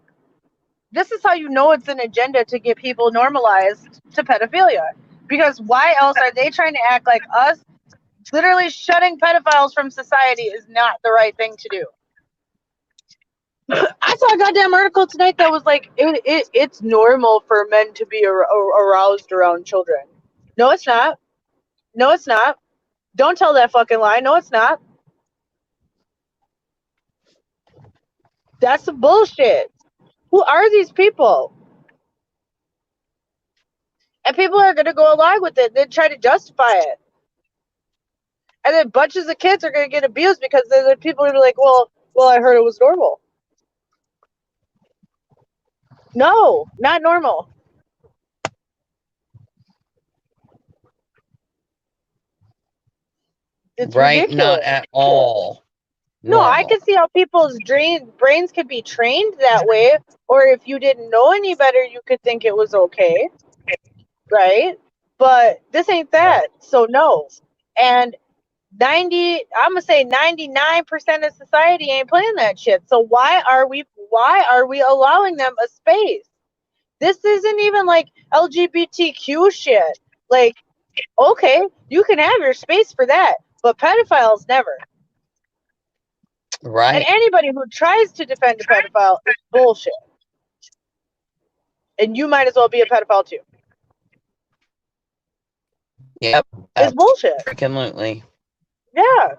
This is how you know it's an agenda to get people normalized to pedophilia. Because why else are they trying to act like us? Literally shutting pedophiles from society is not the right thing to do. I saw a goddamn article tonight that was like, it's normal for men to be aroused around children. No, it's not. No, it's not. Don't tell that fucking lie. No, it's not. That's some bullshit. Who are these people? And people are going to go along with it, then try to justify it. And then bunches of kids are going to get abused because the people are like, well, I heard it was normal. No, not normal. It's Right. ridiculous. Not at all. No, I Normal. can see how people's brains could be trained that way, or if you didn't know any better, you could think it was okay, right? But this ain't that, so no. And I'm gonna say 99% of society ain't playing that shit. So why are we allowing them a space? This isn't even like LGBTQ shit. Like, okay, you can have your space for that, but pedophiles never. And Right. anybody who tries to defend a pedophile is bullshit. And you might as well be a pedophile too. Yep. It's bullshit. Absolutely. Yeah.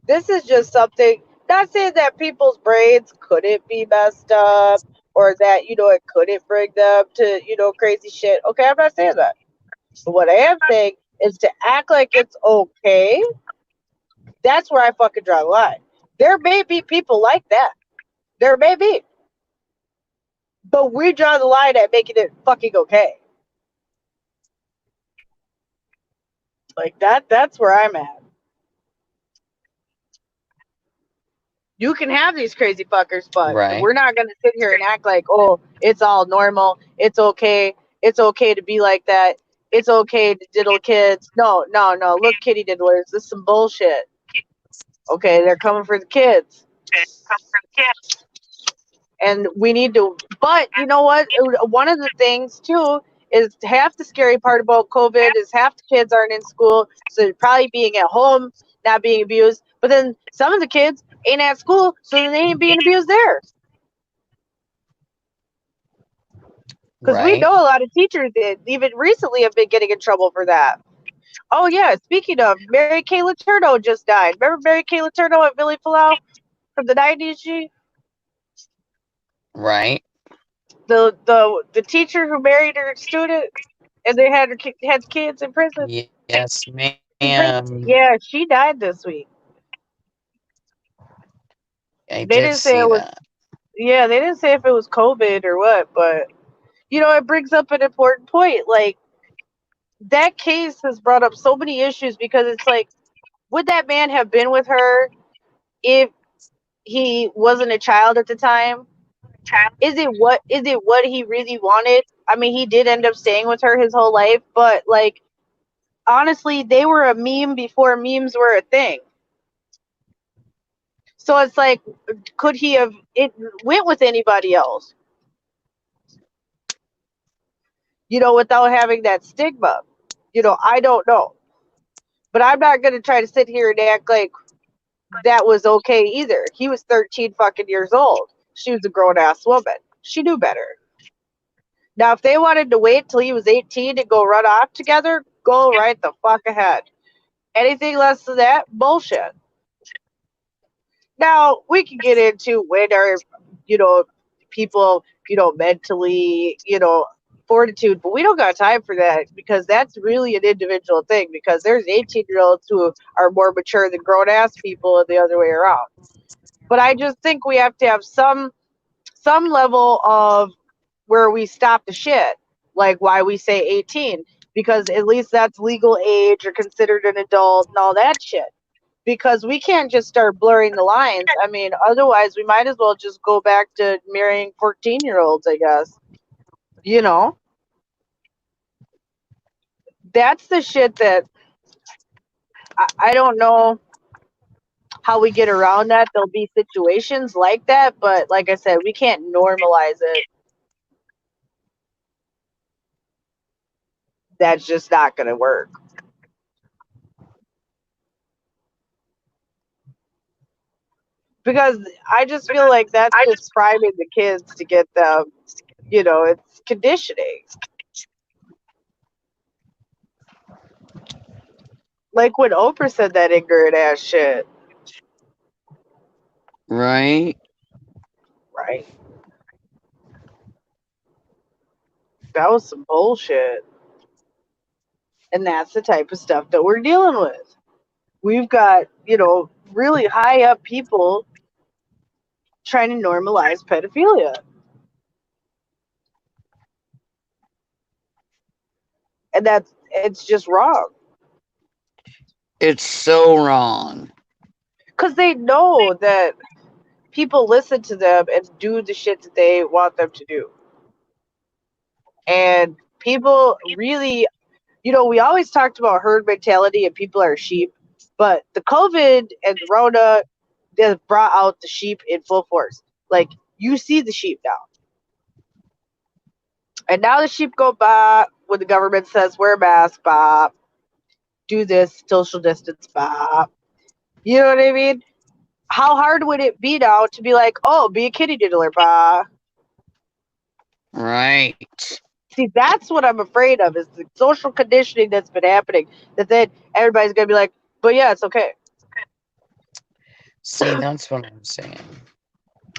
This is just something, not saying that people's brains couldn't be messed up or that, it couldn't bring them to, crazy shit. Okay, I'm not saying that. But what I am saying is to act like it's okay. That's where I fucking draw the line. There may be people like that. There may be. But we draw the line at making it fucking okay. Like that's where I'm at. You can have these crazy fuckers, but Right. we're not gonna sit here and act like, oh, it's all normal. It's okay. It's okay to be like that. It's okay to diddle kids. No. Look, kitty diddlers, this is some bullshit. Okay, they're coming for the kids. And we need to, but you know what? One of the things too is half the scary part about COVID is half the kids aren't in school, so they're probably being at home, not being abused. But then some of the kids ain't at school, so then they ain't being abused there. Because we know a lot of teachers that even recently have been getting in trouble for that. Oh yeah, speaking of, Mary Kay Letourneau just died. Remember Mary Kay Letourneau at Billy Palau from the 90s? Right. The teacher who married her student and they had kids in prison. Yes, ma'am. Yeah, she died this week. I They did didn't say see it was. that. Yeah, they didn't say if it was COVID or what, but it brings up an important point. Like that case has brought up so many issues because it's like, would that man have been with her if he wasn't a child at the time? Is it what he really wanted? I mean, he did end up staying with her his whole life, but like honestly, they were a meme before memes were a thing. So it's like, could he have it went with anybody else? Without having that stigma. I don't know. But I'm not gonna try to sit here and act like that was okay either. He was 13 fucking years old. She was a grown ass woman. She knew better. Now, if they wanted to wait till he was 18 and go run off together, go right the fuck ahead. Anything less than that, bullshit. Now, we can get into when are, people, mentally, fortitude, but we don't got time for that because that's really an individual thing because there's 18-year-olds who are more mature than grown ass people and the other way around. But I just think we have to have some level of where we stop the shit, like why we say 18, because at least that's legal age or considered an adult and all that shit. Because we can't just start blurring the lines. I mean, otherwise we might as well just go back to marrying 14-year-olds, I guess. That's the shit that I don't know how we get around that. There'll be situations like that, but like I said, we can't normalize it. That's just not going to work. Because I just feel like that's just priming the kids to get them, it's conditioning. Like when Oprah said that ignorant ass shit. Right. Right. That was some bullshit. And that's the type of stuff that we're dealing with. We've got, really high up people trying to normalize pedophilia. And it's just wrong. It's so wrong. Because they know that people listen to them and do the shit that they want them to do. And people really We always talked about herd mentality and people are sheep, but the COVID and the Rona has brought out the sheep in full force. Like, you see the sheep now. And now the sheep go bop when the government says wear a mask, bop. Do this, social distance, bop. You know what I mean? How hard would it be now to be like, oh, be a kitty diddler, bop? Right. See, that's what I'm afraid of, is the social conditioning that's been happening. That then everybody's going to be like, but yeah, it's okay. See, that's what I'm saying.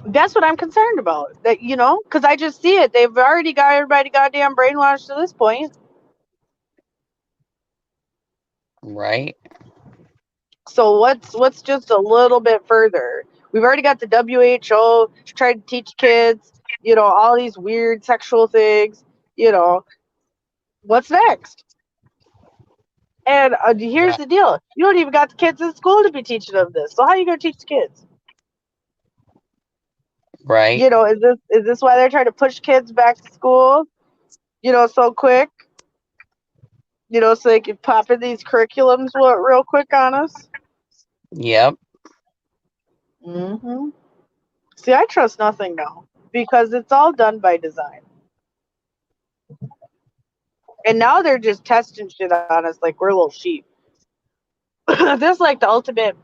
That's what I'm concerned about. That, because I just see it. They've already got everybody goddamn brainwashed to this point. Right. So what's just a little bit further? We've already got the WHO trying to teach kids, all these weird sexual things. What's next? And here's the deal: you don't even got the kids in school to be teaching them this. So how are you going to teach the kids? Right. Is this why they're trying to push kids back to school? So quick. So they can pop in these curriculums real quick on us. Yep. Mm-hmm. See, I trust nothing now because it's all done by design. And now they're just testing shit on us like we're little sheep. This is like the ultimate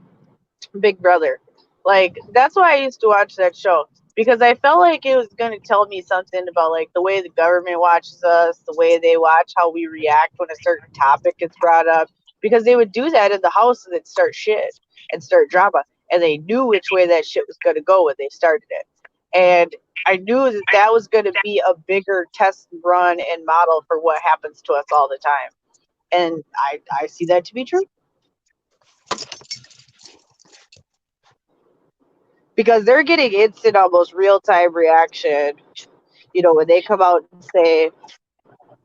Big Brother. Like, that's why I used to watch that show, because I felt like it was going to tell me something about like the way the government watches us, the way they watch how we react when a certain topic is brought up, because they would do that in the house and then start shit and start drama, and they knew which way that shit was going to go when they started it. And I knew that was going to be a bigger test run and model for what happens to us all the time. And I see that to be true. Because they're getting instant, almost real-time reaction. When they come out and say,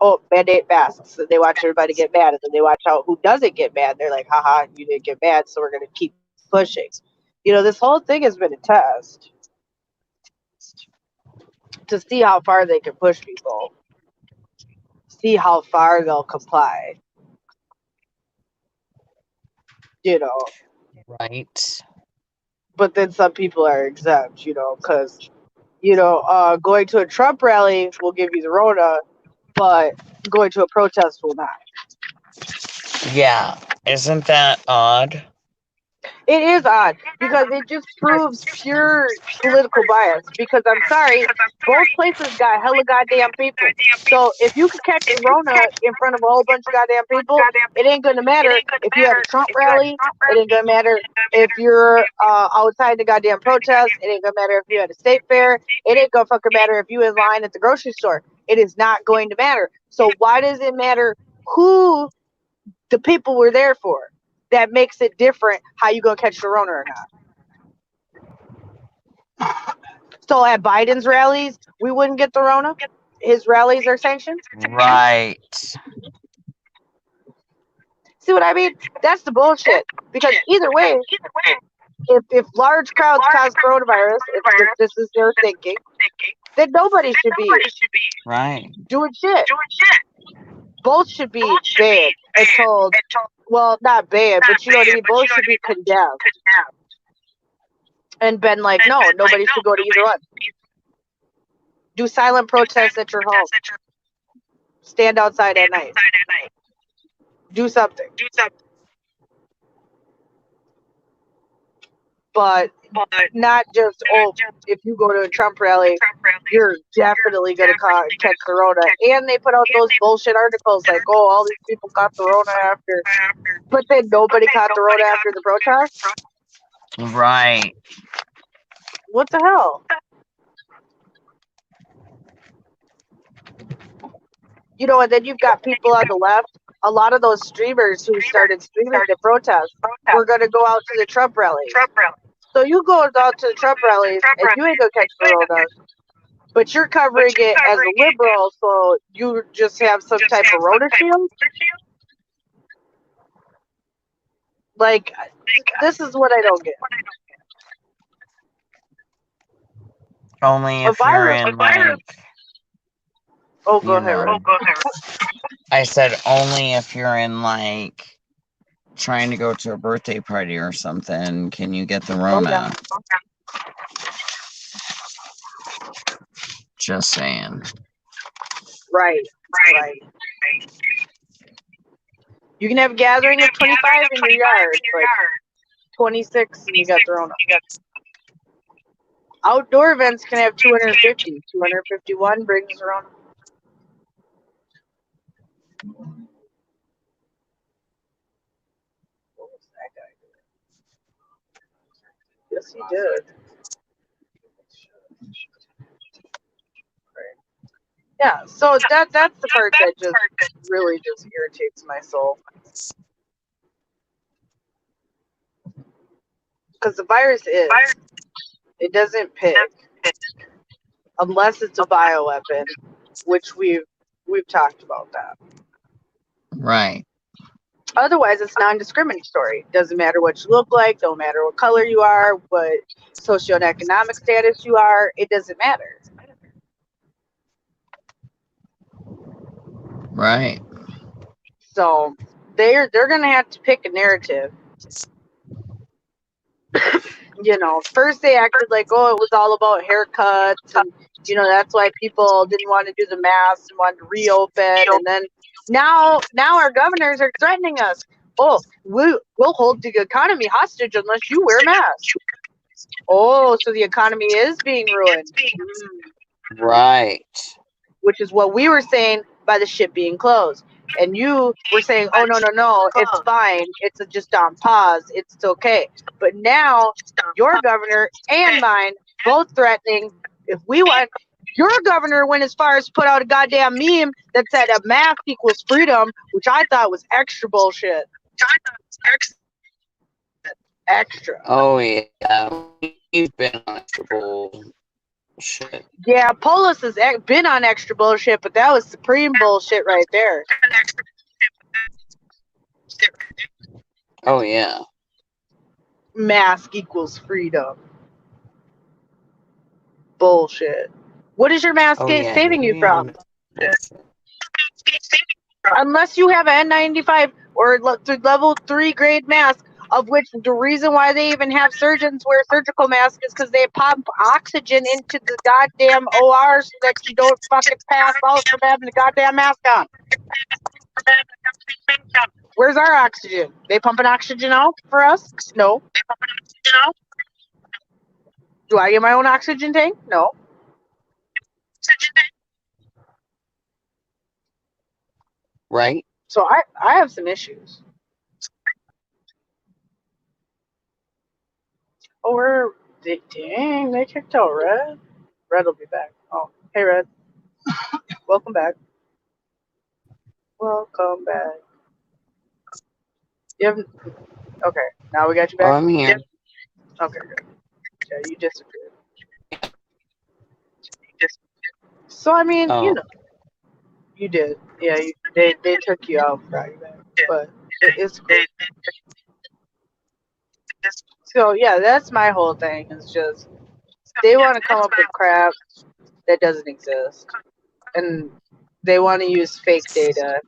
oh, mandate masks, and they watch everybody get mad, and then they watch out who doesn't get mad. They're like, haha, you didn't get mad, so we're going to keep pushing. This whole thing has been a test to see how far they can push people, see how far they'll comply. Right. But then some people are exempt, because, going to a Trump rally will give you the Rona, but going to a protest will not. Yeah. Isn't that odd? It is odd because it just proves pure political bias. Because I'm sorry, both places got hella goddamn people. So if you could catch the Rona in front of a whole bunch of goddamn people, it ain't gonna matter if you had a Trump rally. It ain't gonna matter if you're outside the goddamn protest. It ain't gonna matter if you had a state fair. It ain't gonna fucking matter if you in line at the grocery store. It is not going to matter. So why does it matter who the people were there for? That makes it different how you gonna catch the Rona or not. So at Biden's rallies, we wouldn't get the Rona. His rallies are sanctioned. Right. See what I mean? That's the bullshit. Because either way, if large crowds cause coronavirus, if this is their thinking, then nobody should be doing shit. Both should be banned and told. Well, not banned, but you know what I mean? Both should be condemned. And been like, no, nobody should go to either one. Do silent protests at your home. Stand outside at night. Do something. But not just, if you go to a Trump rally, you're definitely going to catch the Rona. And they put out those bullshit articles like, oh, all these people caught the Rona after. But then nobody caught the Rona after the protest? Right. What the hell? And then you've got people on the left. A lot of those streamers who started streaming the protest were going to go out to the Trump rallies. So you go out to the Trump rallies and you ain't going to catch the Rona. But you're covering it as a liberal, so you just have some type of Rona shield? Like, this is what I don't get. Only if you're in, like... Oh, go ahead, Ren. I said only if you're in like trying to go to a birthday party or something can you get the Rona. Just saying. Right. You can have a gathering of 25 in your yard, but 26 and you got the Rona. Outdoor events can have 250. 251 brings the Rona. What was that guy doing? Yes, he did. Yeah, so that's the part that just really just irritates my soul. Because the virus it doesn't pick unless it's a bioweapon, which we've talked about that. Right. Otherwise, it's non-discriminatory. Doesn't matter what you look like, don't matter what color you are, what socioeconomic status you are. It doesn't matter. Right. So they're gonna have to pick a narrative. You know, first they acted like, oh, it was all about haircuts, and you know that's why people didn't want to do the masks and wanted to reopen. And then now our governors are threatening us. Oh, we'll hold the economy hostage unless you wear masks. Oh, so the economy is being ruined. Right. Which is what we were saying by the ship being closed. And you were saying, oh, no, it's fine. It's just on pause. It's okay. But now your governor and mine both threatening, if we want, your governor went as far as to put out a goddamn meme that said a mask equals freedom, which I thought was extra bullshit. Extra. Oh yeah. We've been on extra bullshit. Yeah, Polis has been on extra bullshit, but that was supreme bullshit right there. Oh yeah. Mask equals freedom. Bullshit. What is your mask saving you from? Unless you have an N95 or level 3 grade mask, of which the reason why they even have surgeons wear surgical masks is because they pump oxygen into the goddamn OR so that you don't fucking pass out from having the goddamn mask on. Where's our oxygen? They pumping oxygen out for us? No. Do I get my own oxygen tank? No. Right. So I have some issues. Oh, dang, they kicked out Red. Red will be back. Oh, hey, Red. Welcome back. Welcome back. You haven't. Okay, now we got you back. I'm here. Okay, good. Yeah, you disappeared. So I mean, you know, you did. Yeah, they took you out, brought you back, but it's cool. So yeah, that's my whole thing. Is just they want to come up with crap that doesn't exist, and they want to use fake data,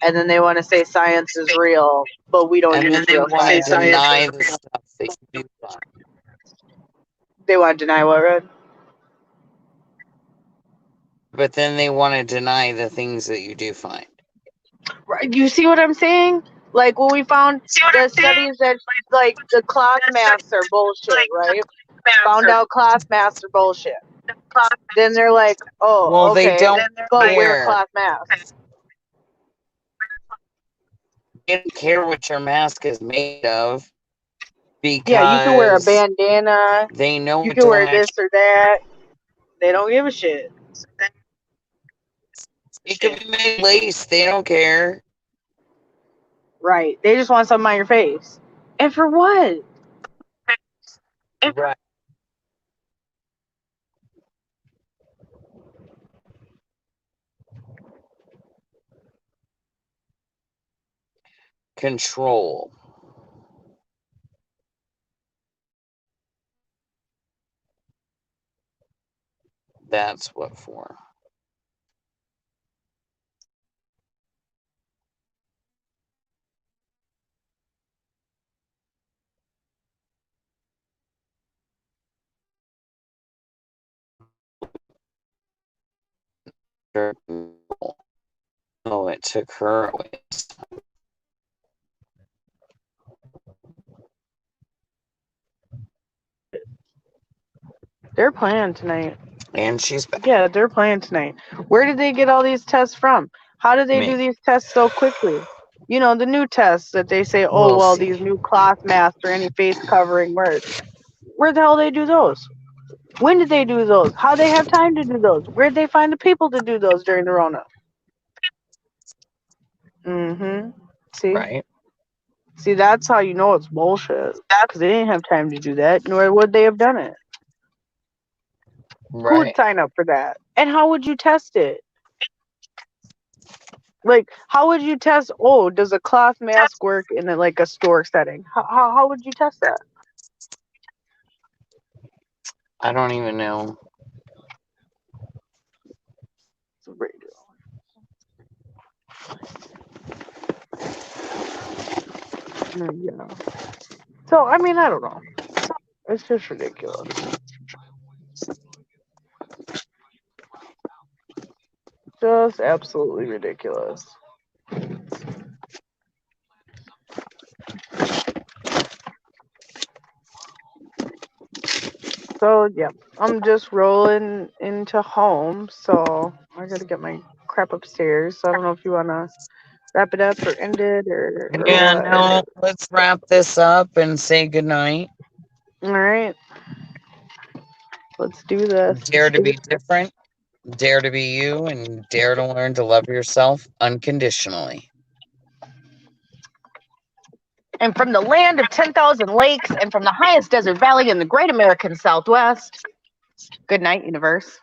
and then they want to say science is real, but we don't use real science. Deny the stuff that you do find. They want to deny what, Red? But then they want to deny the things that you do find. Right? You see what I'm saying? Like when we found the studies that like the cloth masks are bullshit, right? Found out cloth masks are bullshit. Then they're like, oh, well, okay, they don't but wear cloth masks. They don't care what your mask is made of. Because yeah, you can wear a bandana. They know you can wear this or that. They don't give a shit. It could be made lace. They don't care. Right. They just want something on your face. And for what? Right. Control. That's what for. Oh, it took her away. They're playing tonight. And she's back. Yeah, they're playing tonight. Where did they get all these tests from? How did they Me. do these tests so quickly? You know, the new tests that they say, oh, We'll well, see. these new cloth masks or any face covering, where the hell they do those? When did they do those? How they have time to do those? Where'd they find the people to do those during the Rona? Mm-hmm. See? Right. See, that's how you know it's bullshit. Because they didn't have time to do that, nor would they have done it. Who would Right. sign up for that? And how would you test it? Like, how would you test, oh, does a cloth mask work in a store setting? How would you test that? I don't even know. It's a radio. Yeah. So, I mean, I don't know. It's just ridiculous. Just absolutely ridiculous. So, yeah, I'm just rolling into home. So, I gotta get my crap upstairs. So, I don't know if you want to wrap it up or end it or Yeah, what. no, let's wrap this up and say goodnight. All right. Let's do this. Dare to be different, dare to be you, and dare to learn to love yourself unconditionally. And from the land of 10,000 lakes and from the highest desert valley in the great American Southwest, good night, universe.